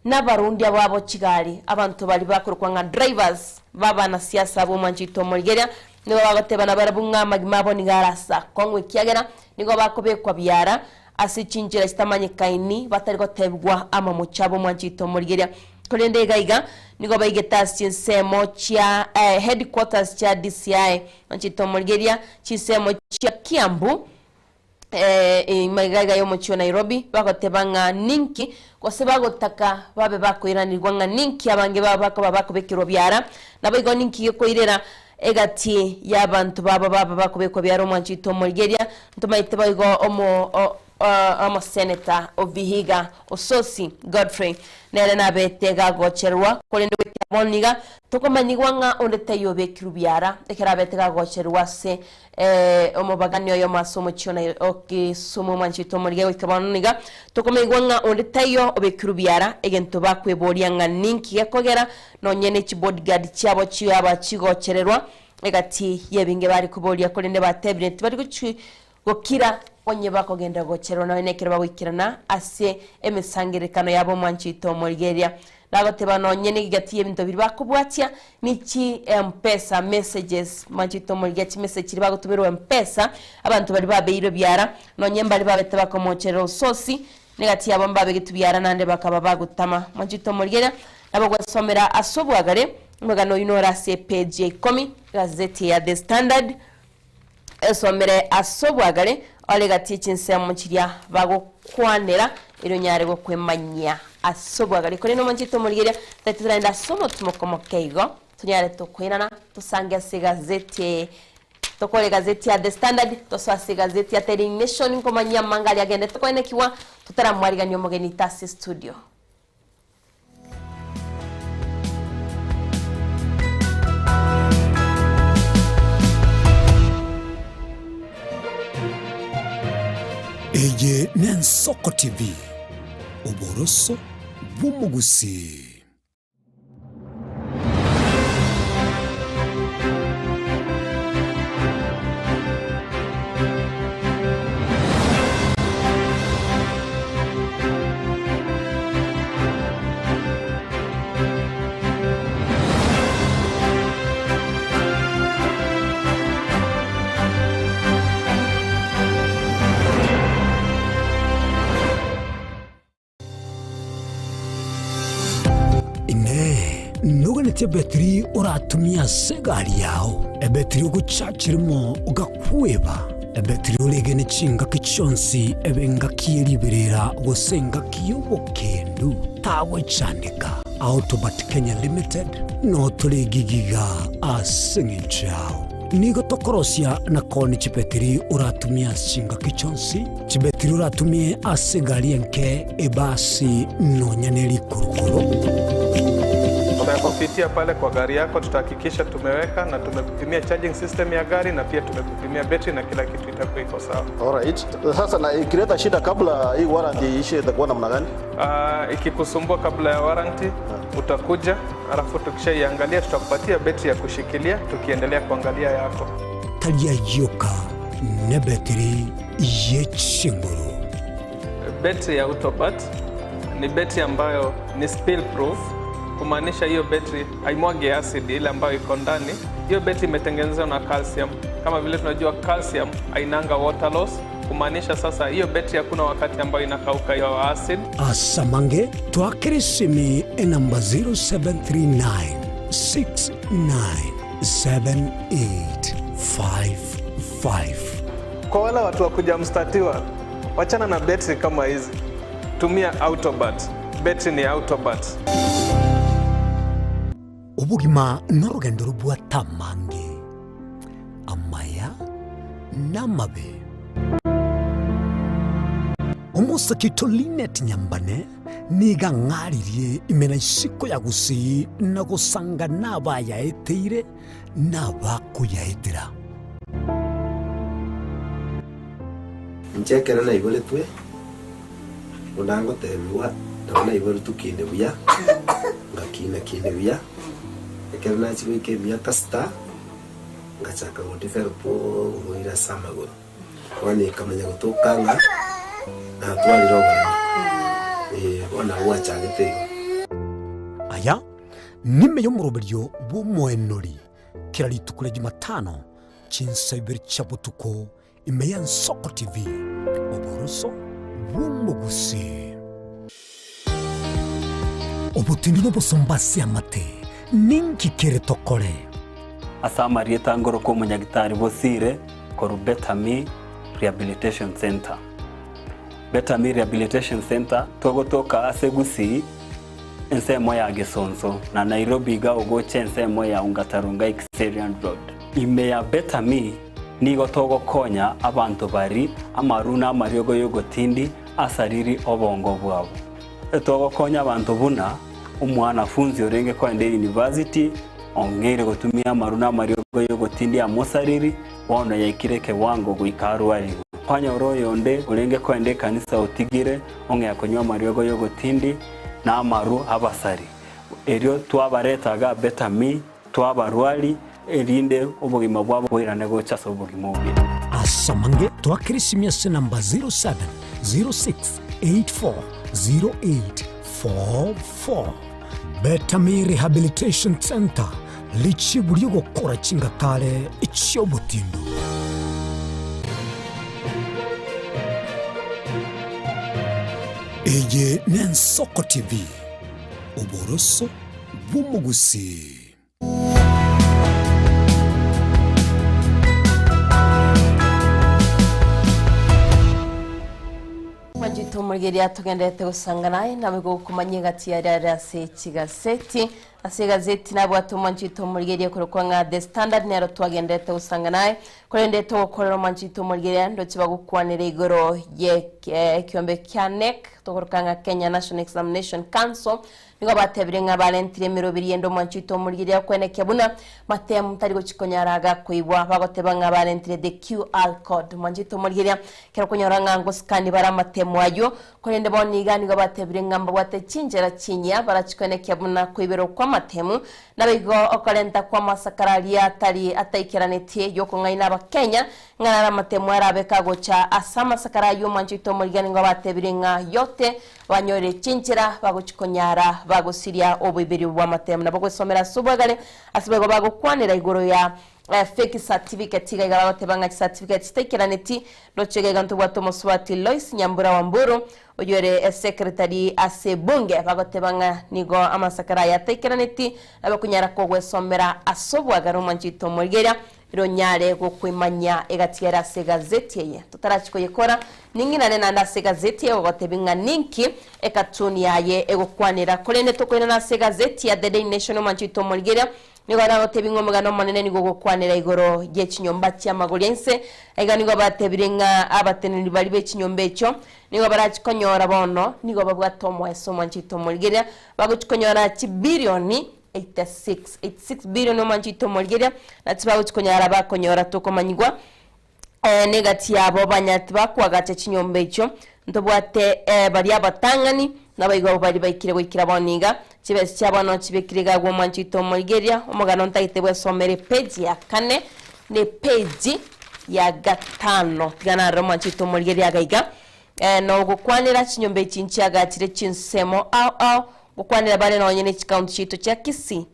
n'abarundi ababo Kigali abantu bali bakurukwa nga drivers baba na siasa abo Mwanjito Mulgeria nigo bagotebana barabunga magimabo nigarasa kongwe kiagera nigo bakobekwa byara asichinjira kitamanyikaini batari gotebwa ama muchabo Mwanjito Mulgeria kolende gaiga nigo baigeta sinsemo chia headquarters cha DCI Mwanjito Mulgeria chisemo chia Kiambu imagaiga yo muchio Nairobi bagotebanga ninki kwase bagotaka babe bakoiranirwa nga ninki abange bako bekiro byara nabigo ninki yo koirera egati y'abantu baba bakobekwa byara Mwanjito Mulgeria ntumaite bayigo omo senator of Vihiga Ososi Godfrey nere na betega gocherwa kolende wetaboniga tokomanyigwa nga ondetayo bekiru byara ekera betega gocherwa se omobaganyo yo masomo chiona okisumu Mwanjito Mulgeria wekaboniga tokomanyigwa nga ondetayo obekiru byara egento bakweboria nga ninki yakogera nonyene bodyguard cyabo cyaba kigochererwa egati yebinge bari kuboria kolende ba cabinet bari gukira onye bakogenda gochero na nekero bawikirana ase emisangirekano yabo Mwanjito Mulgeria nagoteba nonye nigati yebinto biri bakubwatia niki M-Pesa messages Mwanjito Mulgeria message kiri bagotubirwa M-Pesa abantu bari babeiro byara nonye mbali babete bakomochero sosi negati yabo mbabe gitubyara nande bakaba bagutama Mwanjito Mulgeria nabo gwasomera asobwagare mugano yinora se page 10 gazeti ya The Standard esomere asobwagare olega teaching semu chiria bagokwanira iro nyare go kwemanya asobwagare kore no Mwanjito Mulgeria tatiraenda somo tumokomokeigo tunyare tokwinana tusange se gazeti tokole gazeti ya The Standard toswase gazeti ya The Daily Nation komanya mangali agende tokwenekiwa tutaramwariganyo mugeni tasi studio. Eye Nensoko TV Oboroso Bumugusi. Nuganete betri uratumia segari yao ebetri uguchachirimo ugakweba ebetri ulegene chinga kichonsi ebenga kieriberera gusenga kiyobokendu tawe chanika Autobat Kenya Limited no tulegigiga asengichao nigo tokorosia na koni chibetri uratumia chinga kichonsi chibetri uratumie asegari enke ebasi no nyaneli kurukuro. Kupitia pale kwa gari yako tutahakikisha tumeweka na tumekupimia charging system ya gari na pia tumekupimia battery na kila kitu itakuwa iko sawa. Alright. Sasa na ikileta shida kabla hii warranty ishe itakuwa namna gani? Ikikusumbua kabla ya warranty utakuja, alafu tukishaiangalia tutakupatia battery ya kushikilia tukiendelea kuangalia yako. Talia yoka ne battery yechinguru. Battery ya Autobat ni battery ambayo ni spill proof. Kumaanisha hiyo battery haimwagi acid ile ambayo iko ndani Hiyo betri imetengenezwa na calcium. Kama vile tunajua calcium hainanga water loss, kumaanisha sasa hiyo betri hakuna wakati ambayo inakauka hiyo acid. Asamange twakirisimi namba 0739 697855. Kwa wale watu wakuja mstatiwa, wachana na betri kama hizi. Tumia Autobat. Betri ni Autobat. Ubugima n'urugendo rubwa tamange amaya n'amabe. Umusakito Linet Nyambane niga ng'aririye imena isiko ya gusi na gusanga n'abayaeteire n'abakuyaetera. Nchekera na igole twe unango tebiwa ndabona igole tukinde buya ngakina kinde buya ekera na chiwe ke miaka sta ngachaka ngotifero po ngoira samagoro wani kamenya gutokanga na twali roba wana wacha gitego aya nime yo muroberyo bumwenori kirali tukule Jumatano chinsabiri chabutuko imeya Nsoko TV oboroso bumugusi obutindiro bosombasi amate ninki kere tokore asamari etangoro ko munyagitari bosire koru Betami Rehabilitation Center. Betami Rehabilitation Center togotoka asegusi ensemo ya Gesonso na Nairobi ga ogoche ensemo ya Ungatarunga Xerian Road. Ime ya Betami nigo togo konya abantu bari amaruna amaryogo yogotindi asariri obongo bwabo. Togo konya abantu buna umwana funzi orenge kwa ende university ongere gotumia amaruna amaryogo yogotindi amosariri wana yaikireke wango guikaru ali. Panya oroyo onde urenge kwa ende kanisa utigire onge yakonywa amaryogo yogotindi na amaru abasari. Erio twabaretaga Betami twabarwali erinde obugima bwabo bwirane gocha sobugima obi. Asamange twakirisimyese namba 0706840844. Betami Rehabilitation Center lichiburiyo gukora chingatare icyobutindo. Eye ni Nsoko TV oboroso bumugusi. Majito Mulgeria tugendete usanganaye nabwo kumanye gati ya se kigaseti ase gazeti nabo atumanjito Mulgeria kurokwa nga The Standard nero twagendete usanganaye kurendete gukorera manjito Mulgeria ndo kibagukwanira igoro ye kiombe kya NEC tokorokanga Kenya National Examination Council nigo batebire nga balentire mirobiri endo manjito Mulgeria kweneke buna matemu tari gukikonyaraga kuibwa bagoteba nga balentire the QR code manjito Mulgeria kero konyoranga ngo scan bara matemu ayo kurende boniga nigo batebire nga mbwate cinjera cinya barachikweneke buna kuibero kwa matemu nabigo okalenta kwa masakarali atari ataikiranete yoko ngaina ba Kenya ngana matemu arabeka gocha asama sakarayo manjito Mulgeria nigo batebire nga yote banyore cinjera baguchikonyara bagusiria obibiri bwa matemu nabo gusomera subagale asibego bagukwanira igoro ya fake certificate igara batebanga certificate tekiraneti dochege gantu bwato muswati Lois Nyambura Wamburu oyore secretary asebunge bagotebanga nigo amasakara ya tekiraneti abakunyara ko gwesomera asobwaga romanjito Mulgeria ironyare gukwimanya egatiera se gazeti ye tutarachiko yekora ningina nena nda se gazeti ye gotebinga ninki ekatuni yaye egukwanira kolene tokoina na se gazeti ya The Daily Nation manjito Mulgeria nigo gotebinga mugano manene nigo gukwanira igoro ye kinyomba kya maguriense ega nigo batebiringa abateneri bali be kinyomba echo nigo barachikonyora bono nigo babwatomo eso manjito Mulgeria baguchikonyora bilioni 86 billion manjito Mulgeria natibago chikonyara bakonyora tokomanyigwa negati yabo banyati bakwagacha kinyomba echo ndobwate bari abatangani nabayigo bari bayikire gukira boniga kibesi cyabano kibekiriga gwo manjito Mulgeria umugano ntayitebwe somere page ya 4 ne page ya 5 gana romanjito Mulgeria gaiga no gukwanira kinyomba ekinchi agatire kinsemo au gukwanira bale nonyene kikaunti chito kya Kisii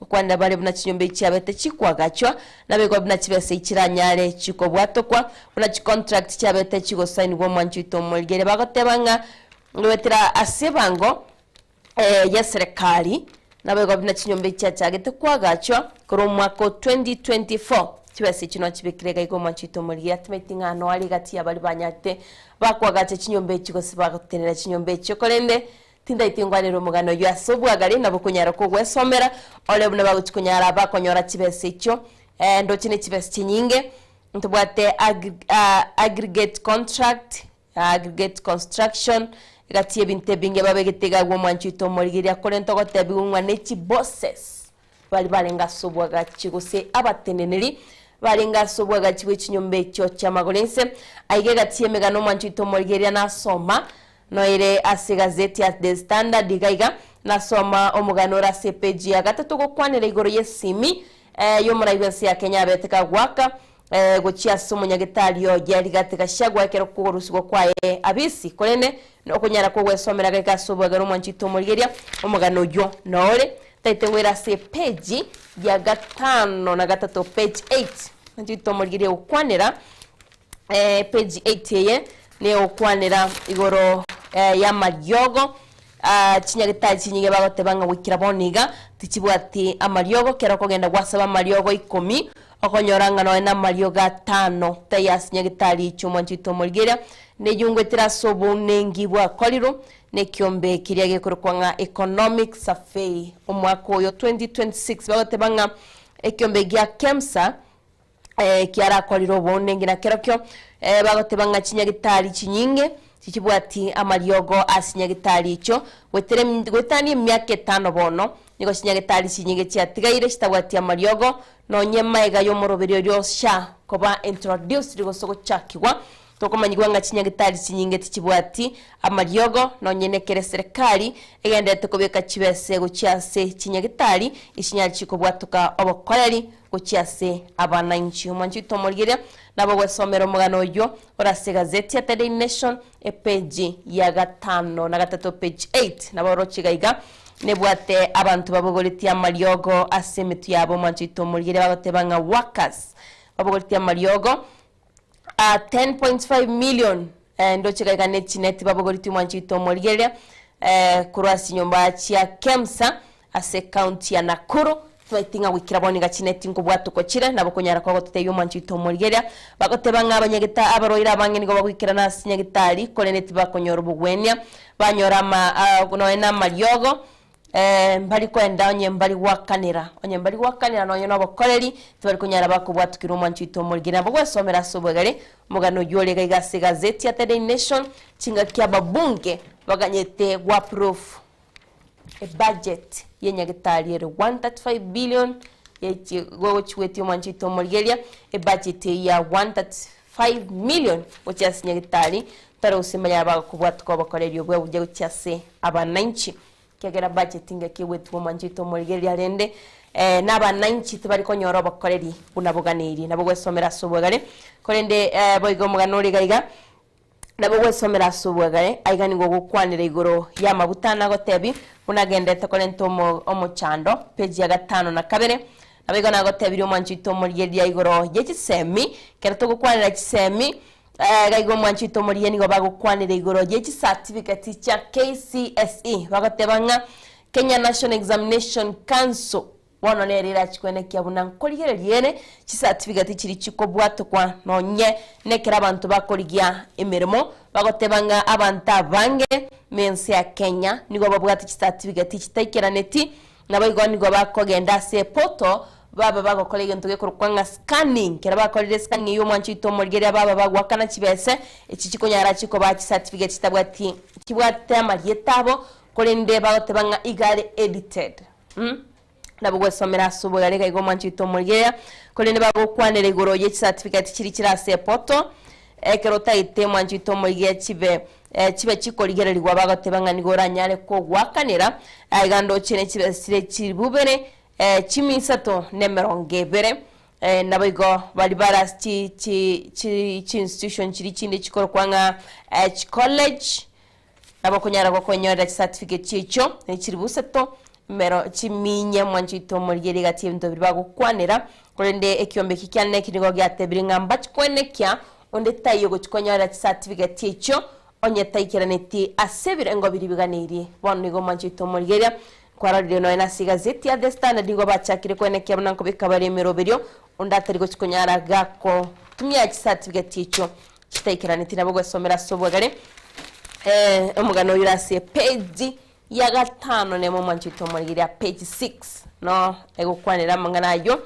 kwanda bale buna chinyombe cyabete chikwagachwa nabego buna chibese ikiranyare chiko bwatokwa buna contract cyabete chigo sign bwo mwanchito molgere bagotebanga ngwetera asebango ya serikali nabego buna chinyombe cyagete kwagachwa kuri mwaka 2024 chibese kino chibekirega iko mwanchito molgere atmetinga no ali gati abali banyate bakwagacha chinyombe chiko sibagotenera chinyombe cyokorende tinda itingwaniro mugano ya sobwagari nabo kunyara ko gwesomera ole bune baguchikunyara bakonyora chibese cyo ndo chine chibese chinyinge ntubwate aggregate contract aggregate construction gati ebinte binge babegitega gwo mwanchito molgiri akorento gotebi unwa nechi bosses bali balenga sobwaga chigose abateneneri balenga sobwaga chibwe chinyombe cyo cyamagolense aige gati emegano mwanchito molgiri na soma no ire ase gazeti ya The Standard igaiga nasoma omuganora CPG ya gatatu gukwanira igoro yesimi yo muraibensi ya Kenya beteka gwaka gochia sumu nyagitali yo yari gateka shagwa kero kurusugo kwaye abisi kolene no kunyara ko gwesomera gaka subwaga no mwanchito mulgeria omugano yo nore taitengwera CPG ya gatano na gatatu page 8 mwanchito mulgeria ukwanira page 8 ye ne ukwanira igoro ya maryogo chinyagitali chinyige bagotebanga wikira boniga tichibwati amaryogo kera kogenda gwasaba maryogo 10 okonyoranga no na maryoga 5 tayas nyagitali chumwanchito mulgeria ne yungwetira sobo nengibwa koliro ne kyombe kiria gekorkwanga economic survey omwaka yo 2026 bagotebanga ekyombe gya KEMSA kiara koliro bonengi na kerokyo bagotebanga chinyagitali chinyinge chichibwati amaryogo asinyagitali icho gwetani myaka 5 bono niko chinyagitali chinyinge chiatigaire chitabwati amaryogo no nyemaega yo moroberio ryo sha koba introduced rigosoko chakigwa tokomanyigwa nga chinyagitali chinyinge tichibwati amaryogo no nyenekere serikali egendete kobeka chibese gochiase chinyagitali ishinyali chikobwatuka obokoreri gochiase abananchi mwanchito molgere nabo gwesomero mugano yo orase gazeti ya The Nation page ya 5 na 3 page 8 nabo rochigaiga nebwate abantu babogolitia maryogo asemitu yabo mwanchito molgere bagotebanga workers babogolitia maryogo 10.5 million ndo chigaiga net babogolitia mwanchito molgere kurwasi nyomba chia KEMSA ase county ya Nakuru twaitinga wikira boniga chineti ngubwatu ko chire nabo kunyara ko tuteyo mwanchito molgeria bagotebanga abanyegita abaroira bange nigo bagwikira na sinyagitali koleneti bakonyora bugwenya banyora no na maryogo mbali kwenda onye mbali wakanira no yono bokoreri tubali kunyara bakubwatukira mwanchito molgeria bagwesomera sobegare mugano yole gaiga gazeti ya The Nation chinga kya babunge baganyete gwa proof a budget yenyagitali 135 billion yeti go chweti mwanchito molgeria a budget ya 135 million ocha nyagitali pero usimanya bakubwatuka bakoreri obwe uje ucyase abananchi kegera budget ngeke wetu mwanchito molgeria rende n'abananchi tubari konyora bakoreri unabuganiri nabo gwesomera sobwegare korende boigo muganori gaiga nabo gwesomera sobwegare aigani go gukwanira igoro ya mabutana gotebi unagendete korento omochando page ya 5 na 2 nabo gona gotebiri mwanchito molgeria igoro yechisemi kerato gukwanira chisemi gaigo mwanchito molgeria nigo bagukwanira igoro yechi certificate cha KCSE bagotebanga Kenya National Examination Council wono nerira chikwene kya bunankoligere liene chi certificate chiri chikobwato kwa nonye nekera abantu bakoligia emirimo bagotebanga abanta bange mense ya Kenya nigo babwati chi certificate chitaikera neti nabo nigo bakogenda se poto baba bagokolege ntuge kurukwanga scanning kera bakolire scanning yo mwanchito molgeria baba bagwakana chibese echi chikonyara chiko ba chi certificate chitabwati kibwate amalietabo kolende bagotebanga igare edited nabo gwesomera sobogare gaigo mwanchito molgeria kolende bagokwanira igoro ye certificate chiri kirase poto ekerota ite mwanchito molgeria chibe chikoligererwa bagotebanga nigora nyare ko gwakanira aigando chine chibe sire chibubere chimisato nemerongevere nabo bali baras chi institution chiri chinde chikoro kwanga college nabo kunyara ko konyora certificate chicho ne chiribusato mero chiminye mwanchito murigeri gati ebintu biriba gukwanira kurende ekiombe kikyane kinigo gyatebire ngamba chikwenekya onde tayo gochikonyara certificate echo onye taikiraneti asebire ngo biribiganirie bono nigo mwanchito murigeri kwararire no ena sigazeti ya The Standard ngo bachakire kwenekya bunanko bikabare miroberio onda atari gochikonyara gako tumya certificate echo chitaikiraneti nabo gwesomera sobwagare omugano yirase page ya gatano nemo mwanchito murigeri page 6 no egukwanira mangana yo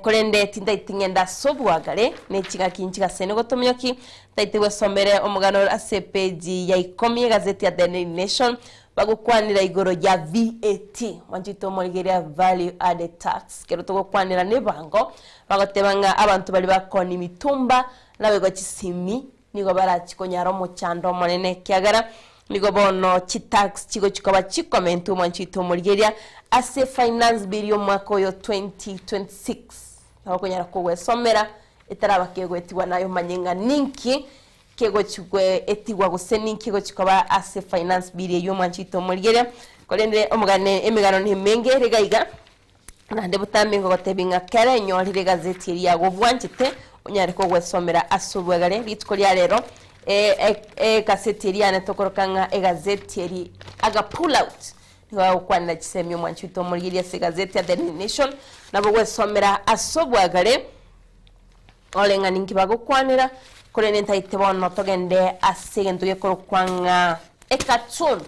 kurende tindaitingenda sobwagare nechiga kinchiga sene gotomyoki taitiwe somere omugano ase page ya 10 gazeti ya The Nation bagukwanira igoro ya VAT mwanchito murigeri value added tax kero tugukwanira nebango bagotebanga abantu bali bakoni mitumba nawe gochisimi nigo barachikonyaro muchando monene kyagara nigo bono chitax chigo chikoba chikomentu mwanchito murigeri ase finance bill yo mwako yo 2026 abakonyara kugwe somera etaraba kegwetiwa nayo manyenga ninki kego chugwe etiwa guse ninki go chikoba ase finance bill yo mwanchito murigeri kolende omugane emigano ni menge regaiga nande butamingo gotebinga kare nyorire gazeti ya go bwanchite unyari ko gwesomera asubwagare bitko lya rero kaseti eri tokorokanga egazeti eri aga pull out niwa kwanira chisemyo mwanchito murigeri ase gazeti ya The Nation nabo gwesomera asobwagare olenga ninki bagukwanira kurene ntaite bono togende ase gento gekorokwanga ekatsun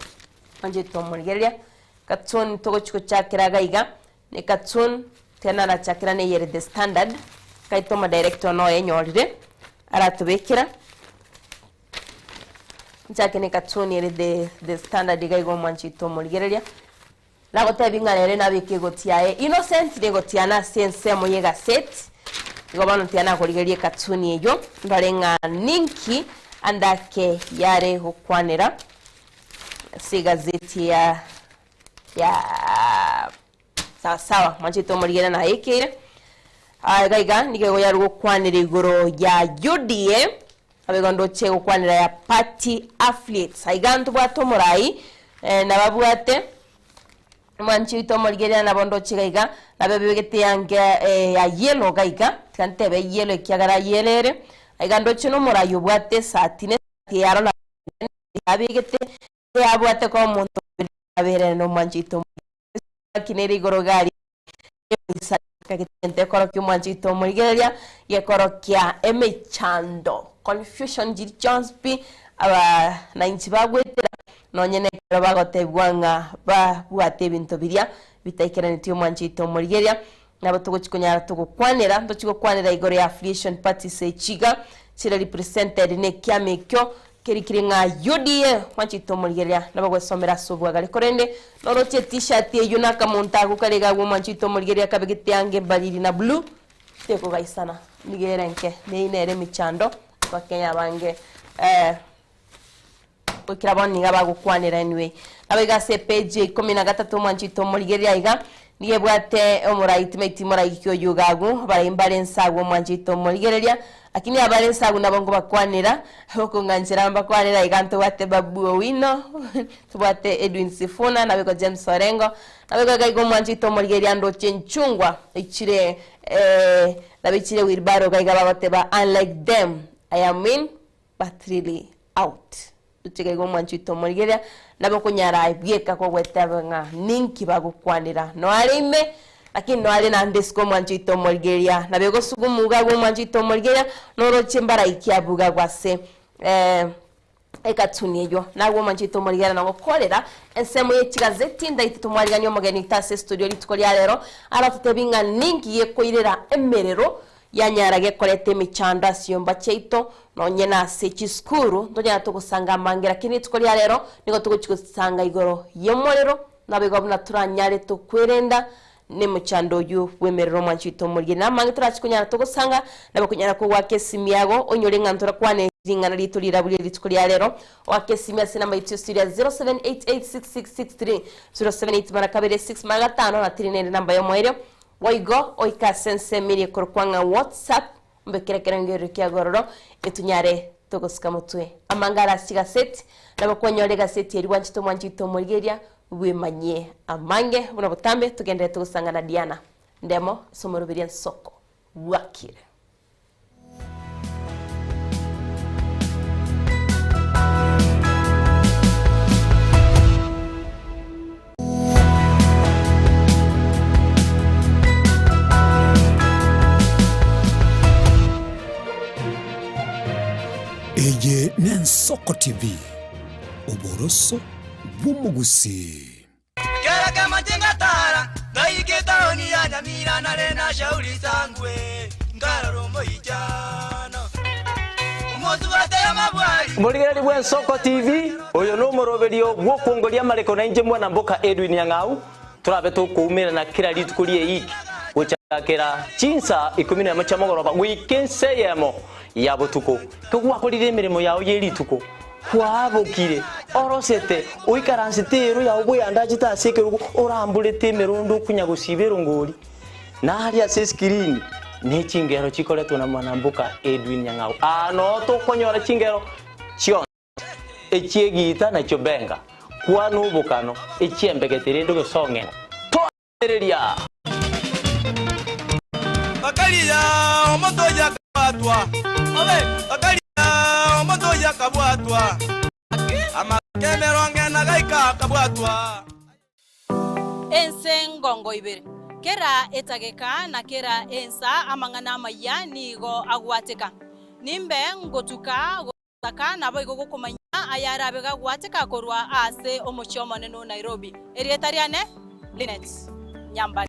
mwanchito murigeri katsun togochiko chakira gaiga ne katsun tena na chakira ne yere The Standard kaitoma director no enyorire aratubekira nchakene katuni ere the Standard gaigo mwanchito murigeri lago tabinga lere nabike gotiae innocent de gotiana sense moyega set gobano tiana korigeri katuni eyo ndarenga ninki andake yare hokwanera sigazeti ya sawa mwanchito murigeri na ekere gaiga nigego yarugo kwanira igoro ya UDA abegondo chego kwanira ya party affiliates aigantu bwato murai nababwate mwanchito murigeri nabondo chigaiga nabebegete yange ya yellow gaiga kantebe yellow kyagara yelere aigando chino murai obwate satine yaro na abegete yabwate ko muntu abere no mwanchito kineri igoro gari kakitente korokyo mwanchito murigeri yekorokia emechando confusion jiri chanspi aba nainchi bagwetera nonyene kero bagotebwanga ba bwate bintu biria bitaikiranitio mwanchito murigeri nabo tugochikonyara tugukwanira ndochikokwanira igoro ya affiliation party sechiga chira represented ne kyamekyo kirikiringa UDA mwanchito murigeri nabo gwesomera sobwagare korende noroche t-shirt eyo nakamontagu karega gwo mwanchito murigeri akabegete yange baliri na blue teko gaisana nigerenke neinere michando bakenya bange okiraboni ngabagukwanira anyway abega se page 13 mwanchito murigeri aiga niye bwate omuraiti meti muraikyo yugagu barimbalensa gwo mwanchito murigeri akini abalensa gwo nabongo bakwanira okunganjira bakwanira iganto bate babu wino tubate Edwin Sifuna nabego James Orengo nabego gaigo mwanchito murigeri ando chenchungwa ichire nabichire wirbaro gaiga babateba unlike them I am in but really out tuchigaigo mwanchito murigeri nabo kunyara ibieka ko gwetanga ninki bagukwanira no arime lakini no ari na ndesko mwanchito murigeri nabego sugumuga gwo mwanchito murigeri noroche mbara ikiabuga gwase ekatuniyo nagwo mwanchito murigeri nango kolera ensemo yechigazeti ndaitito mwariganya omugeni tase studio litukolya lero aratutebinga ninki yekoirera emerero yanyarage kolete michanda siyomba cheito nonyena sechi skuru ndonyana tugusanga mangira kini tukolya lero nigo tuguchikusanga igoro yemorero nabego naturanyare tukwerenda ne muchando yu wemerero mwanchito murigeri namangi turachikunyara tugusanga nabakunyara ko wake simiago onyore ngantura kwane zingana litulira buli litukolya lero wake simia sina maitio studio 07886663 078 marakabere 6 magatano na tirinende namba yo moero waigo oika sense miri korkwanga WhatsApp mbekerekera ngero kya gororo etunyare togosika mutwe amangara siga set nabakonyore gaseti eri wanchito mwanchito murigeri wimanye amange buna butambe tugende tugusanga na Diana ndemo somorubiri nsoko wakire. Eye Nensoko TV Oboroso Bumugusi Kera kama tingatara Daiketa oni ya nyamira na rena shauri sangwe Ngara rombo ijana Umozu wate ya mabwari Murigereri Bwensoko TV Oyo no moroberio gwokongoria mareko na inje mwana mboka Edwin Yang'au turabe tukumira na kira litukurie iki guchakira chinsa 11 chamogoroba gwikenseyemo ya butuko kugwakorire emirimo yawo yerituko kwabukire orosete uikaransitero ya ubwe andajita sekerugo orambulete merondo kunyagusibero ngori na hali ase screen ne chingero chikoletwa na mwanambuka Edwin Yang'au ano to konyora chingero chion echiegita na chobenga kwa nubukano echiembegetere ndo gesonge to ereria Bakalia omoto ya kabwatwa Obe bakalia omoto ya kabwatwa Amakemeronge na gaika kabwatwa Ensengongo ibere kera etageka na kera ensa amangana maya nigo agwateka nimbe ngotuka gotaka nabo igo kumanya ayara bega gwateka korwa ase omochoma neno Nairobi erietariane Linet Nyamba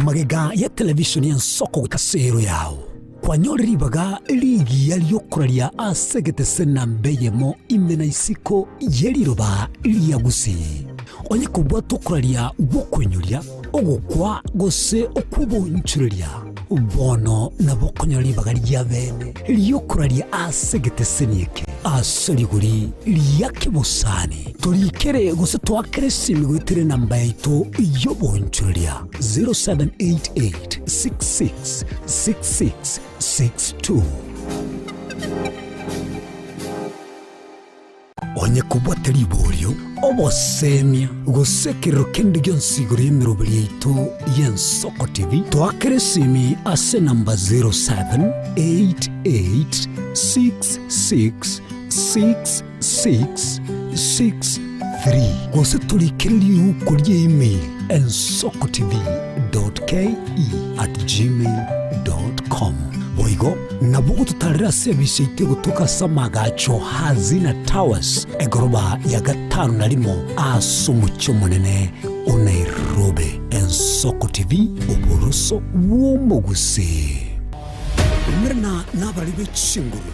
magega ya televishoni ya Nsoko kasero yao kwa nyori baga ligi yaliyokuralia asegete sena mbeyemo imena isiko yeliroba liyagusi onye kubwa tokuralia bokwenyulia ogukwa gose okubonchuria bono na bokonyori baga lyabene liyokuralia asegete senike asaliguri liyakibusani tulikere gose twakere simigwitere namba yaito yobonchuria 0788666662 onye kubwa telibolyo obosemia gusekero kende gyonsiguri emirobiri yaito y'Ensoko TV twakere simi ase namba 0788666663 gose tulikere uko email ensokotv.ke@gmail.com boigo nabugo tutarira service ite gutuka samagacho hazina towers egoroba ya gatanu na limo asumucho munene Nairobi. Ensoko TV oboroso womogusi mirna nabali bechinguru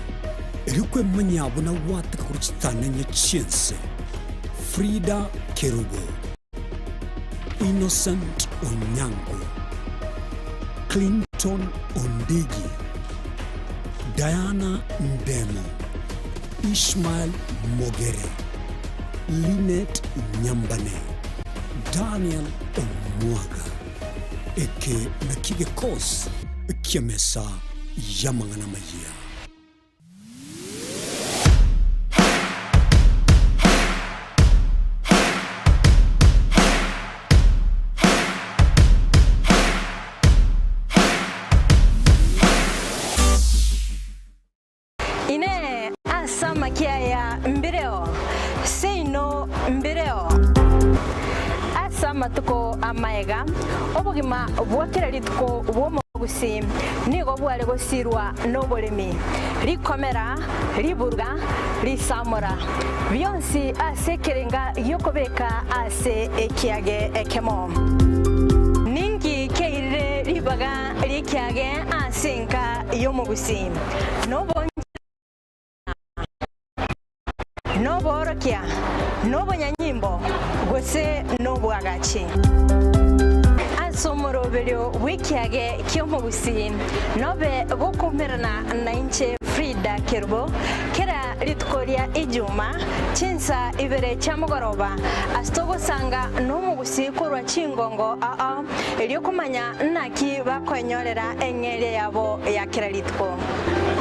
erikwe manyabo na wataka kuruchitanenya chinse Frida Kerubo, Innocent Onyango, Clinton Ondigi, Diana Ndemo, Ishmael Mogere, Linet Nyambane, Daniel Omwaga, eke nakige kos kiamesa yamangana maya. Matuko amaega obugima bwakira lituko bwomogusi nigo bwale gosirwa nobolemi likomera liburga lisamora byonsi asekerenga yokobeka ase ekiage ekemo ningi keire libaga likiage asenka yomogusi noborokia nobonyanyimbo gose nobwagachi asomoroberio wikiage kyomogusi nobe bokumerana na inche Frida Kerubo kera litukoria ijuma chinsa ibere chamugoroba astogo sanga nomugusi korwa chingongo eliokumanya naki bakwenyorera engere yabo ya kera lituko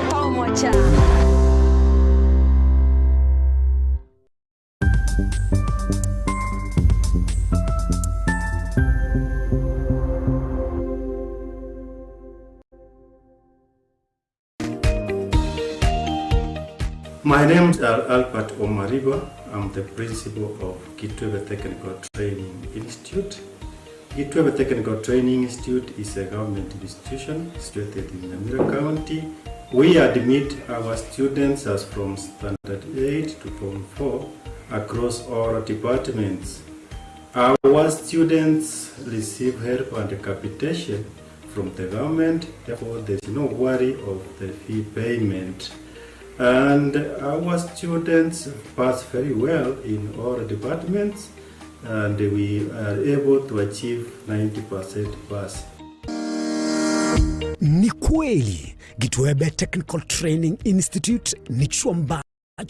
tomocha My name is Albert Omariba. I'm the principal of Kitwebe Technical Training Institute. Kitwebe Technical Training Institute is a government institution situated in Nyamira County. We admit our students as from Standard 8 to Form 4 across all departments. Our students receive help and capitation from the government, therefore there is no worry of the fee payment. And our students pass very well in all departments, and we are able to achieve 90% pass. Ni kweli Kitwebe Technical Training Institute ni chuo ambacho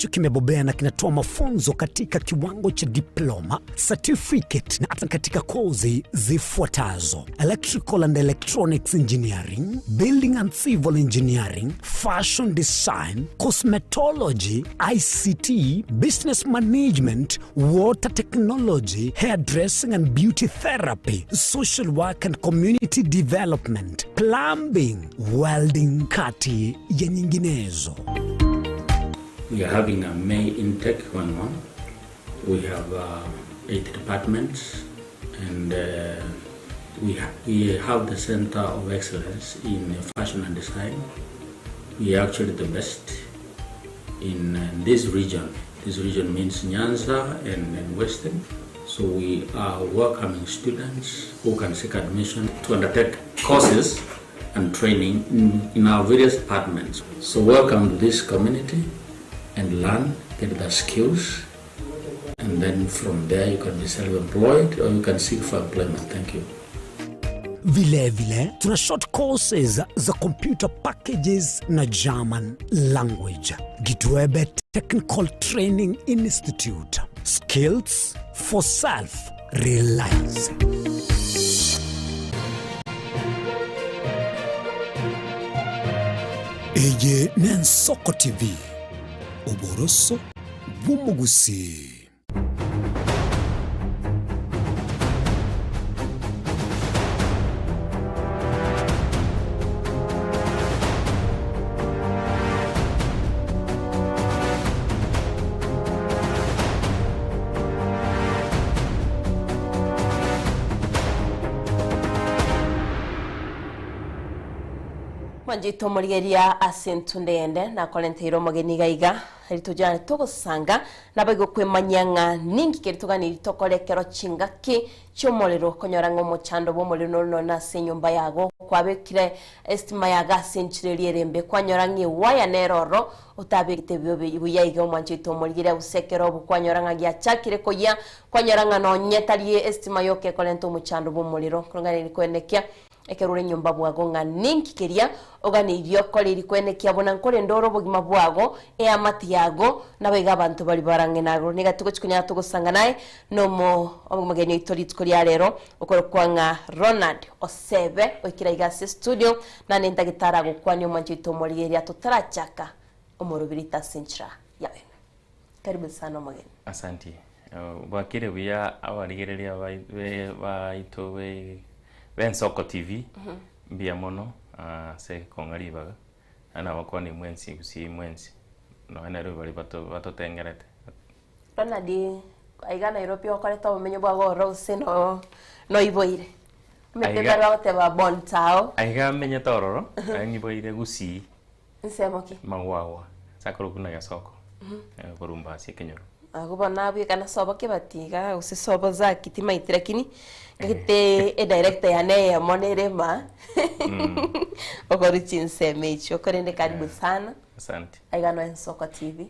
kimebobea na kinatoa mafunzo katika kiwango cha diploma, certificate na hata katika kozi zifuatazo: Electrical and Electronics Engineering, Building and Civil Engineering, Fashion Design, Cosmetology, ICT, Business Management, Water Technology, Hairdressing and Beauty Therapy, Social Work and Community Development, Plumbing, Welding, kati ya nyinginezo. We are having a May intake 1-1. We have 8 departments, and we have the Center of Excellence in Fashion and Design. We are actually the best in this region. This region means Nyanza and Western. So we are welcoming students who can seek admission to undertake courses and training in our various departments. So welcome to this community and learn, get the skills, and then from there you can be self-employed or you can seek for employment. Thank you. Vile tuna short courses za computer packages na German language. Kitwebe Technical Training Institute. Skills for self-reliance. Eye Nensoko TV. Oboroso bw'omugusi. Manjito murigeria asentu ndende na kolenteiro mogeni gaiga ritujana tugusanga nabago kwemanyanga ningi keritugani ritokorekero chingaki cyomorero konyoranga umucando bo muri no na senyumba yago kwabekire estima yaga senchireri rembe kwanyorangi waya neroro utabekite buyaiga manjito murigeria usekero bukwanyoranga gya chakire koya kwanyoranga no nyetarie estima yoke kolento umucando bo muriro kongani rikwenekia ekerure nyumba bwago nga ninki keria ogani irio kole rikwenekia bona nkore ndoro bugima bwago amati yago nabega abantu bali barange nago negatuko chikunya tugusanga naye nomo omugeni itoritko lya lero okoro kwanga Ronald Osebe okira igase studio na nenda gitara gukwani omanjito morigeria tutarachaka omorubirita senchra yawe karibu sana omugeni. Asante. Bakire buya awarigereria baitowe Bensoko TV mbia mono se kongaribaga ana wakoni mwensi gusi mwensi no ana ro bali bato tengerete Ronald aiga Nairobi okoreta umenyo bwa rose no iboire metebera bateba bontao aiga menye tororo ani boire gusi nsemoki mawawa sakoro kuna gasoko borumba si kenyoro agubona bwe kana sobo ke batiga usisobo za kitima itirakini gite director ya ne monerema okorichi nsemechi okorende karibu sana. Asante. Aigano Ensoko TV.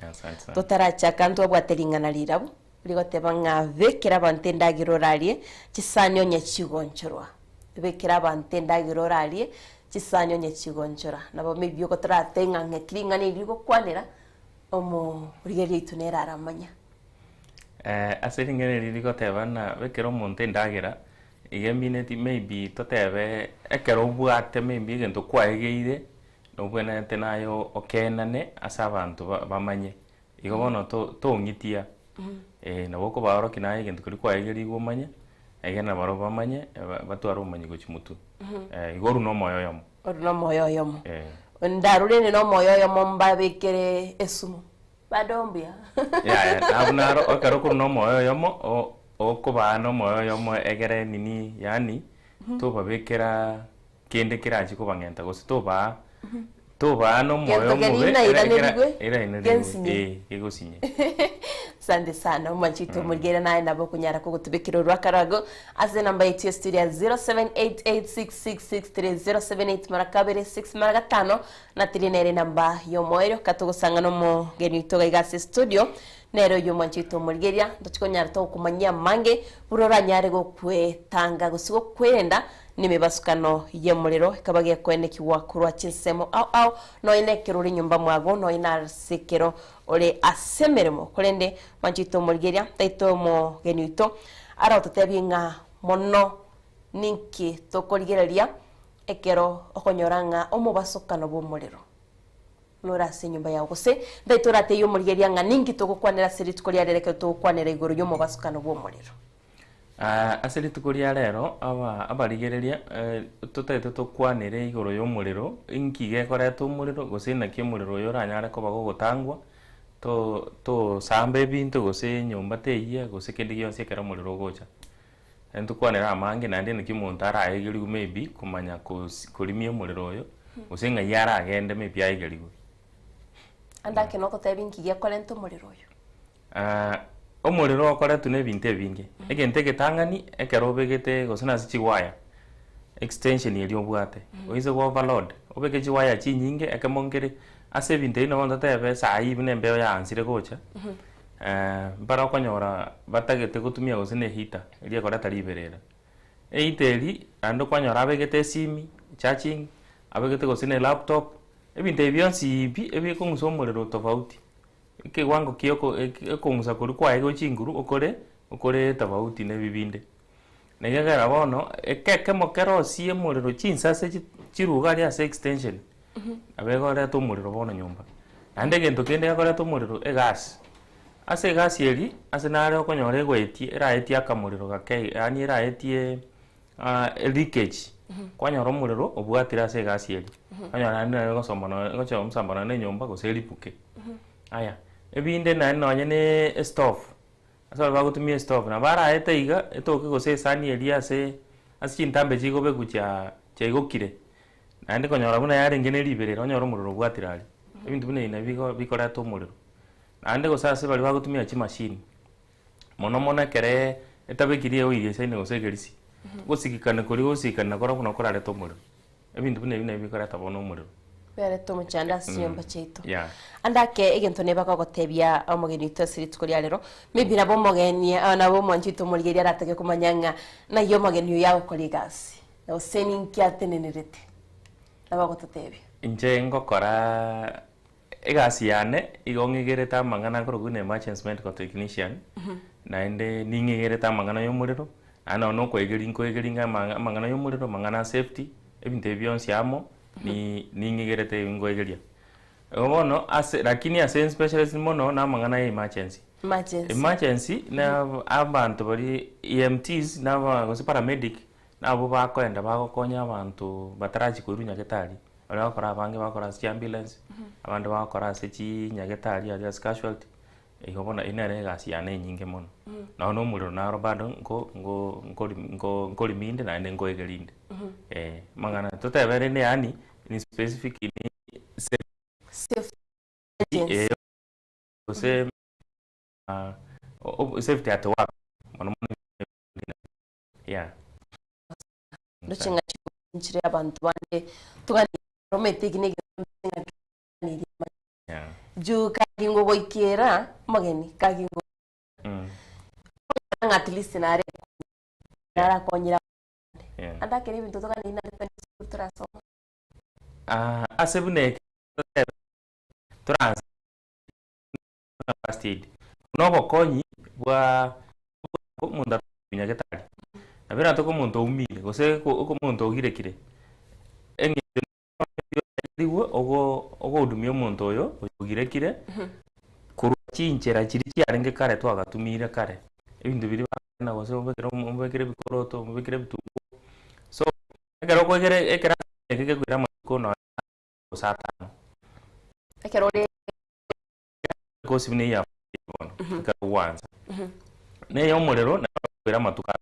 Asante. Tutaracha kantu abwatelingana lirabu ligoteba nga vekera bantendagiro ralie chisanyo nyechigonchorwa vekera bantendagiro ralie chisanyo nyechigonchora nabo mebyo kotaratenga ngekiringana irigo kwanera omo rigeri itunera aramanya asiringere irigo tebana vekera omonte ndagira igemineti maybe totebe ekero bwate maybe gento kwaegeire nobwena tenayo okenane asa abantu bamanye igo bono tongitia nabo ko baro kinaye gento kuri kwaegeri gomanya egena baro bamanye batwara umanyi gochimutu igoru no moyo yomo oru no moyo yomo ndarure no moyo momba bekere esumu badombia abunaro okero kuno moyo yomo okuba no moyo yomo egere nini yani toba bekera kende kiraji kubangenta gose toba no moyo mube era ine egosinye. Sande sana Mwanchito Murigera naye nabo kunyara ko gutubikira urwakarago aze namba yetu studio 07886663 marakabere 6 maragatano na tirinere namba yo moero katugusanga no mo geni toga igase studio nero yo Mwanchito Murigera ndachikonyara to kumanya mange burora nyare go kwetanga gusigo kwenda nimebasukano yemuliro kabagiye kwenekiwa kurwa chinsemo au no inekero nyumba mwago no inasekero ole asemeremo kolende Mwanchito Murigera taito mo genito ara tutebinga mono ninki tokorigereria ekero okonyoranga omubasukano bomuliro lora se nyumba yago se taito rate yo Murigera nga ninki tokokwanera sirit koria rereke tokwanera igoro yo mubasukano bomuliro. Asili tukuria rero abarigereria tutaite tukwanire igoro y'omuriro inkige koreto omuriro gose naki omuriro yo ranyare koba gutangwa to sambe bintu gose nyumba teiye gose kindi gyonse kera omuriro gocha entukwanira amange nandi niki muntu arayegeriwe maybe kumanya kurimia omuriro oyo gose nga yara agende maybe ayegeriwe andake no kotebi nkige korento omuriro oyo omuriro okoretu nebintu ebinge egente getangani ekerobegete gosina sichiwaya extension yeli obwate oize go overload obege chiwaya chinyinge ekemongere ase bintu ino onda tebe sai bine mbeo ya ansire gocha bara okonyora batagete gutumia gosine heater eli ekoreta liberera eiteli ando kwanyora abegete simi charging abegete gosine laptop ebintu ebyonsi bi ebikongusa omuriro tofauti kiwango kioko ekongusa kuri kwa ego chinguru okore tofauti ne bibinde negagara bono ekeke mokero sie muriro chinsase chiruga ya extension abegore to muriro bono nyumba ande gento kende yakore to muriro egas ase gas yeli ase nare okonyore gweti era eti akamuriro gake ani era eti leakage kwanyoro muriro obwatira ase gas yeli anyara nane gosomana ne nyumba goselipuke aya ebinde na nonye ne stove asa bagutumia stove na bara etaiga etoke gose sani elia se asintambe jigo begucha chegokire nandi konyora buna yare ngene liberera onyoro muriro bwatirali ebintu bine ina bikora to muriro nandi gosase bali bagutumia chi machine mono kere etabekirie oirie saine gosegerisi gosikikana kuri gosikana kora kuno kora to muriro ebintu bine bikora tabono muriro bere tomo chanda siyomba cheito andake egento ne baka gotebia omogeni tosiri tukoria lero maybe nabo mogeni nabo Mwanchito Murigera ratake kumanyanga na yo mogeni yawo kolegasi na oseni kyatenenerete nabo gototebia inje ngokora egasi yane igongigereta mangana korogune emergency medical technician na ende ningigereta mangana y'omuriro ana no kwegeringa mangana y'omuriro mangana safety ebintu ebyonsi amo ni ningigerete ngoegeria obono ase lakini ase specialist mono na mangana ya emergency na abantu bari EMTs na gose paramedic na abo bakoenda bagokonya abantu bataraji kurunya getari ala bakora abange bakora ambulance abantu bakora ase chi nyagetari as casualty igobona inere gasi yane nyinge mono na no muriro na robado ngo liminde na ende ngoegerinde mangana totebere ne yani in specific in safety safety at work ndochenga nchire abantu bande tugani romantic ne juu kagingo goikera mageni kagingo at least nare nara konyira andake ni bintu tugani na depend turaso asebune trans state no bokonyi bwa munda nyagetari abera to komuntu umile gose ko muntu ogirekire engiriwe ogo udumio muntu oyo ogirekire kuru chinchera chiri cyarenge kare twagatumire kare ebintu biri na gose ombekere bikoroto ombekere bitu so egero kwegere ekera ekege kwira saa 5 ekero ri kosi bine ya bono kwanza ne omuliro na kwera matuka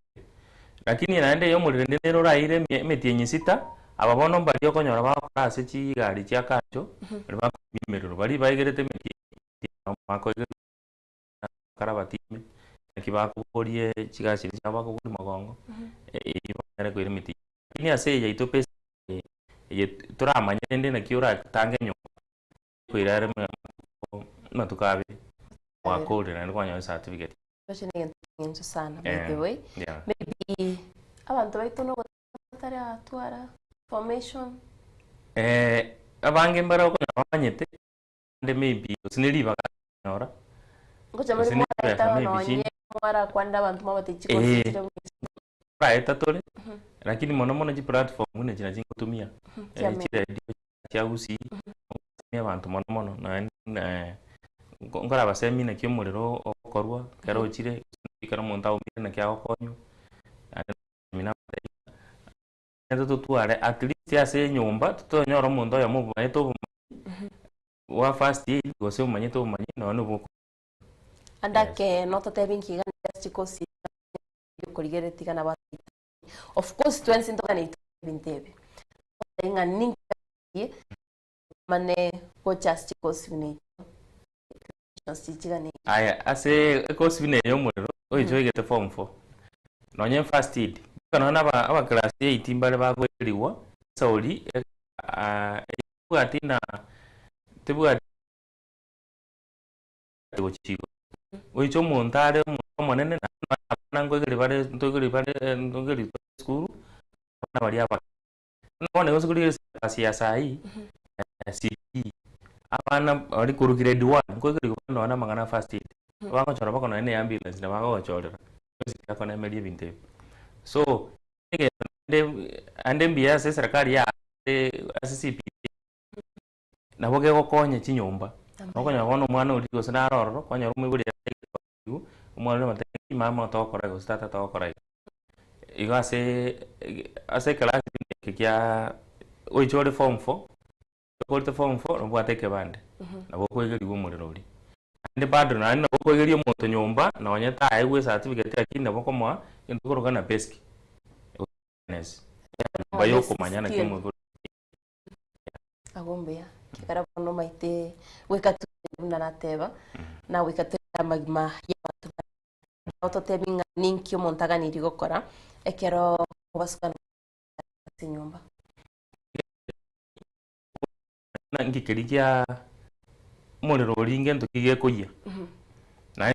lakini naende omuliro ndero raire metie sita ababono bali okonyora bakora ase chigari chia kancho bali bakumiriro bali baigerete metie makoige karabatime kibakuborie chigasi cyabakuguri magongo ibonere kwira metie lakini ase yaito pesa ye turamanya ndende na kiura tange nyumba kwira matukabe wakore na kwanya certificate ngenzo sana by the way maybe abantu baitu no gutari atwara formation abange mbara ko nabanyete ande maybe sinili bakanyora ngoja muri mwara kwanda abantu mabatichiko right atole lakini mono ji platform ne jina jingotumia chira cha usi abantu mono na ngora basemi na kyomuriro okorwa karo chire ikara monta umire na kya okonyo mina ndo tuare at least ase nyumba tutonyora mundo ya mubu mayeto wa first aid gose umanyeto umanyi no buko andake nota tebinki gani chikosi kurigere tigana ba of course twensi ndo kana itebintebe inga ninki mane coaches chikosi ni aya ase course bine yo muliro oijoigete form 4 nonye first aid kana aba class 8 mbale bakweliwa sauli bwatina tebwa tegochigo oicho montare monene na ngwegere bare ndogeri school na bali aba none go school ya sai CP abana ari kuru grade 1 ko kiri ko na mangana first aid bako chora bako na ambulance na bako chora sika kona media binte so ande mbia se serikali ya SCP na boge ko konye chinyumba okonya wono mwana uri go sana roro kwanya rumu buri umwana mateki mama to kora go stata to kora igo ase class kya oichore form 4 ko form 4 no bwateke bande na bokwegeri umuriro uri ande bado na bokwegeri omonto nyumba na wanyata aiwe certificate lakini na bokomwa ndukoroga na peski yes bayo komanya na kimwe agombea kera bono maite wekatu na teba na wekatu magma ya batu auto tebinga ninki omontaga niri gokora ekero basukana nyumba na ngikirikia muliro ringe ntukigie kuya na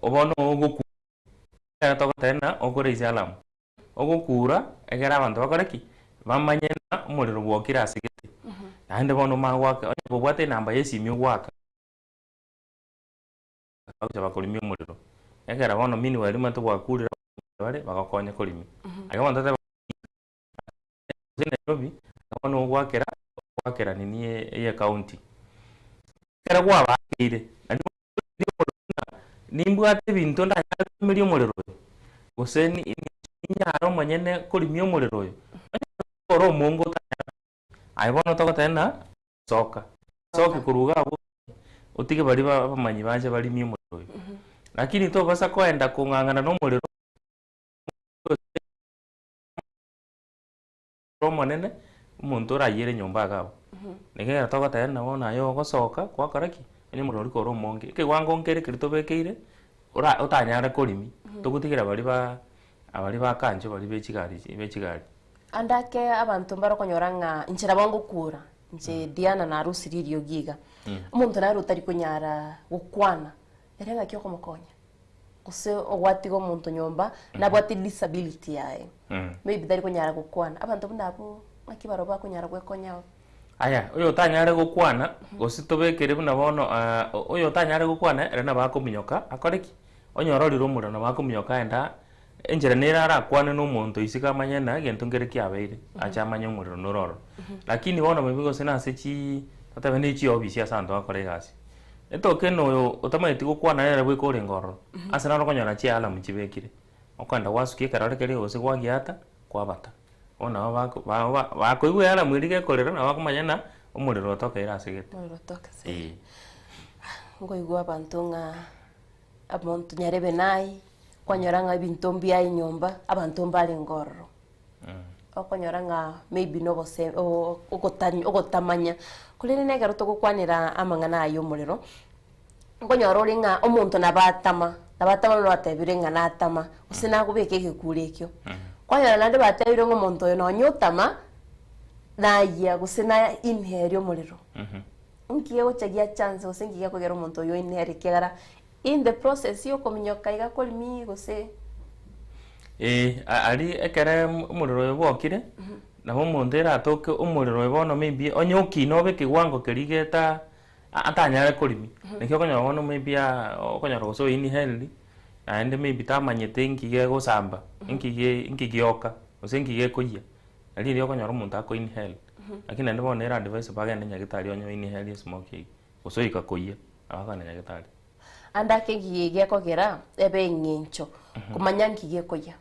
obono ogoku era to tena okoreisa alarm ogokura egera abantu bakoreki bamanyena muliro gwokira asigete nande bono magwaka obo bwate namba yesimyo gwaka aucha bakolimio muliro egera bono mini wali mantu gwakurira bale bagakonya kolimi agabantu tate Nairobi bono gwakera wakera nini ye county kera kwa bakire nimbwate bintu nda milio muliro goseni nyaro manyene kolimio muliro oro mongo aibono to tena soka kuruga abo utige bali bamanyi banje bali mio muliro lakini to basa kwenda kungangana no muliro romanene umuntu rayire nyumba gabo nigera to tena wona yo gosoka kwa karaki ni murori ko romonge ke wango ngere kirito bekeire utanyara kolimi tugutigira bali ba kanjo bali bechigari andake abantu mbaro konyoranga inchira bangu kura nje Diana na arusi ririo giga umuntu na rutari kunyara gukwana erenga kyo komokonya kuse ogwatigo muntu nyomba na bwati disability yae maybe dari kunyara gukwana abantu bundabo akibaro ba kunyara gwekonya aya uyo tanyare gukwana gositobekere buna bono uyo tanyare gukwana erena bakominyoka akoreki onyororiro murana bakominyoka enda enjera nera arakwane no muntu isika manyana gento ngere kyabeire acha manyo muriro nororo lakini bono mebigo sina sechi tatabene chi obisi asando akore gasi etoke no otamaiti gukwana era bwe kore ngoro asana ro konyana chi ala muchibekire okanda wasukie karare kere ose gwagiata kwabata ona bakoigwa yara mwirige korera na bakumanyana omuriro otokeira asegete omuriro ngoigwa abantu nga abantu nyarebe nai kwanyora nga bintu mbia inyomba abantu mbali ngororo okonyora nga maybe no bose ogotamanya kulene negaro togukwanira amangana ayo omuriro nkonyora ori nga omuntu nabatama no batebire nga natama usina kubeka ekikure ekyo kwanyora nande batebire ngo omuntu oyo nonyotama naya gusina inhere omuriro nkiye gochagia chance usengiye kugera omuntu oyo inhere kegara in the process yo kominyoka igakolimi gose ari ekere omuriro ebokire nabo omuntu eratoke omuriro ebono maybe onyoki nobe kiwango kerigeta atanyare kolimi nekyo konyora bono maybe okonyora gose ini healthy and maybe tamanyete nkige gosamba nkigioka gose nkige koyia ari rio konyora omuntu ako in health lakini ande bono era advice bagende nyagitari onyo in healthy smoke gose ikakoyia abagana nyagitari anda kengige kogera ebe ngincho kumanya nkige koyia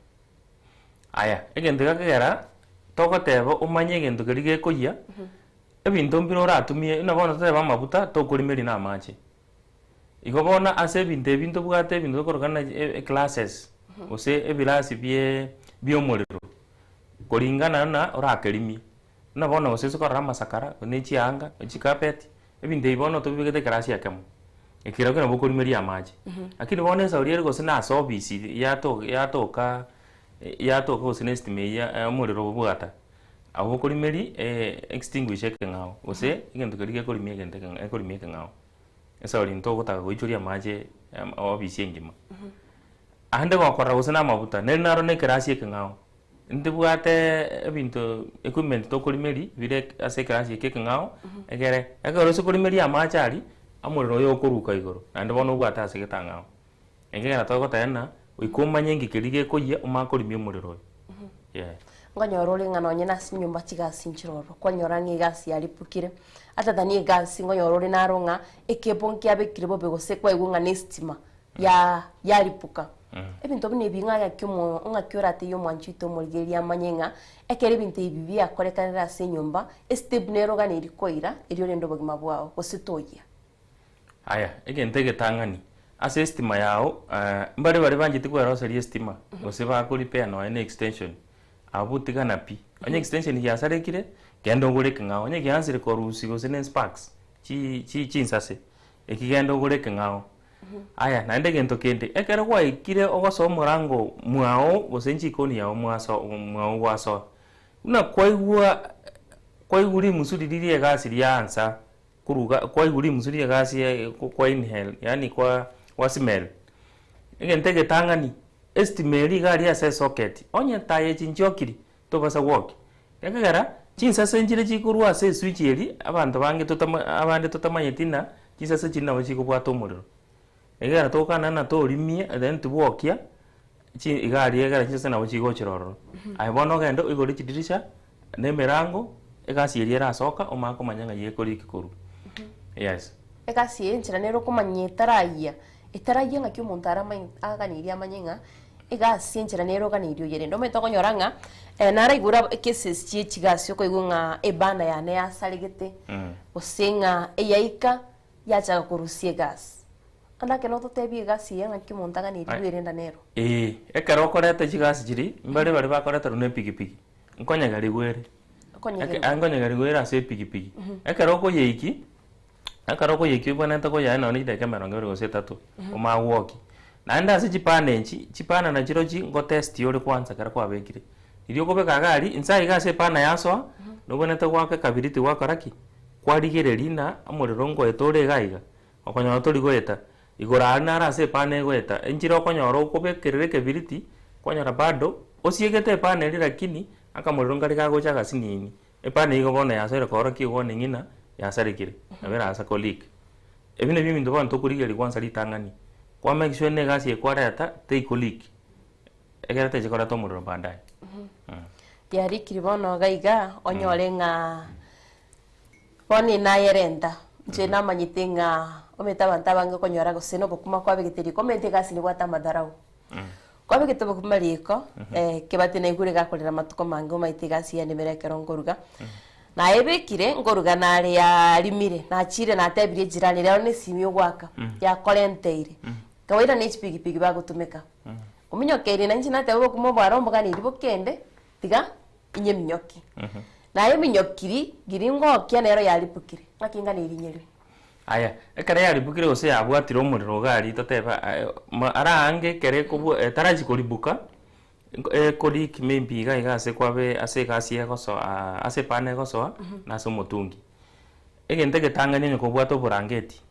aya egento gakegera togoteba umanye egento kerige koyia ebinto mbiro oratumie nabona teba amabuta tokurimeri na amache igobona ase ebinto bwate ebinto korogana classes ose ebirasi bie omuriro koringana na orakerimi nabona ose sokora masakara ne chianga chikapeti ebinto ibono tobigete class yakemo ekira kana bokurimeri amache akini bona sauriere gose na service yatoka gose estimate ya omuriro bwata abo korimeri extinguish ekengao ose igento kerige korimie egento ekorimie ekengao esa ori nto gotaka goichoria maje obisi engima ande gokora gose na mabuta naro ne kerasi ekengao ndibwate ebinto equipment to korimeri bire ase kerasi ekengao egere so korimeri amache ari amuriro yo koruka igoro ande bono bwata ase getangao engera to gotana uikumanye ngikerige koyia umakorimie omuriro yeah ngonyora ori ngano nyina sinyumba chigasi nchiroro kwanyora ngigasi yaripukire atadani igasi ngonyora ori naronga ekebonki abekire bobe gose kwa igunga nestima yaripuka ebinto bine binga yakyomo ngakyora ate yo mwanchito mulgeria manyenga ekere bintu ibibi akorekanira sinyumba estebnero gane irikoira iriyo rendo bogima bwao gositoya aya egente getangani ase estima yao mbare banjite kwera oseri estima gose bakuripea no ene extension abutika na pi onye extension ya sarekire gendo ngureke ngao onye gyansire korusi gose ne sparks chi nsase ekigendo ngureke ngao aya nande gento kende ekere kwa ikire ogoso murango mwao gose nchikoni yao mwao waso una kwaiguri musuri riri gasi ya ansa kuruga kwaiguri musuri gasi kwa inhale yani kwa smell egente getangani estimate gari ase socket onye taye chinchokiri to basa work yakagara chinsase njire chikurwa ase switch eri abantu bange abande totamanyetina chinsase china bachikubwata omuriro egara tokana na to rimie then tubokia igari egara chinsase na bachigochiroro aibono gendo igori chidirisha ne merango egasi eri erasoka omako manyanga yekori kikoru yes egasi enchira nero kumanyetaraia itaraiya nga kyo muntu aganiria amanyenga igasi enchira nero ganirio yerendo metoko nyoranga nara igura cases chigasio ko igunga ebana ya ne asaligete osenga eyaika yacha kurusie gas anda ke no totebi gasi nga kyo muntu aganirio yerenda nero ekero korete chigasi chiri mbare bari bakoreta rune pigipigi nkonya gari gwere angonya gari gwere ase pigipigi ekero ko yeiki akaroko yekibona ntako ya na ni deka merongo gose tatu oma woki na nda se chipana na chirochi ngo test yore kwanza kara kwa bekire irio kobe kagari insai gase pana yaso nubona ntako wake kabiriti wakaraki kwarigereri na amuriro ngo etore gaiga okonya tori goeta igora nara se pana goeta enchiro konyoro kobe kerere kabiriti kwanyara bado osiegete pana ri lakini akamuriro ngari gagocha gasinini epana igobona yasere koroki gone ngina yasarikire abera asa colleague ebine biminto bantu kurigeri kwanza litangani kwa make sure ne gasi ekwareta te colleague egerete chikora to muriro bandai yari kiribono gaiga onyorenga poni na yerenda je na manyitenga ometa bantabange konyora goseno bokuma kwa begiteri komente gasi ni gwata madarau kwa be kitobo kumariko kebate na igure gakorera matuko mango maitiga cia ni merekero ngoruga na ebekire ngoruga na ari ya limire na chire na tebire jirani leo ni simio gwaka ya korenteire kawaida ni pigipigi bagutumika uminyokere na njina tebo kumobwara omboga ni ribo kende tiga inye minyoki na ye minyokiri giringo kia nero yaripukire akinga ni irinyere aya ekare yaripukire ose yabwatira omuriro gari toteba arange kere kubu taraji koribuka kori kimembi ga igase kwabe ase kasi egoso ase pane egoso na so mutungi egente getanganya nyoko bwato burangeti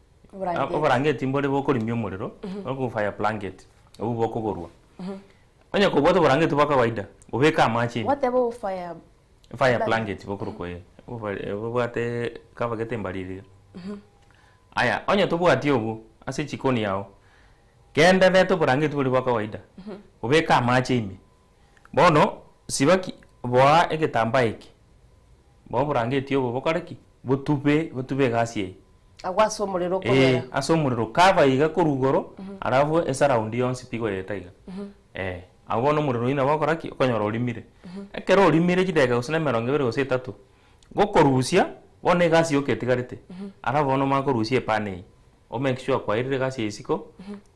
oburangeti mbore bokorimya omuriro oko fire blanket obu bokogorwa onye ko bwato burangeti bwa kawaida ubeka amachi what about fire blanket bokurukoye ubwate kava getembarire aya onye tubwati obu ase chikoni yao kenda veto burangeti buri bwa kawaida ubeka amachi ime bono sibaki bwa egetamba iki bo burangeti obu bokareki butube gasi agwaso muriro komera aso muriro kava iga kurugoro arabu esa round yonsi pigo yetaiga abono muriro ina bakoraki okonyora olimire ekero olimire kidega usene 23 gokorusia bone gasi oketigarite arabu ono makorusia pane o make sure kwa irire gasi isiko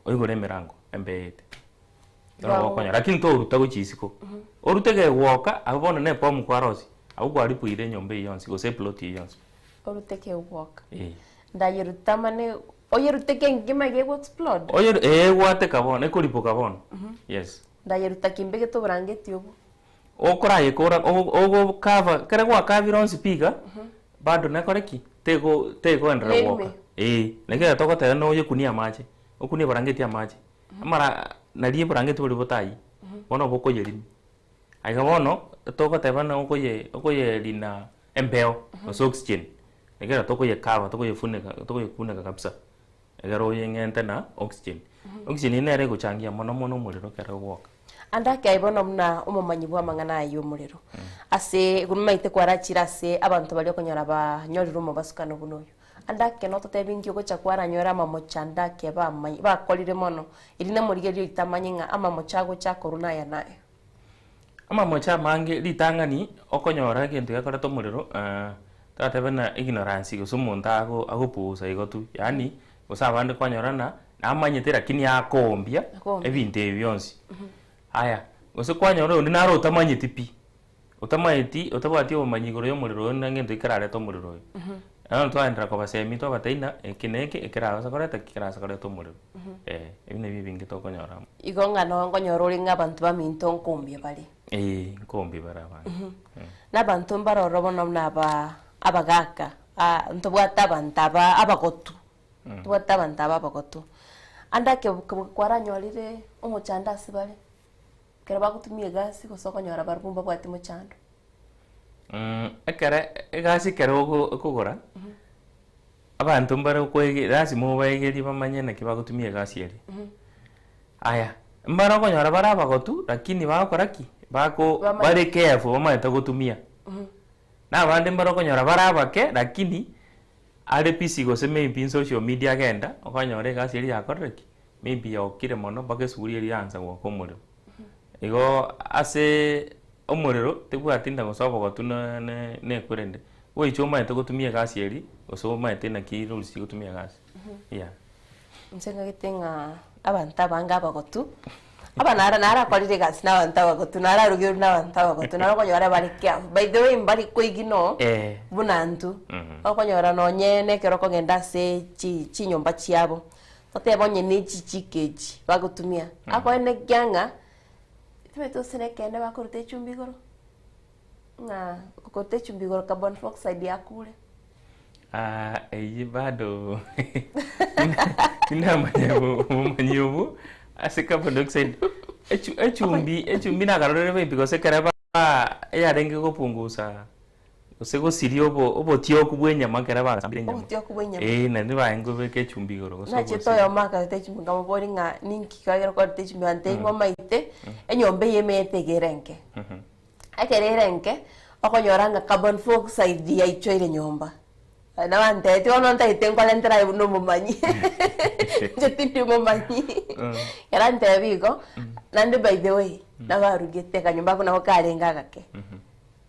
oigore mirango embete Dora okonyora lakini to uruta guchisiko orutege woka abono ne pomu kwarosi agugwaripu ire nyombe yonsi go se plot yonsi oruteke woka ndayeruta mane oyeruteke ngima ge explode wate kabon ekoripo kabon yes ndayeruta kimbege to brangeti obo okora yekora ogo kava kare gwa kaviron speaker bado nakoreki tego endra woka nege toko tera no yekunia mache okunia brangeti ya mache amara nalie brangeti buri botai bono boko yerimi aiga bono toko teba na okoye lina empeo oxygen egera toko ye kava toko ye funeka kabisa egero yengente na oxygen oxygen ine ere guchangia mono muriro kare woka andake aibono mna umumanyi bwa mangana ayo muriro ase gumaite kwarachira se abantu bali okonyora banyoriro mu basukano bunoyo andake no totebingi ogocha kwaranyora mamochanda ke bakolire mono irine murigerio itamanyinga amamochago cha corona ya nae amamocha mange litangani okonyora gento yakora to muriro tatebena ignorance gusumuntu agopusa igotu yani usabande kwanyorana namanyetera kini akombia ebinte byonsi aya usikwanyora undi naro utamanyeti pi utamanyeti utabati omanyigoro yomuriro nangento ikarare to muriro ano twaendera kwa basemi to bataina kineke ikira sakoreta kikira sakoreta muriro ebine bibingi to konyora igonga no konyora uringa abantu baminto nkombia bali nkombi baraba nabantu mbaroro bono naba abagaka ntobwata abantaba abagotu tubwata abantaba abagotu andake kwaranyolire omochanda asibale kera bagutumie gasi gusokonyora barumba bwati mochando ekere gasi kero okugora abantu mbare kwege lazima bayegeri bamanyene kibagutumie gasi eri aya mbara konyora bara abagotu lakini bakoraki bako bare careful bamaita gutumia na bande mbara konyora bara abake lakini ale pisi go se maybe social media agenda okonyore gasi eri yakoreki maybe yokire mono bagesuri eri anza gwokomuriro igo ase omuriro tebwatinda gosobo gotuna ne kurende we choma ito gutumia gasi eri gosobo tena ki rules gutumia gasi nsenga gitenga abanta banga abagotu abanara nara kwalire gasi na abanta abagotu nara rugiro na abanta abagotu nara konyora bari kya by the way mbali kwigino bunantu okonyora no nyene kero kogenda se chi nyomba chiabo totebonye ni chichikeji bagutumia ako ene gyanga tumeto sene kende bakorute chumbigoro nga kokote chumbigoro carbon dioxide yakule eyi bado manyobu ase carbon dioxide echumbi na karore be because karaba ya denge kupunguza usego sirio obo tio kubwenya makera ba sambire nyama tio kubwenya na ndiba ngobe ke chumbigoro na chito yo maka te chumbi ngamo bori nga ninki kagero ko te chumbi ante ngomaite enyombe yemete gerenke akererenke okonyoranga carbon dioxide ya ichoire nyomba na wante ti ono ntaite ngwala ntera no mumanyi jetindi mumanyi yarante bigo Nande by the way, na barugete kanyumba kuna wakarenga gake.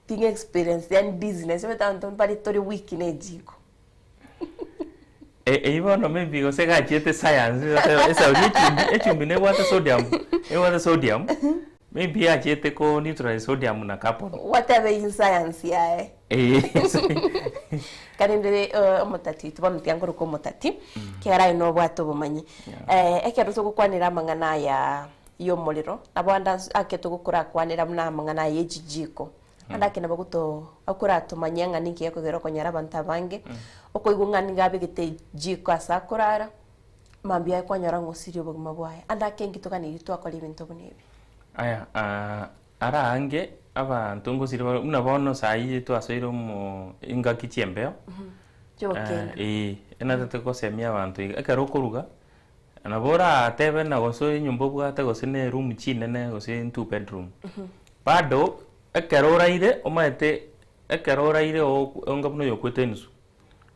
Ting experience yani business wetanto mpali tori wiki ne jiko. Even no maybe go say gachete science esa echumbi ne water sodium. Water sodium. Maybe achete ko neutralize sodium na carbon. Whatever in science ya Karindire omotati tubano tiangoro ko motati kera ino bwato bumanyi. Ekero tugukwanira mangana ya yo moliro abanda aketo gukura kwanira muna mangana ye jijiko. Andake na baguto akura tumanyanga niki yako gero konyara banta bange okoigungani gabe gite jiko asakurara mambia kwanyara ngosirio buguma bwaye andake ngitugani itu akora ibintu bunebi aya ara ange abantu ngosirio una bono sai tu asoiro mu inga kichembeo enatete kosemia abantu ekero kuruga anabora atebe na goso nyumba bwate gosene room chinene gose 2 bedroom bado ekeroraire omaete ekeroraire ongabuno yokwete nsu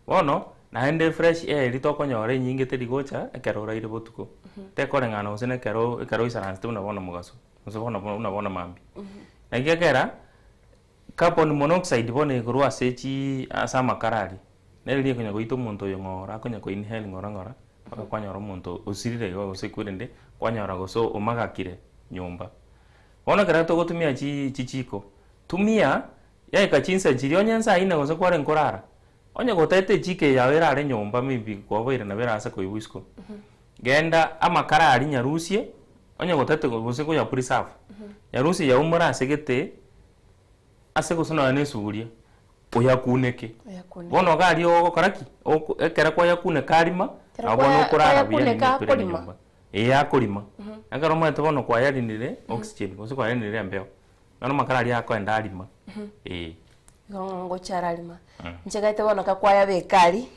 bono na ende fresh air litokonyore nyinge terigocha ekeroraire botuko tekorengana osene ekero isaranste una bono mugaso usibona una bono mambi na igekera carbon monoxide bone iguru asechi asama karari neli konya goito muntu yongora konya ko inhale ngora kwanyora muntu usirire yo usekurende kwanyora goso umagakire nyumba ona karato gotumia chichiko tumia ya ikachinsa jiri nyanza ine goso kware nkorara onye gotete chike yawe rare nyumba maybe kwaboire na berasa ko ibwisco genda amakara ari nyarusie onye gotete goso ko ya preserve nyarusie ya umura segete ase gusona ne suria oyakuneke bono gari o karaki ekera kwa yakune karima abono kurara bya ni nyumba yakurima agaro mwe tobono kwa yarinire oxygen goso kwa yarinire mbeo nano makara ali yako endalima ngo charalima nchagaite bono kakwaya bekali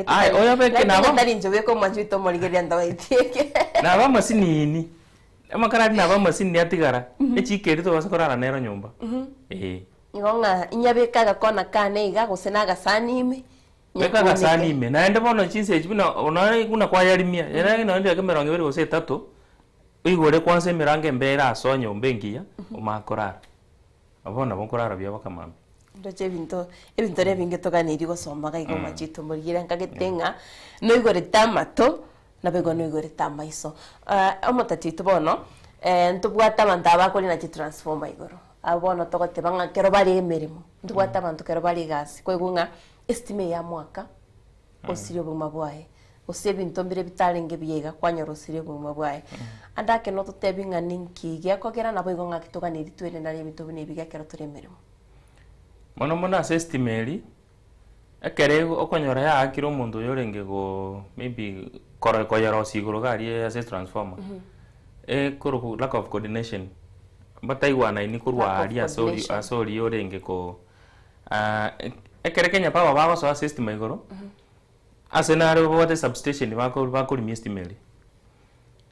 ai oya beke nabo ndari njobe ko manjito moligeria ndawaitieke na ba masinini amakara ali na ba masini atigara echikeri to basakorara nero nyumba ngonga inyabeka kona kane iga gusena gasanime beka gasanime na ende bono chinse echibina ona kuna kwa yarimia era ino ndio kemeronge beri gose 3 igore kwanse mirange mbera asonyo mbengia umakorara abona bokorara bya bakamambi ndoche binto rebinge toganiri gosomba gaigo machito murigira nkagetenga no igore tamato na bego no igore tamaiso omotatito bono ntubwata banta bakoli na transforma igoro abono togote banga kero bari emerimo ntubwata bantu kero bari gasi kwegunga estime ya mwaka osirio buma bwae osebinto mbere bitalenge biega kwanyoro osirio buma bwae andake no tutebinga ninki gyakogera nabo igonga kitoganiri twene ndari bintu bune biga kero turemerimo mono estimeli ekere okonyora ya akiro mundu yorenge go maybe koyero siguro gari as a transformer kuru lack of coordination bataiwana ini kurwa ali asori yorenge ko ekere Kenya Power bago so system igoro asenare bote substation bakuri estimeli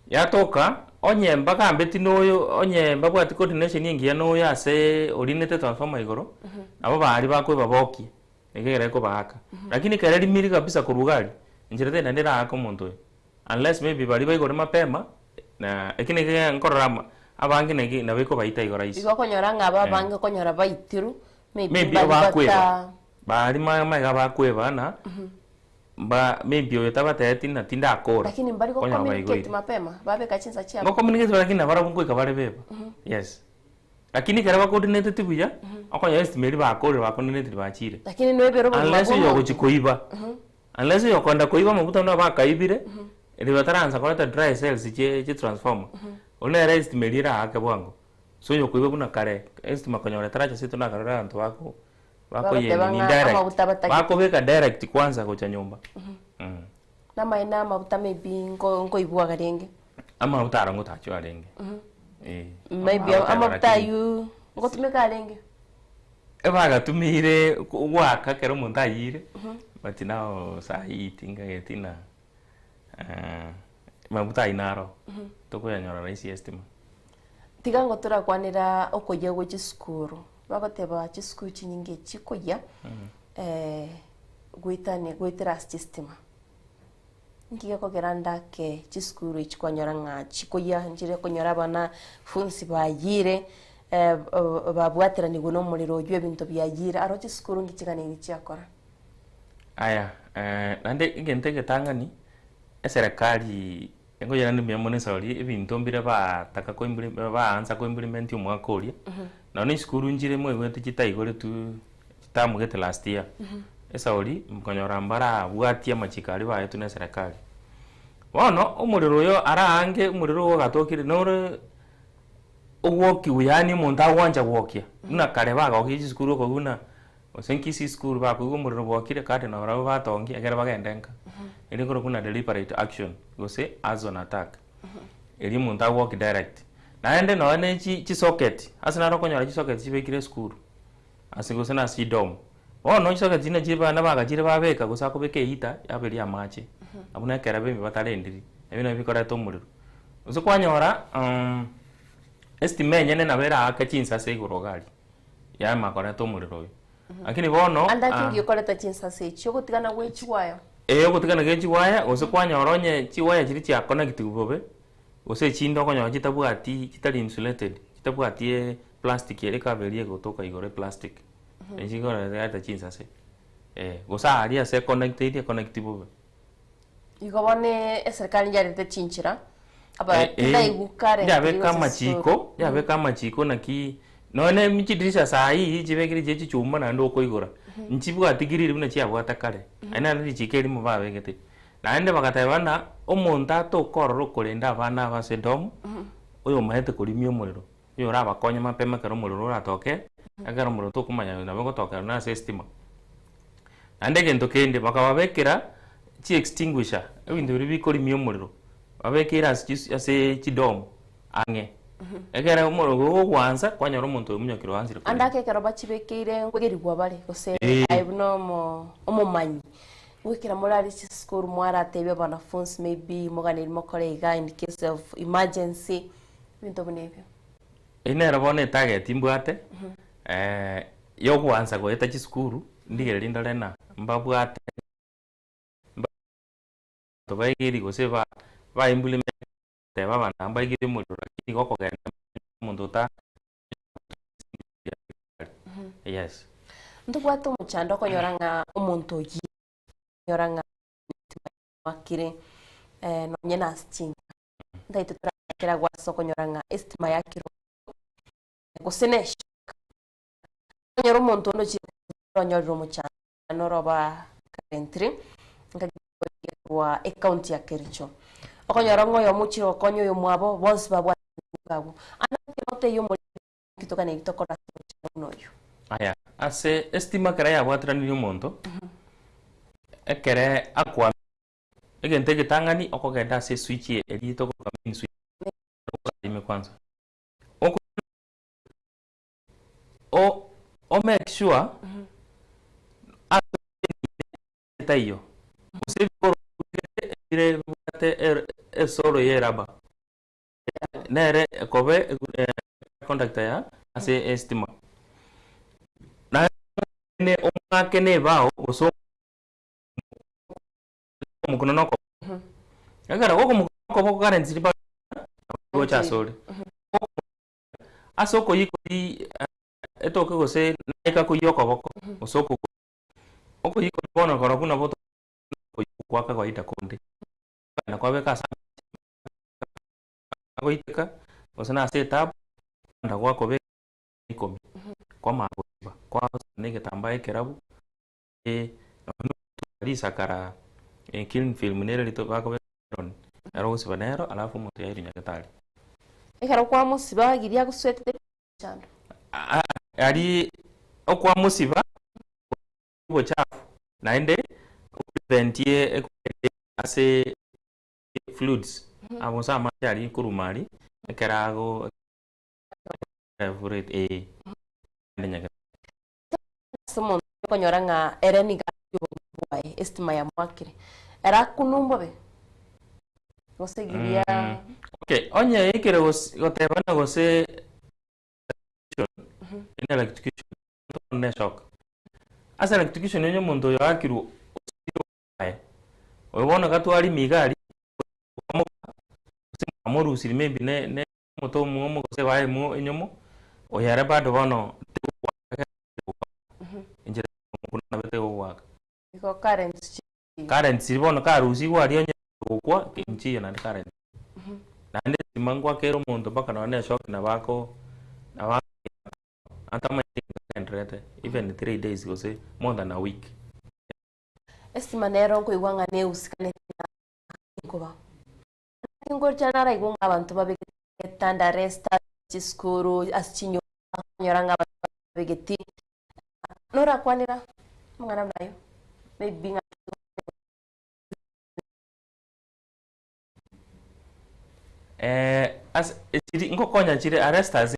yatoka onye mpaka ambeti noyo onye mbabwa ati coordination yengi noyo ase orinete transformer igoro abo bari bakwe baboki egere ko baka lakini kare limiri kabisa kurugari njirete ndera ako muntu unless maybe bari baigore mapema na ekine ke nkorama abangi negi na beko baita igora isi igo konyora ngaba bangi konyora baitiru maybe bakweba bari ma bakweba na ba maybe oyotabatete na tinda akora lakini mbari ko communicate mapema babe kachinza chia no communicate lakini nabara bungo ikabare beba yes lakini kare ba coordinate tibuya akonya estimate ba akore ba coordinate ba chire lakini no ebero ba unless yo kuchikoiba unless yo kwenda koiba mabuta no ba kaibire eri bataranza koleta dry cells che transformer ona era estimate ira ake bwango so yo kuiba buna kare estimate konyora taracha situ na karara antu wako bako ye ni direct bako beka direct kwanza gocha nyumba na maina mabuta maybe ngo ibwa garenge ama utara ngo tacho arenge maybe amabuta yu ngo tumeka arenge ebaga tumire gwaka kero muntu ayire but now sahi tinga getina mabuta inaro toko yanyora raisi estima tiga ngo turakwanira okoye gwe skuru bagoteba chisku chinyinge chikoya gwitane gwitira system ngiye kogera ndake chiskuru ichikonyora nga chikoya njire konyora bana funsi bayire babwatira ni guno muliro jwe bintu byayire aro chiskuru ngichikane ngichakora aya nande igente getangani eserekali ngoya ndi myamone sauri ibintu mbire bataka ko baanza ko implement umwaka uria none iskuru njire mwe wete chitaigore tu tamugete last year esauri mukonyora mbara bwatia machikali baye tune serekali wono umuriro yo arange umuriro wo gatokire nore uwoki uyani muntu awanja wokia una kareba ga oki skuru ko guna osenki si skuru ba ko umuriro wokire kade na ora batongi agera bagendenka iri ko kuna deliberate action gose as on attack iri muntu awoki direct na ende no ene chi socket asina ro konyora chi socket chibekire skuru asigose na si dom no socket ine chiba na baga chire babeka gusa ko beke hita yabeli amache abuna kera bembe batalendiri ebino bikora tomuriro uzo kwanyora estimate nyene na bera akachinsa se igorogali ya makora tomuriro lakini bono anda kingi yokoleta chinsa se cyo gutigana gwe chiwayo gutigana gwe chiwaya uzo kwanyora onye chiwaya chiri cha connect ubobe ose chindo konyora chitabwati chitali insulated chitabwati plastic yele kabelie gotoka igore plastic ejigora ata chinsa se gosa aria se connected connectible igobone serikali yarete chinchira aba itaigukare yabe kama chiko naki none michidirisha sai jibekiri jechi chuma na ndo koigora nchibwa tigiriri buna chiabwa takare aina ndi chikeri mu babegete naende bakatayana omonta to kororo kolenda bana basedom oyo mahete kolimio muliro yo raba konya mapema karo muliro ratoke agara muliro to kumanya na bego toka na system ande gento kende bakababekera chi extinguisher ebintu biri kolimio muliro babekera ase chidom ange egera umuro gwanza kwanyora umuntu umunyakiro hanzira andake kero bachibekeire ngwegerigwa bare gose aibuno omumanyi wikira morali school mwara tebe bana phones maybe moganiri mokolega in case of emergency bintu bunebyo ine rabone target imbwate yo gwanza go eta chi school ndigere lindolena mbabwate to baigiri gose ba implement teba bana baigiri muliro lakini goko genda mundu ta yes ndubwate umuchando konyoranga umuntu yoranga makire no nyena sting ndaito trakera gwaso konyoranga estima yakiro gosenesh nyoro umuntu no chiro umuchando noroba country ngagwa account ya Kericho okonyorongo yo muchiro konyo yo mwabo bonse babwa babo anakinote yo kitoka ne kitokora noyo aya ase estima kara ya bwatra ni umuntu ekere akwa egente gitangani okogenda se switch eri to ko main switch ime kwanza o make sure tayo usivi dire bate solo yeraba nere kobe contact ya ase estima na ne omake ne bao oso mukono noko agara woko mukono ko current ziba go cha sole asoko yiko di etoke gose naika ko yoko boko osoko oko yiko bono koro kuna boto ko kwa kawaida konde na kwa beka sana ko iteka osana setup nda kwa ko be ikomi kwa mago kwa nege tambaye kerabu lisa kara killing film nere lito bako beron ero sibanero alafu moto yairi nyakatali ekero kwa musiba giria guswete chando ari okwa musiba bo chafu naende preventie ase fluids amosa machari kurumari ekerago favorite nyakatali somo konyoranga ereni wae estima ya mwakire era kunumbo be gosegiria okay onye ikere gotebana gose ina electrocution ne shock asa electrocution nyo mundo yo akiru wae oyobona katwari migari amorusiri maybe ne moto mu se bae mu enyomo oyara bado bono injira kuna bete waka iko current sibono karusi gwari onye gukwa kimchi na current na ndi mangwa kero muntu baka na shock na bako atama ndrete even 3 days go say more than a week estima nero ko igwanga ne usikane kuba ngor chanara igunga abantu babetanda resta chiskuru aschinyo nyoranga babegeti nora kwanira mwana nayo maybe as ngo konya chire arrestas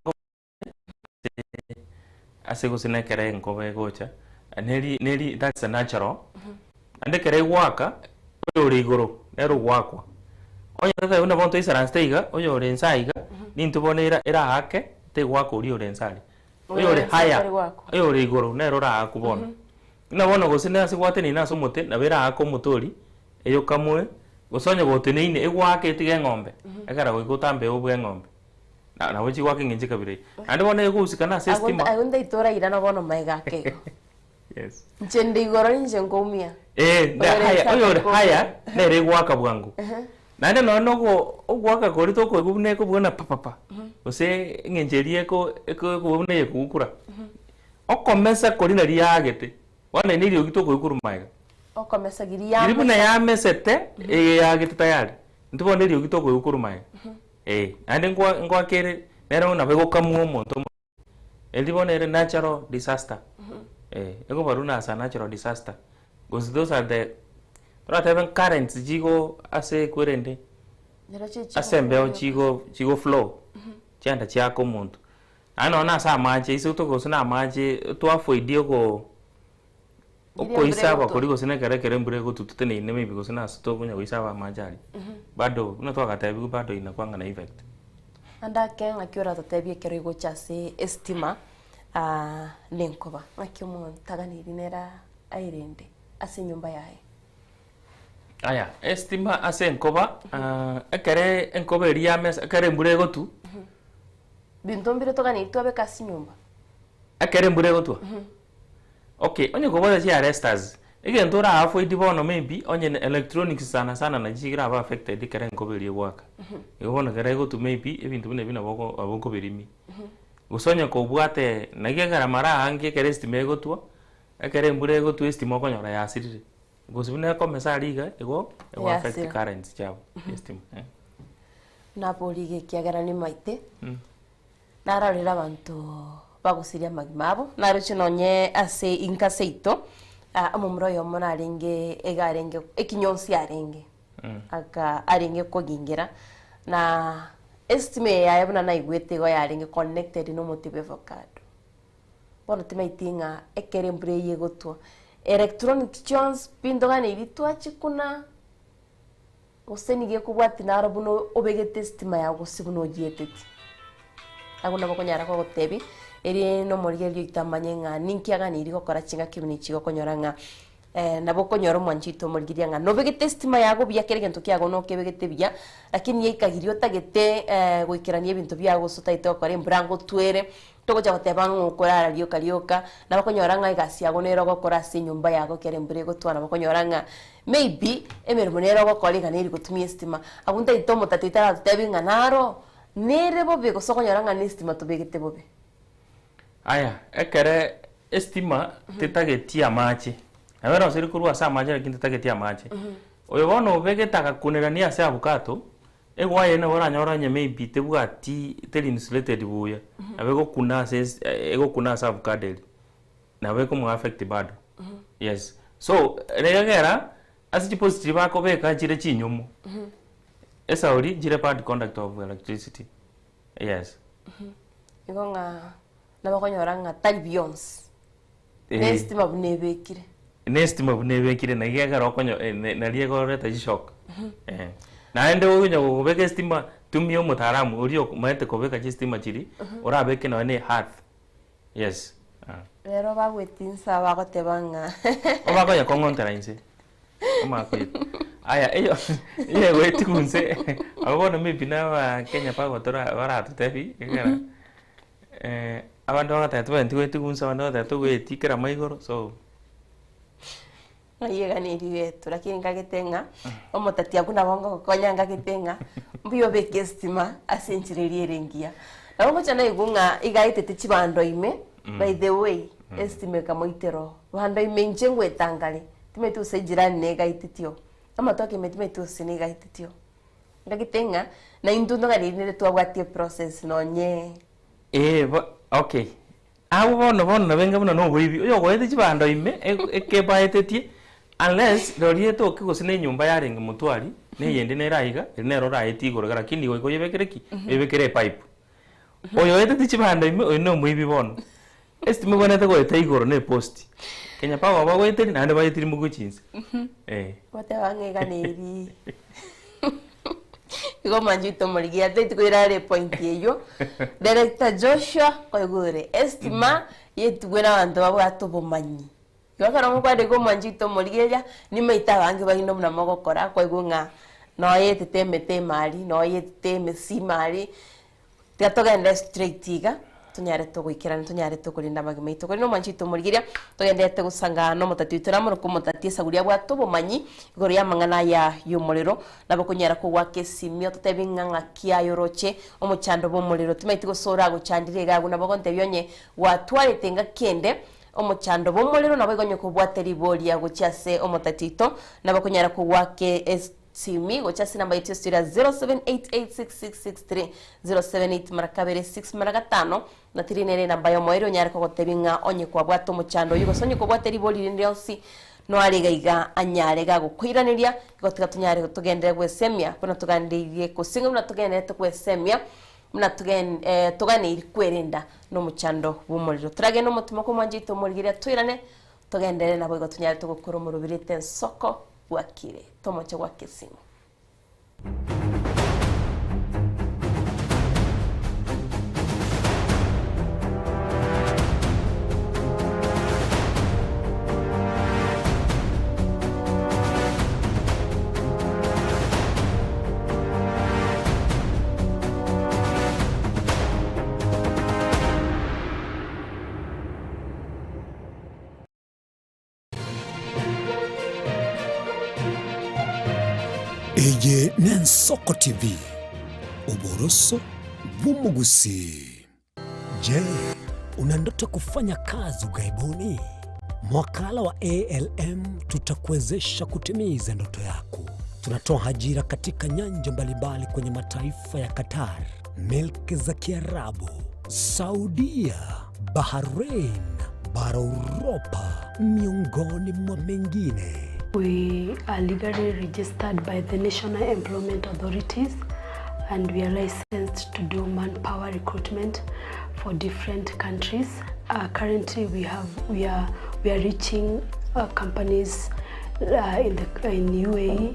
asego sinekere nkobe gocha neri that's a natural ande kere waka oyo rigoro nero wakwa onya tata una bonto isara steiga oyo rensaiga nintubonera era hake te wako uri orensali oyo re haya oyo rigoro nero ra akubona na bono gosine asigwate ni naso mote na bera ako motori eyo kamwe gosonya goteneine egwake tige ngombe egara goigotambe obwe ngombe na wechi wake nginje kabire ande bona egusikana system agunda itora irana bono maigake yes njende igoro nje ngomia oyo haya nere gwaka bwangu nande no ogwaka kori to ko gubune ko bwana papa ose ngenjerie ko gubune yekukura okomesa kori na riagete wana ni rio gito ko ikuru maiga okomesa giri ya iribuna ya mesete yagete tayari ndibone rio gito ko ikuru maiga ande ngwa kere nero na bego kamuo monto elibone natural disaster ego baruna as a natural disaster because those are the currents jigo ase kwerende asembeo jigo flow chanda chako muntu ano na sa maje iso to gosina maje to avoid ko isaba korigo sina kere mbure go tutute ne maybe gosina sto kunya go isaba majali bado una to akatabi bado inakwanga na effect anda kenga kyora tatabie kero go chase estima nenkoba akimo taganiri nera airende ase nyumba yae aya estima ase enkoba ekere enkoba eria mesa ekere mbure gotu bintombire togani twabe kasi nyumba ekere mbure gotu okay onye gobola ji arresters again tora afo idibono maybe onye electronics sana na jigira aba affected ekere enkoba eria waka yobona kere gotu maybe ebintu bine bina aboko berimi gusonya ko bwate nagegara mara ange kere estima gotwa ekere mbure gotu estima konyora ya sirire gosibune ko mesariga ego affect currents chao estima na polige kiagara ni maite nararira abantu bagusiria magimabo naruche nonye ase inkaseito amumro yo mona arenge egarenge ekinyonsi arenge aka arenge kogingira na estimate ya yabuna na igwete go yarenge connected no motive avocado bono timaitinga ekere mbure yegotwa electronic jones pindogana ibitwa chikuna osenige kubwati naro buno obegete estima ya gosibuno gieteti aguna bakonyara ko gotebi eri no morgelio itamanye nga ninkiaga niri gokora chinga kibini chigo konyoranga nabo konyoro mwanchito morgiria nga no begete estima yago biakere gento kiago no kebegete bia lakini yikagirio tagete goikirania bintu biago sotaito kore mbrango twere togo ja gotebanga ukora rioka nabo konyoranga igasi yago nero gokora se nyumba yago kere mbure gotwana bakonyoranga maybe emerimo nero gokora ga neri gutumia estima abunda itomo tatitara tutebinga naro nere bobe gosokonyoranga ni estima tobegete bobe aya ekere estima tetagetia mache abera siri kurwa sa mache lakini tetagetia mache oyo bono begetaga kunerania ase abukato egwaye na bora nyora nya maybe tebwati tel insulated buya abego kuna ase ego kuna ase avocado na beko mu affect bado yes so regera ase positive bako beka chire chinyomo esa ori jire bad conduct of electricity yes igonga nabakonyoranga talbions nestima bunebekire nestima bunebekire na igega okonyo na riego reta shock na ende unya gobeka estima tumio mutaramu uri maete kobeka estima chiri orabeke no ne hearth yes rero bagwetinsa bagotebanga obakonya kongontera inse omakoye aya iyo weti kunse abona maybe na Kenya pa gotora baratu tebi kera abantu bakatatu benti weti kunse abantu batatu weti kera maigoro so ayeganiriwe lakini ngagitenga omotati akuna bongo konya ngagitenga mbiyo bekestima asenchirerie rengia nabo chana igunga igaitete chibando ime by the way estime kamoitero bando ime njengwe tangale timetu sejirani ne gaititio ama toke metu sine gaititio ngagitenga na indundo galini twabwatie process nonye okay awu bono benga bono no buribi uyo goete chibando ime ekebaetetie unless rorieto kigosine nyumba yarenge mutwari ne yende ne raiga ne rora etigoro lakini goiko yebekereki yebekere pipe oyo ete tichibando ime oyo no muibi bono estime bonete goete igoro ne post Kenya Power bagoete nande bayetiri muguchinse wate wangega neri igo manjito moligia tete kwirare point yeyo director Joshua koigure estima yetugwera bantu babwato bomanyi yakara mukwade go manjito moligia ni maita bange bagino mna mogokora koigunga no yetete mete mali no yetete mesi mali tiatogenda straight tiga tunyare tugwikirana tunyare tukurinda magimeito kuri no manjito moligia tugendete gusanga no mutatitira mu kumutati saguria bwato bomanyi igoro ya mangana ya yumuriro nabo kunyara kugwake simio tutebinganga kia yoroche omuchando bomuriro tumaiti gusora guchandire gagu nabo gonte byonye watware tenga kende omuchando bomuriro nabo igonye kubwateri bolia guchase omutatito nabo kunyara kugwake simi gochasi namba yetu studio 07886663 078 marakabere 6 marakatano na tirinere namba yo moero nyara ko tebinga onye kwa bwato muchando yugo sonye ko bwateri boli ndiosi no aregaiga anyare gago kwiraniria gotika tunyare tugendere gwesemia kuna tugandirie kusinga muna tugendere tukwesemia muna tuganiri kwerenda no muchando bumuriro turage no mutumo ko manjito murigira twirane tugendere nabo go tunyare tugukuru mu rubirite soko wakire tomoche wake simu Eye Nensoko TV uboroso bumugusi. Je, una ndoto kufanya kazi ughaibuni? Mwakala wa ALM tutakuwezesha kutimiza ndoto yako. Tunatoa ajira katika nyanja mbalimbali kwenye mataifa ya Qatar, Milki za Kiarabu, Saudia, Bahrain, bara Europa, miongoni mwa mengine. We are legally registered by the National Employment Authorities and we are licensed to do manpower recruitment for different countries. Currently we are reaching companies in UAE,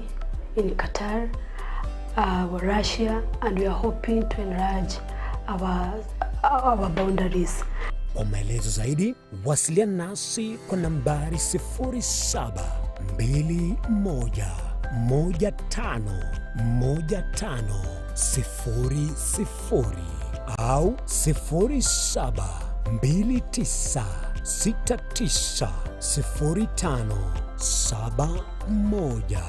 in Qatar, Russia, and we are hoping to enlarge our boundaries. Kwa maelezo zaidi, wasiliana nasi kwa nambari 0721511500 au 0729690571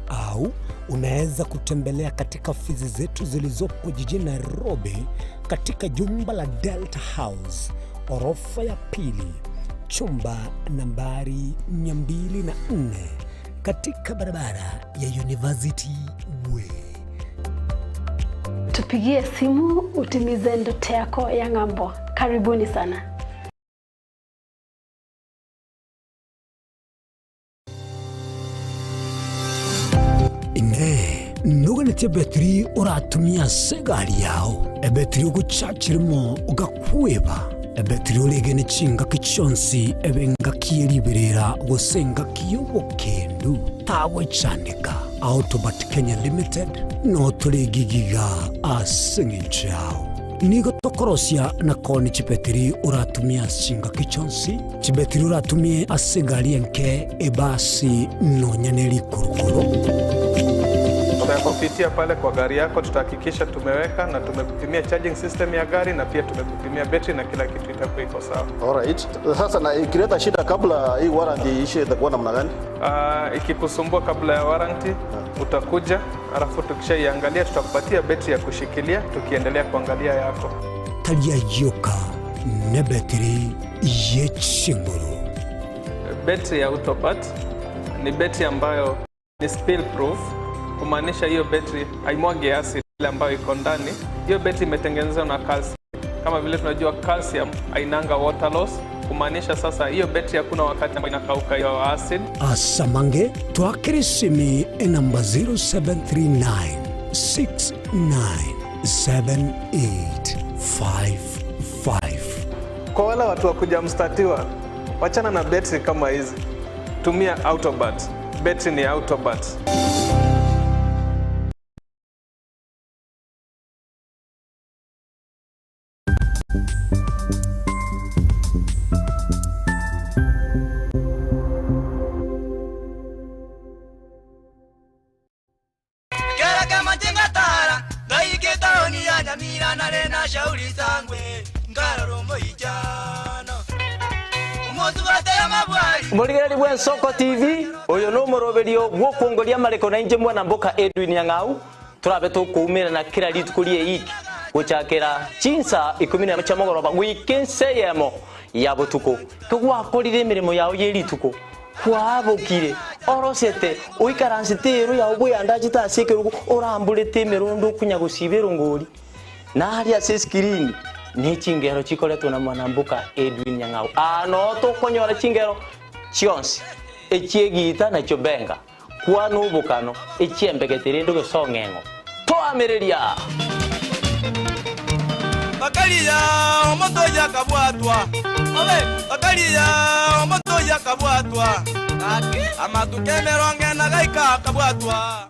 au unaweza kutembelea katika ofisi zetu zilizopo jijini Nairobi katika jumba la Delta House, orofa ya pili, chumba nambari 204 katika barabara ya University Way. Tupigie simu utimize ndoto yako ya ng'ambo. Karibuni sana. Ine nuganetie betri uratumia segari yao ebetri uguchachirimo ugakweba ebetri ulegene chinga kichonsi ebenga kieriberera gosenga kiyobo kendu tawe chanika Autobat Kenya Limited no tuligigiga asingi chao nigo tokorosia na koni chipetri uratumia chinga kichonsi chibetri uratumia asigari enke ebasi no nyaneli kurukuru mafuta ya kupitia pale kwa gari yako tutahakikisha tumeweka, na tumekupimia charging system ya gari, na pia tumekupimia battery, na kila kitu itakuwa iko sawa. Alright. Sasa na ikileta shida kabla hii warranty ishe itakuwa namna gani? Ikikusumbua kabla ya warranty utakuja, alafu tukishaiangalia tutakupatia battery ya kushikilia tukiendelea kuangalia yako. Talia yoka ne battery yechinguru. Battery ya Autobat ni battery ambayo ni spill proof, kumaanisha hiyo battery haimwagi acid ile ambayo iko ndani. Hiyo battery imetengenezwa na calcium. Kama vile tunajua calcium hainanga water loss, kumaanisha sasa hiyo battery hakuna wakati ambayo inakauka hiyo acid. Asamange twakirisimi namba 0739697855. Kwa wale watu wa kuja mstatiwa, wachana na battery kama hizi. Tumia Autobat. Battery ni Autobat. Kera kama tingatara, gaike taoni ya Nyamira na rena shauri sangwe, ngararo moijano. Umozu watera mabwari. Muligereri bwa Nsoko TV, uyu no muroberio gwokongoria mareko na inje mwana mboka Edwin Nyang'au. Turabe tukumira na kira ritukurie iki guchakira chinsa 10 cha mogoroba wikenseyemo ya butuko. Tugwakorire mirimo yawo yerituko. Kwabukire orosete uikaransitero ya ubuyanda gitasekerugo orambulete mirundo kunyagusibero ngori na haria se screen ni chingero chikoletwo na mwanambuka Edwin Nyang'au ano to konyora chingero chionsi echiegita na chobenga kwa nubukano echiembegetere ndo gesongengo to amereria Bakaliya omoto yakabwatwa. Bakaliya omoto yakabwatwa. Amatukemero ngena gaika kabwatwa.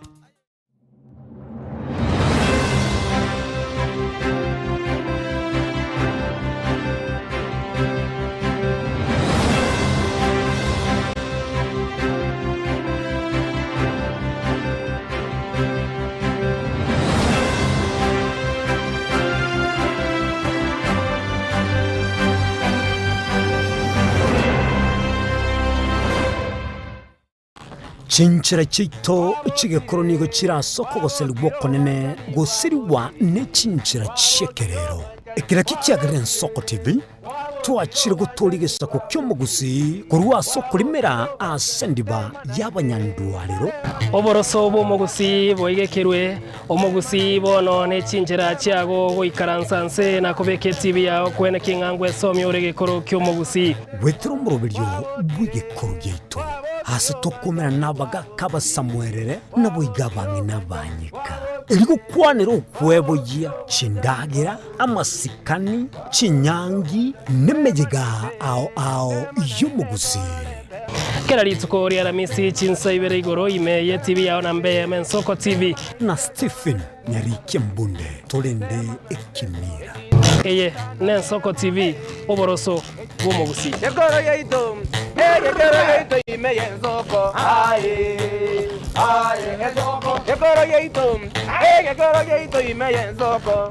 Chinchira chito chigekoro nigo chirasoko goseli gwokonene gosiriwa ne chinchira chekerero ekira kikiagire Nsoko TV twachire guturigisa ku kyomugusi kurwa soko limera asendiba y'abanyandwariro oboroso bw'omugusi bwoigekerwe omugusi bono ne chinchira chiago goikaransanse na kobeke TV yao kwene king'angwe esomya oregekoro kyomugusi wetero muroberio bw'igekoro gyaito hasi tukumira nabaga kabasamwerere naboigabange nabanyika eligo kwanero okweboyia chindagira amasikani chinyangi nemejega ao y'omugusi kera rituko ria Aramisi chinsa ibere igoro imeye TV yao na mbeye Nsoko TV na Stephen Nyarike Mbunde tolende ekimira eye ne Nsoko TV oboroso bw'omugusi Yekoro yeito, yekoro yeito imeye Nsoko. Nsoko. Yekoro yeito imeye Nsoko.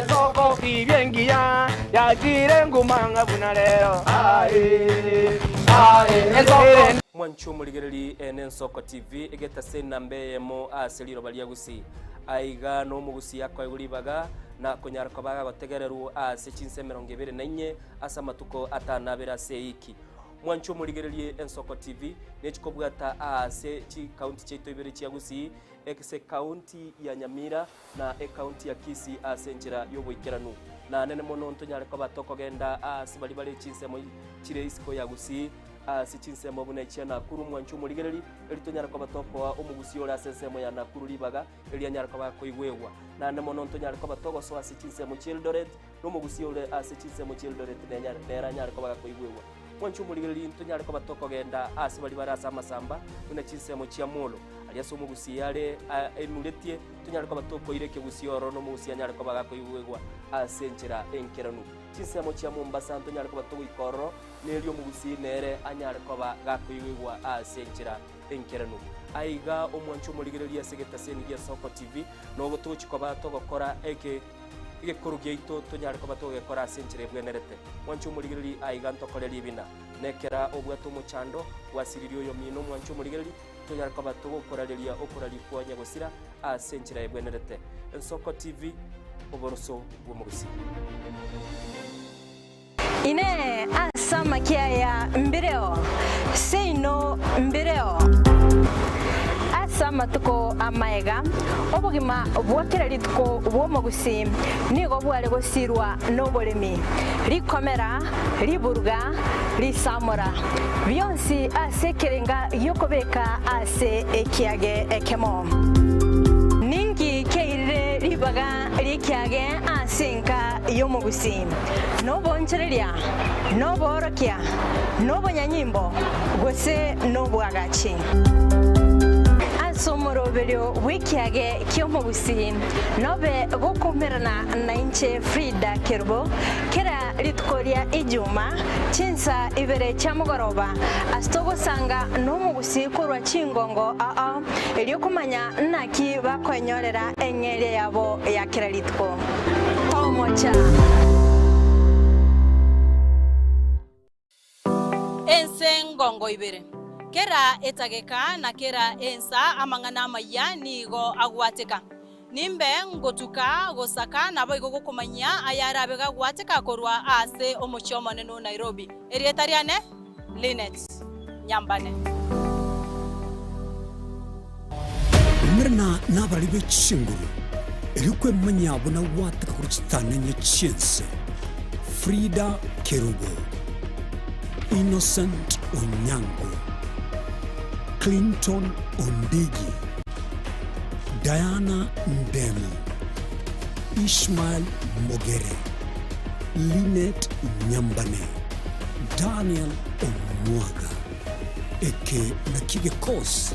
Nsoko ibyengia yagire ngumanga bunalero. Mwanchu muligereri ene Nsoko TV egeta sena mbeyemo aseliro baliagusi aiga no mugusi yakwa iguribaga na kunyara kwabaga gotegereru ase chinse 24 asa matuko atanabera seiki Mwanchu muligereri Nsoko TV nechikobwata ase chi county cheito ibere chiagusi ekse county ya Nyamira na county ya Kisii ase njira yoboikeranu na nene mono ntonyare kwa batoko genda ase bali chinse mo chire isiko yagusi sichinse mo buna ichana Nakuru Mwanchu muligereri elitonyara kwa batoko wa omugusi ora sensemo ya Nakuru libaga elianyara kwa koigwewa na nene mono ntonyare kwa batoko so asichinse mo Childoret no mugusi ora asichinse mo Childoret nera nyara kwa koigwewa Mwanchu muligereri ntonyare kwa batoko genda ase bali barasa masamba buna chinse mo Chiamolo aliaso mugusi yale emuletie tonyare kwa batoko ireke gusioro no mugusi anyara kwa koigwewa asenchera enkeranu chinsemo chia Mombasa ntonyare koba tugikorro nelio mugusi nere anyare koba gakuigwa asenchira enkeranu aiga omwancho murigereria segeta senigia Soko TV no gotuchi koba togokora eke igekuru gyeito tonyare koba togekora asenchire bwenerete mwancho murigereri aiga ntokoreri bina nekera obwato muchando wasiririo yo mino mwancho murigereri tonyare koba togokorareria okorari kwanya gosira asenchira ebwenerete Soko TV oboroso bw'omugusi ine asama kia ya mbireo seino mbireo asama tuko amaega obugima bwakirari tuko bw'omugusi nigo bware gosirwa n'oboremi rikomera riburuga risamura byonsi asekerenga yokobeka ase ekiage ekemo ningi keire ribaga rikiage asenka yomugusi no bonchereria no borokia no bonyanyimbo gose no bwagachi asomoroberio wikiage kyomugusi nobe gokumerana na inche Frida Kerubo kera ritkoria ijuma chinsa ibere chamugoroba astogo sanga no mugusi korwa chingongo elio kumanya naki bakwenyorera engere yabo ya kera ritko tomocha ensengongo ibere kera etageka na kera ensa amangana maya nigo agwateka nimbe ngotuka gosaka nabo igogo kumanya ayara bega gwateka korwa ase omuchomane no Nairobi erietariane Linet Nyambane Mirna nabali bechinguru erikwe manyabo na wateka kurutane nyechense Frida Kerubo Innocent Onyango Clinton Ondigi Diana Ndemu Ishmael Mogere Linet Nyambane Daniel Omwaga eke nakige kos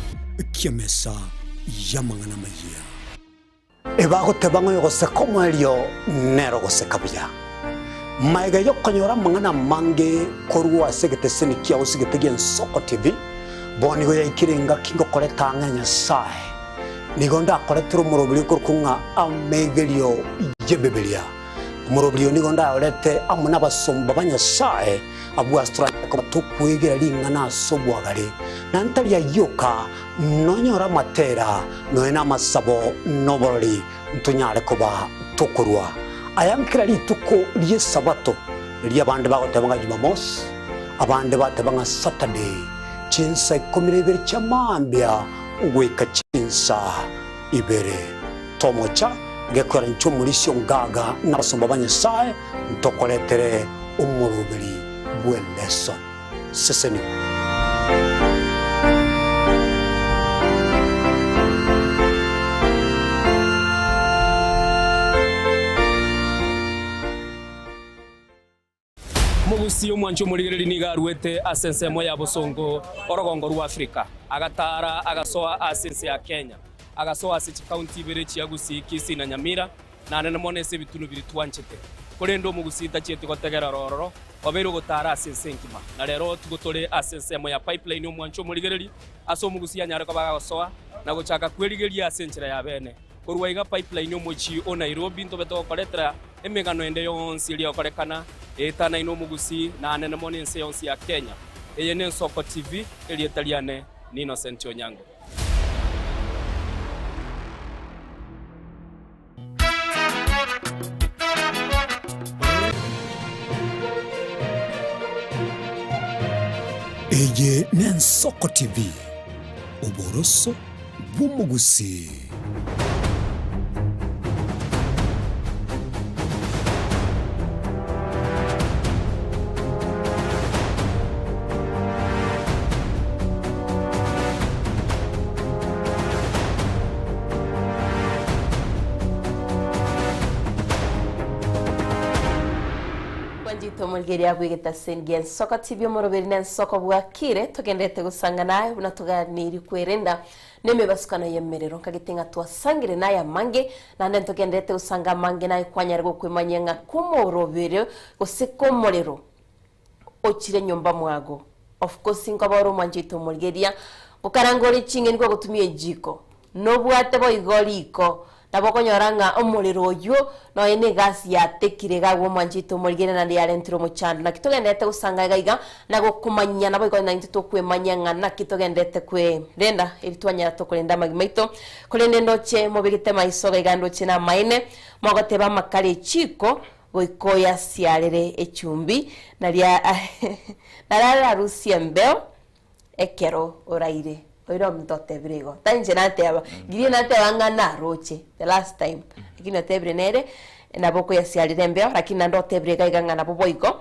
kiamesa yamangana maya ebago tebango yogose como elio nero gose kabya maiga yokonyora mangana mange korwa segete seni kia osigete gen Soko TV boni go yakirenga kingo koleta nganya sai nigonda koletro murobili kurkunga amegelio yebebelia murobili nigonda olete amuna basomba banya sai abu astra ko tukwegera lingana sobwagale nantalia yoka nonyora matera noena masabo noboli ntunyale koba tukurwa ayankira lituko liye sabato liye bande bagotabanga Jumamos abande batabanga Saturday chinsa ikomirebere chamambia uweka chinsa ibere tomocha gekora nchumulisyo ngaga nabasomba banyesaye ntokoletere umurubiri bweleso seseni mugusi omwancho murigereri niga ruete asensemo ya bosongo orogongo rwa Afrika agatara agasoa asense ya Kenya agasoa ase county bere chiagusi Kisii na Nyamira na nene monese bitunu biri twanchete korendo mugusi tachiete gotegera rororo obero gotara asense nkima na rero tugotore asensemo ya pipeline omwancho murigereri aso mugusi anyare ko bagasoa na gochaka kwerigeria asenchera ya bene korwa iga pipeline omochi o Nairobi ntobeto koletra emegano ende yonsi iri okorekana etana ino mugusi na nene monense yonsi ya Kenya eyene Soko TV eri etaliane ni Innocent Onyango Eye nen Soko TV oboroso bumugusi omulgeria bwigeta sengen soko TV omoroberi na soko bwakire tugendete gusanga naye buna tuganiri kwerenda neme basukana yemerero kagitinga twasangire naye mange nande tugendete usanga mange naye kwanyara gokwemanya kumorobere gusikomorero ochire nyumba mwago of course ngabaro manjito omulgeria ukarangori chinge niko gutumia jiko no bwate boigoriko nabokonyoranga omuliro oyo no ene gasi yatekire gagwo manjito omulgeria na yarentiro muchanda na kitogendete usanga gaiga na gokumanya nabo igona into kwemanya ngana kitogendete kwe renda eritwanya tokolenda magimaito kolende ndoche mobigite maiso gaiga ndoche na maine mogoteba makale chiko goikoya siarere echumbi naria narara rusia mbeo ekero oraire oiro mtote brego tanje nateba giri nateba ngana roche the last time ikina tebre nere na boko ya siarere mbeo lakini ndote brega iganga na boboiko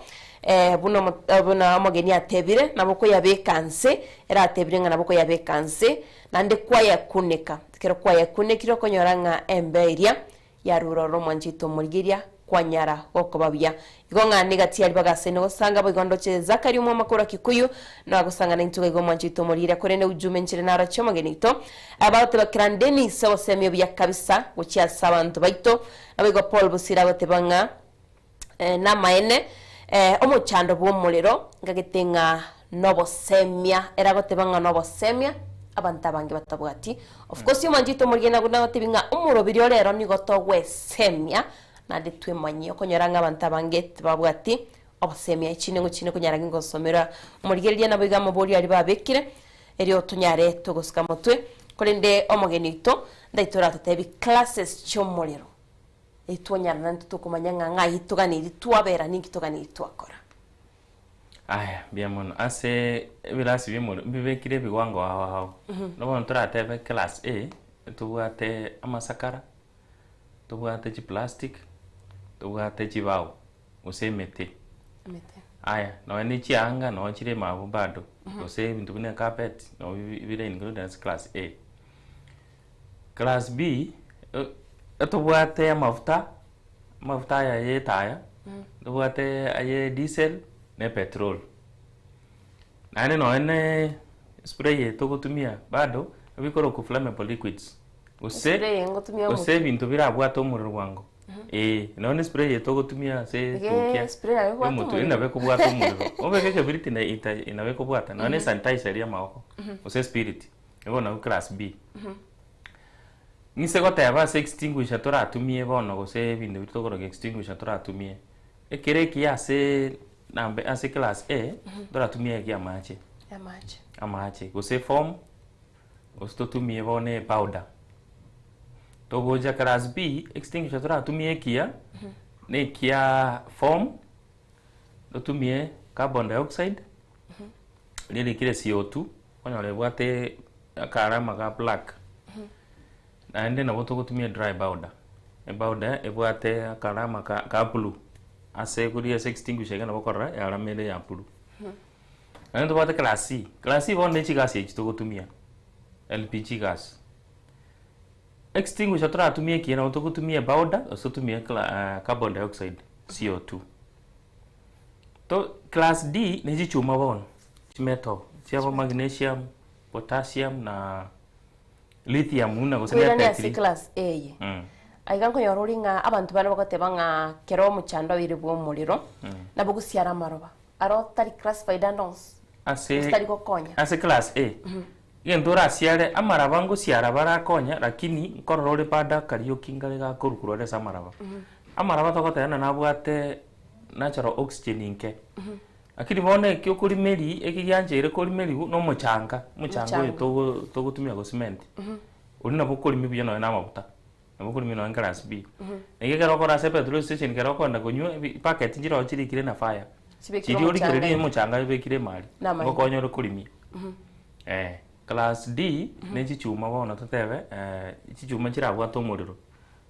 buno mogeni atebire na boko ya bekanse era atebire ngana boko ya bekanse nande kwa ya kuneka kero kwa ya kunekiro konyoranga emberia ya ruroro manjito omulgeria kwanyara okobabya igonga negati ali bagase no sanga bogondo che zakari mu makora kikuyu no gusanga na intuga igo manjito omulgeria korene ujume nchire nara chomo genito about bakrandeni so semyo bya kabisa guchya sabantu baito abigo Paul Busira batebanga na maene omuchando bw'omuliro ngagetenga nobosemia era gotebanga nobosemia abantu abange batabwati of course yo manjito omulgeria guna gotebinga omurobiri olero ni gotogwe semia na de twemanyi okonyoranga abantu abange babwati obosemia ichine nguchine kunyaranga ngosomera omulgeria nabo igamo boli ali babekire eri otunyare tugusika mutwe kolende omogenito ndaitora tutebi classes chomolero etwonyana nantu tukumanya nganga ituganiri twabera ningi tuganiri twakora aya biamono ase birasi bimolo bibekire bigwango aho no turatebe class A tubwate amasakara tubwate chi plastic tubwate chi bao usemete aya no ni chianga no chire mabu bado use bintu bine carpet no bire included as class A. Class B tubwate mafuta ya yetaya tubwate aye diesel ne petrol nane no ene spray to gutumia bado bikoro ku flammable liquids use bintu birabwata omuriro wango none spray to gutumia se tukia mutu ina beko bwata omuriro obeke biriti na ina beko bwata none sanitizer ya maoko use spirit ego na class B nise goteba se extinguisher toratumie bono gose bintu bitogoro extinguisher toratumie ekere kia se nambe ase class A toratumie kia amache gose form ostotumie bone powder togoja class B extinguisher toratumie kia ne kia form totumie carbon dioxide lile kile CO2 konyole bwate karama ga black ande na boto gutumia dry powder ebwate karama ka blue ase kuri extinguisher kana bokora ya ramele ya blue ande bwate class C bonne chi gas echi to gutumia LPG gas extinguisher tora tumie kina to gutumia powder so tumia carbon dioxide CO2 to class D ne chi chuma bon chi metal chiavo magnesium potassium na lithium una gusenya tetri class A aiganko yororinga abantu bana bakotebanga kero muchando biri bwo muliro nabo gusiara maroba aro tari class faidandons tari gokonya ase class A gendora siare amaraba ngo siara barakonya lakini kororore pada kariyo kingale ga kurukurore samaraba amaraba tokotana nabwate natural oxygen inke akiri bone kyo kuri meri ekigyanjere kuri meri no muchanga to gutumia go cement urina bukuri mibuye no na mabuta nabukuri mino en class B egera okora se petrol station kera okona gonyo packet njiro chiri kire na fire chiri ori kire ni muchanga bekire mali ngokonyo kurimi class D ne chichuma bona totebe chichuma chira bwa to muriro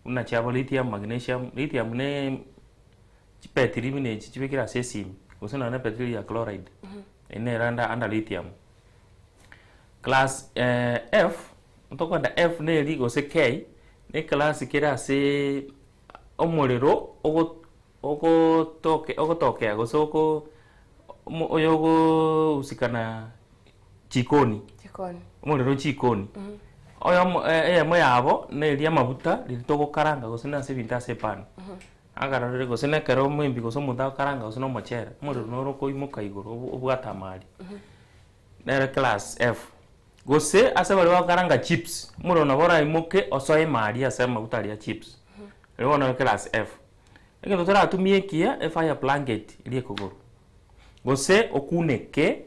una chabo lithium magnesium ne chipetiri mine chichibekira sesim usina na petrol ya chloride ene randa under lithium class F utokwanda F ne ligo se K ne class kira se omuriro ogotokea gosoko oyogo usikana jikoni omorero jikoni oyo eyemo yabo neria mabuta ritogokaranga gose nase ebinto ase epano agarorere gose nekero mwembi gose omonto agokaranga gose na omochere omorero noro koimoka igoro obwata amari nere class F gose ase bari bagokaranga chips omorero nabo oraimoke osoe mari ase amabuta aria chips rero bono class F egento toratumia ekia efire blanket eri ekogoro gose okuneke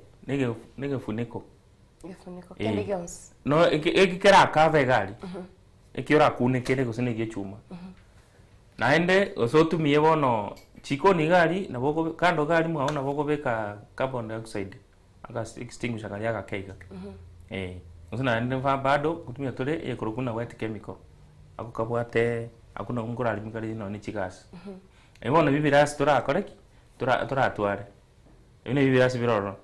negefuniko no ekikera akave egari ekiora akunekere gose negiechuma naende gose otumie bono chikoni gari nabo kando gari mwao nabo gobeka carbon dioxide aga extinguisher gari agakeiga gose naende bado gutumia tore ekorokuna wet chemical akukabwate akuna ngorari mikari no ni chigas bono bibirasi torakoreki toratware ene bibirasi biroro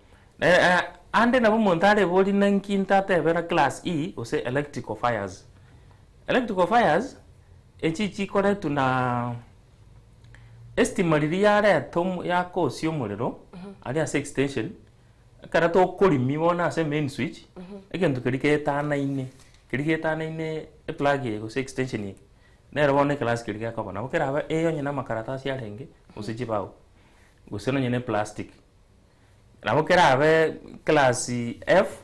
ande nabo montare boli nankinta tebera class E ose electrical fires echichi kore tuna estimali yare tom yako sio morero ali ase extension kara to kolimi bona ase main switch egento keriketa ine e plug ye ose extension ye nero bone class kirika ko bona okera aba eyo nyina makaratasi arenge ose chibao gose no nyine plastic nabo kera abe class F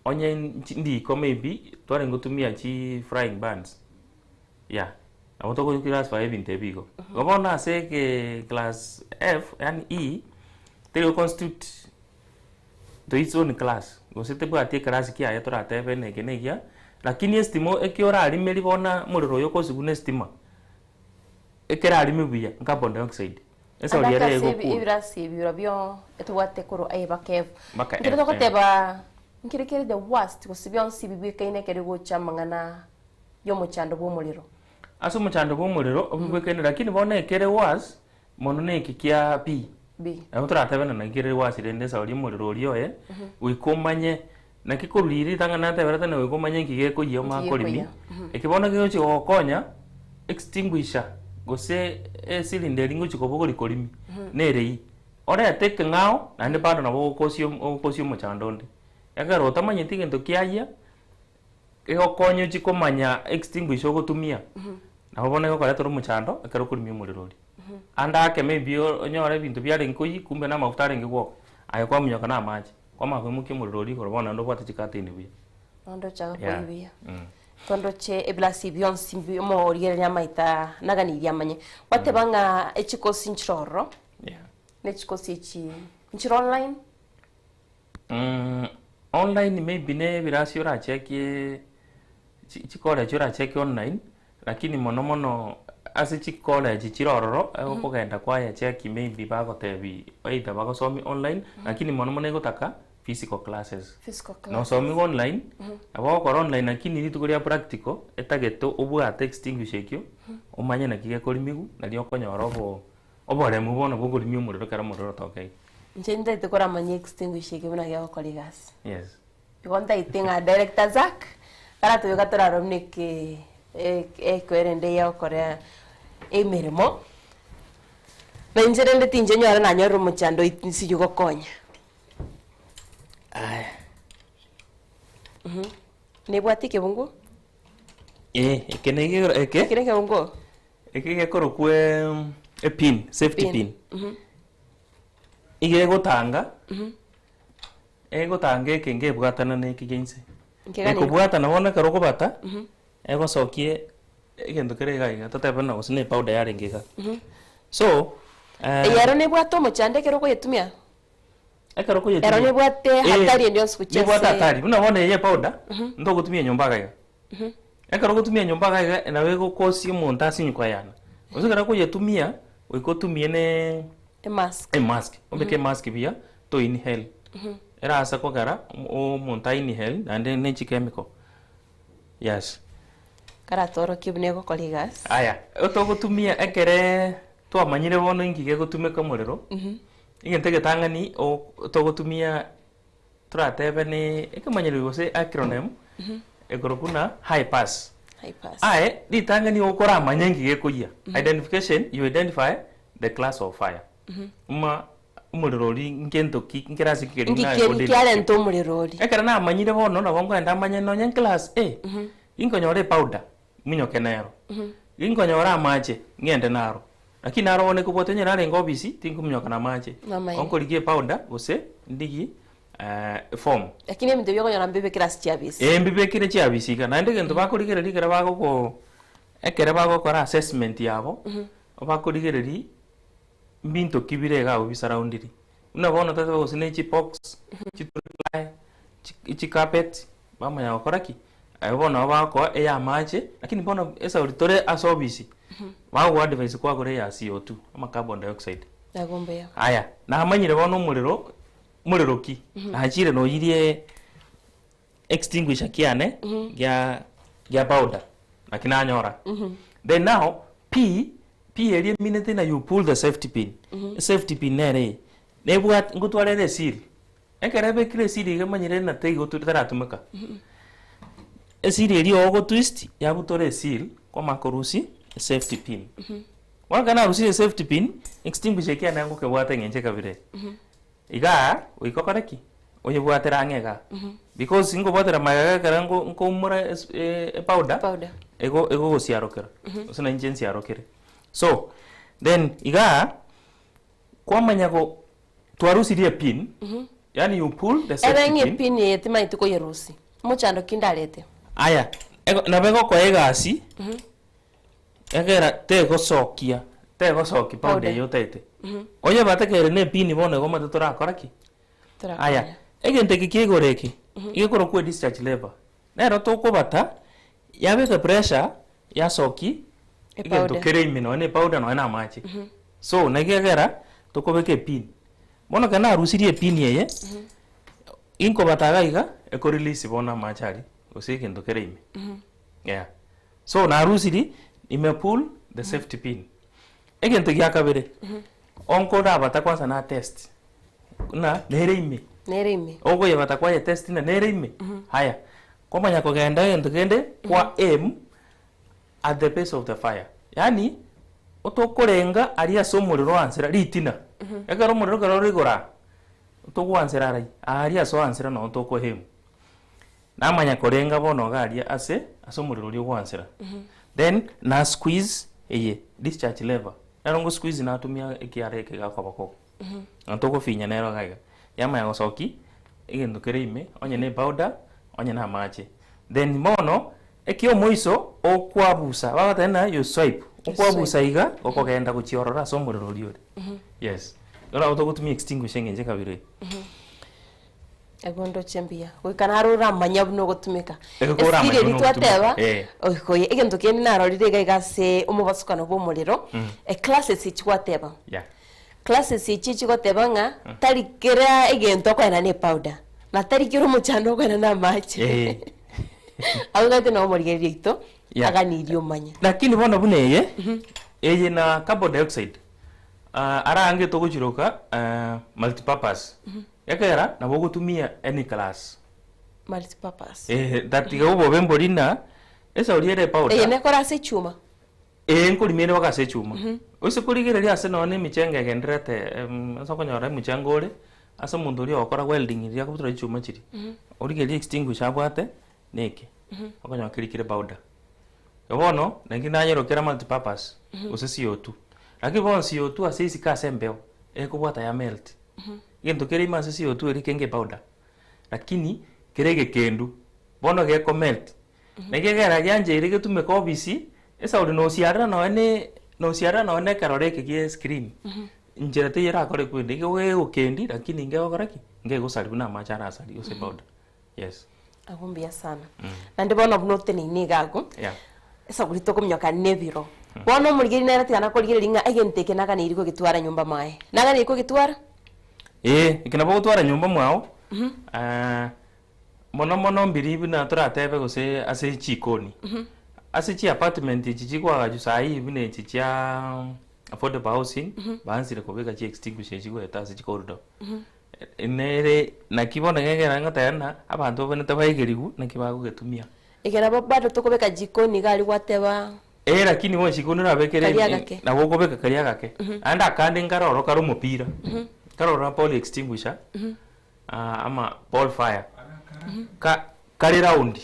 onye ndi ko maybe tware ngotumia chi frying pans nabo to class 5 intebigo gobona se ke class F and E they constitute to its own class gose te bwati class kia ya tora tebe negenegia lakini estimo ekiora ari meri bona muriro yoko sigune estima ekera ari mebuya carbon dioxide esa oliere ego ku ibirasi birabyo etwate koro ayibakev nkire to koteba nkire the worst gusibyo nsibibi kaine kere gocha mangana yo muchando bo muriro aso muchando bo muriro obwe kaine lakini bona ekere was mono ne kikia B abo turatebe na ngire was rende sa oli muriro olio wikomanye nakikuriri tangana tebera tane wikomanye ngige ko yoma kolimi ekibona kiyo chikokonya extinguisher gose cylinder lingo chikobogori kolimi nerei ora ateke ngao nande bado nabo kosio muchandonde yakaro tamanye tigento kiaya egokonyo chikomanya extinguisher gotumia nabo bona ko kare toro muchando akaro kolimi murirori anda ke maybe onyore bintu byare nkoyi kumbe na mafutare ngiko ayo kwa munyoka na amaji kwa mahemuke murirori ko bona ndo bwate chikate ni buya ndo chaga ko ibiya tondo che eblasi bion simbi mo oriere nyamaita naganiria manye watebanga echiko sinchoro nechiko sichi nchiro online online maybe ne birasi ora cheki chikora chora cheki online lakini mono ase chikora chichirororo okogenda kwa ya cheki maybe bagotebi either bagosomi online lakini mono egotaka physical classes no somi online abo ko online lakini ni tukoria practical etageto obwate extinguisher ekyo omanye na kige kolimigu na lyo konyorobo obore mu bono bogolimi umuriro kara muriro tokai njende tekora manye extinguisher ekyo na gyo koligas yes igonda itinga director Zack kara to yogatora romnike kwerende ya korea emeremo na injerende tinje nyara na nyoro muchando isiyugo konya nebwati kebungu ekenege kebungu ekege korokwe pin safety pin ige gotanga egotanga ekenge bwatana nekigense ekobwatana bona karoko bata egosokie egento kerega tatebana osine powder yarengega so yaro nebwato mochande keroko yetumia ekaro ko yetumia ero nebwate hatari ndio sikuchese nebwate hatari unabona yeye powder ndo gutumia nyumba gaiga ekaro gutumia nyumba gaiga na wego kosi umuntu asinyukwa yana uzikara ko yetumia wikotumie ne mask ombeke mask bia to inhale era asa ko gara o umuntu inhale and then chemical yes kara toro kibnego koligas aya otogutumia ekere twamanyire bono ingige gutumeka muriro ingentege tangani o togotumia turatebe ni ekamanyire gose acronym ekorokuna high pass ae di tangani okora manyengi gekoya identification you identify the class of fire uma umurori ngento kirasi kiri ngikere nto umurori ekara na amanyire bono na bongo enda amanye no nyen class inkonyore powder munyoke nero inkonyora amache ngende naro lakini naro one kubote nyera rengo obisi tinkumnyoka na amache onko ligie powder gose ndigi form lakini emito byokonyora mbebe class chiabisi mbebe kire chiabisi kana ndege ndo bakurigereri bago ko ekere bago kora assessment yabo obakurigereri mbinto kibirega obisaraundiri unabona tata gosine chipox chiturifly chikapet bamanya okoraki ayobona bako eya mache lakini bona esa ulitore asobisi bago advice kwa gore ya CO2 ama carbon dioxide nagombe aya na amanyire bono muriro ki hachire no yirie extinguisher kiane ya powder lakini anyora then now P area minute na you pull the safety pin safety pin nere nebwa ngutwarere seal ekerebe kile seal igamanyire na teigo tutaratumika seal area ogo twist ya butore seal kwa makorusi safety pin wakana rusi safety pin extinguisher kia nango ke bwata ngenje kabire iga uikokoreki oye bwatera ngega because ingo bwatera magaga karango nko mura powder ego gosiarokera usina injensi arokere so then iga kwa manyago twarusirie pin yani you pull the safety pin yetima ituko yerusi muchando kindalete aya na bego kwa egasi egera tego soki powder yotete oye batekere ne pin bono go matutora koraki aya egente kikigoreki igikoro ku discharge level nero toko bata yabe the pressure ya soki igento keremi no ne powder no na machi so negegera toko beke pin bono kana rusirie pin yeye inko bataga iga eko release bona machari osike ndo keremi yeah so na rusiri ime pull the safety pin egento gyakabere onko da bata kwanza na test na nereime ogo ye bata kwa ye test na nereime haya kwa manya kugenda ndugende kwa aim at the base of the fire yani otokorenga aria somuriro ansera ritina ekaro muriro karo rigora otogwansera rai aria so ansera no toko hem na manya korenga bono garia ase asomuriro ri gwansera then na squeeze eye discharge lever narongo squeeze na tumia ekiareke gakobako antoko finya nero gaiga yama ya gosoki igendo kereime onye ne powder onye na mache then mono ekio moiso okwabusa baba tena you swipe okwabusa iga okogenda guchiorora somuriro riore yes ora otogutumia extinguisher ngenje kabire egondo chembia wikana arura manya buno gutumika esire ritwateba oikoye egento keni narorire gaigase umubasukano bomuriro classes ichwateba classes ichichigoteba nga tarikira egento kwena ne powder na tarikira muchano kwena na machi agate no morigerie ito agani irio manya lakini bono buneye eye na carbon dioxide ara ange to guchiroka multipurpose yakera na bogutumia any class multipurpose datiga ubo bemborina esa uriere powder ne kora se chuma nkulimire wakase chuma ose kurigereria ase none michenge gendrete asa konyora muchangore asa mundu uri okora welding ria kubutura chuma chiri origeria extinguisher abwate neke okonya kirikire powder yobono nangina yerokera multipurpose ose CO2 lakini bon CO2 ase isika sembeo ekubwata ya melt gento kere ima ase CO2 eri kenge powder lakini kerege kendu bono ge melt negegera yanje iri getume ko bisi esa uri no siara no ne karoreke ge screen njera te yera kore kwende ge we ukendi lakini nge okoraki nge gusaribu na machara asari ose powder yes agumbia sana na ndibona bunote ni nigago esa uri to kumnyoka nebiro bono murigiri nera tigana korigiri ringa egenteke naga ni iriko gitwara nyumba mae naga ni iriko gitwara ikina bogo twara nyumba mwao mono mbiribi na turatebe gose ase chikoni ase chi apartment chichi kwa jusai bine chicha affordable housing bansire kobeka chi extinguisher chigo etase chikordo nere nakibona ngegera ngotana abantu bone tabaigerigu nakibago getumia ikena bado tokobeka jikoni gali wateba lakini won shikunira bekere na boko beka karia gake anda kandi ngaroro karo mupira karora Paul extinguisher ama Paul fire kari round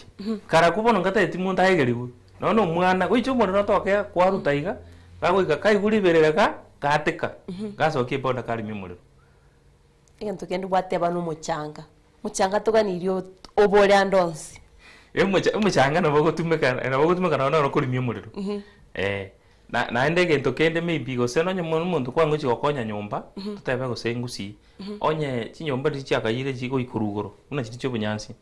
kara kubona ngata etimu ndahegerigu no mwana gwicho mwana no toke kwa rutaiga gagoika kaiguri berereka gateka gacokie bonda kari mimuriro egento kende bwateba no muchanga tuganirio obore andonsi muchanga no bogotumeka no kurimia muriro na ende gento kende maybe go seno nyo muntu kwangu chigokonya nyumba tutebe go sengusi onye chinyumba chiakayire chigo ikurugoro una chicho bunyansi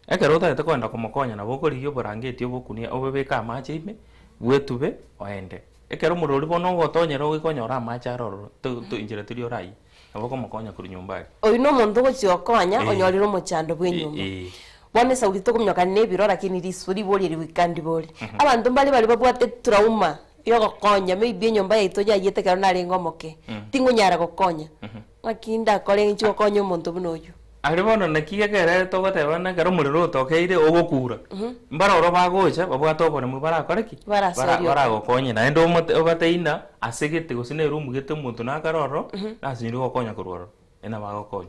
ekero ta kwenda kumukonya na boko rigyo borangeti obokunia obebeka amache ime bwetube oende ekero murori bono gotonyera ogikonyora amache aroro to injira turi orai aboko mukonya kuri nyumba oyu no muntu gochiokonya onyoriro muchando bwenyumba bone saurito kumyoka nebiro lakini risuri bori riwikandi bori abantu mbali babwate trauma yo gokonya maybe nyumba yaito yayete kero nari ngomoke tingunyara gokonya makinda kore nchi gokonya omuntu bunoyu aribono nakiga kere togotebana kero muriro tokeire ogokura mbara oro bagocha babwato bone mubara koreki bara gokonya na endo obateina asegete gosine room gete muntu na karoro nasiniri gokonya kuroro ena bagokonya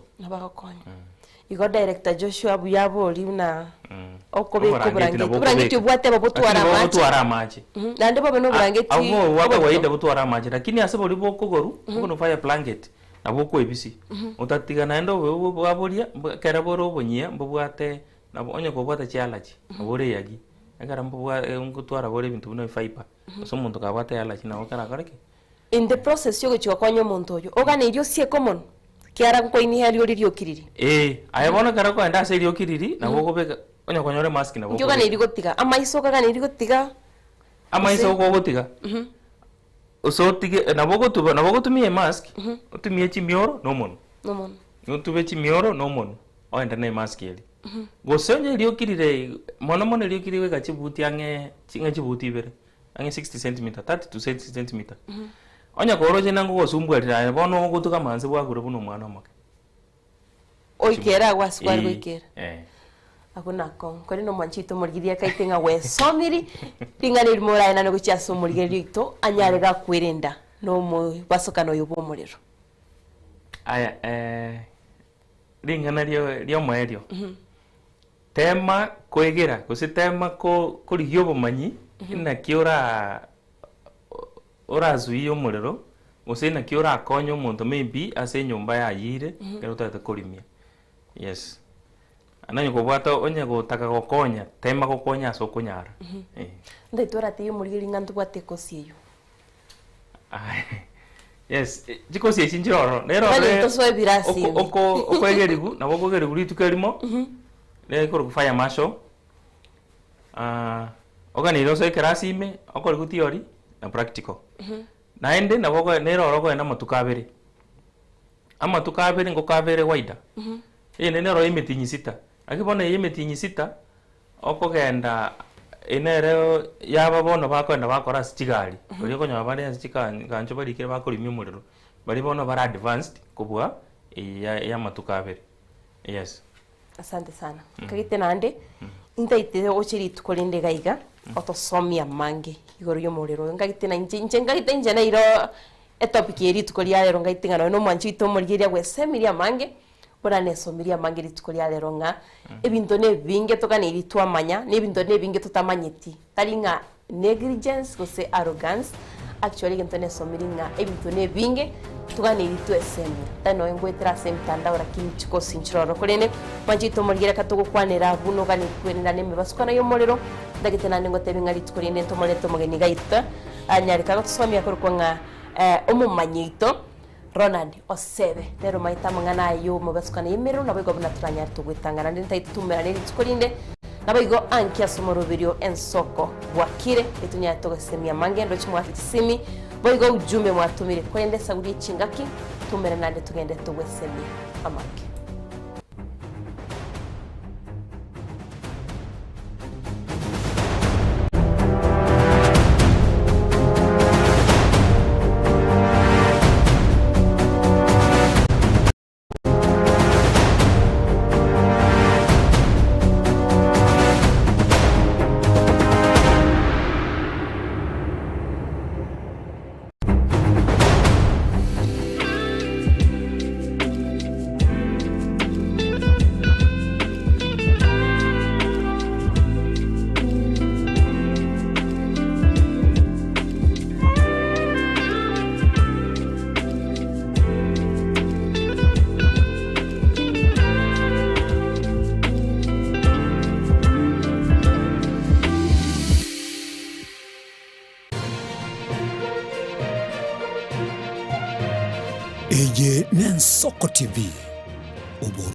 igo director Joshua Buyabori na okobeko brangeti bwate babutwara amache na ndebo beno brangeti abo waka waida butwara amache lakini asebo libo kogoru ngono fire blanket na boko ebisi utatiga na ndo baboria kera boro bonyia mbubwate na onye ko bwate chialachi abore yagi agara mbubwa ngutwara bore bintu bino fiber so muntu ka bwate yalachi na okara kareke in the process yo gochikonya muntu yo ogana irio sie common kiara ko ini hali rio kiriri ayabona kara ko enda se rio kiriri na boko beka onye konyore mask na boko yo gana irigo tiga amaiso gana irigo tiga amaiso ko gotiga so tige na boko tumie mask utumie chimioro no mono utube chimioro no mono oenda na mask eli gosonye rio kirire mono rio kirire ga chibuti ange chinga chibuti bere ange 60 cm 30 to 60 cm onya ko roje nango gosumbwarira bono gutuka manze bwa gure buno mwana make oikera gwaswar goikera akuna ko no manchito murgiria kaitenga we somiri pingani mura ina no gucha somurgiria rito anyare ga kwirenda no mu basoka no yubo muriro aya ringana rio mwerio tema kwegera gusitema ko kurigyo bumanyi ina kiora orazuiyo muriro usina kiora konyo omuntu maybe ase nyumba yayire kero tata kurimia yes ananyo kubwata onye gutaka gokonya tema gokonya so kunyara ndetora tiyo murigiri ngandu bwate kosieyo yes jikosi echinjoro nero okogerigu na bokogerigu litukerimo ne koro kufanya masho oganiro so class ime okori ku theory na practical naende na boko nero roko enda matukabere amatukabere ngokabere waida nero imetinyi sita akibona imetinyi sita okogenda enero yaba bono bakwenda bakora sitigari uri ko nyaba bari kanjo bari kire bakora imimuriro bari bono bara advanced kubwa ya matukabere yes asante sana kagite nande intaite ochiri tukolinde gaiga otosomia mange igoro yo muriro ngagite na nje ngagite nje na iro etopic eri tukolia lero ngagite ngano no mwanchi to murgiria gwe semiria mange bora nesomiria mange ritukolia lero nga ebinto ne binge tokane iritwa manya ne binto ne binge tutamanyeti talinga negligence ko se arrogance actually gento ne somiringa ebinto ne binge tugane iritwe semia tano engwetra semtanda ora kinchiko sinchoro kolene mwanchi to murgiria katugukwanira buno gani kwenenda ne mebasukana yo muriro ndagite nane ngote bingali tukolene to moleto mogeni gaita anyarika tusomia ko nga omumanyito Ronald Osebe lero maita mangana yo mubasukana yemero nabo buna turanya tugwitangana ndinta itumera neri tukolinde nabo ankia somorobirio ensoko wakire etunya togesemia mangendo chimwa simi boigo ujumbe mwatumire kwende sauri chingaki tumera nande tugende tugwesemia amake Eje Nensoko TV.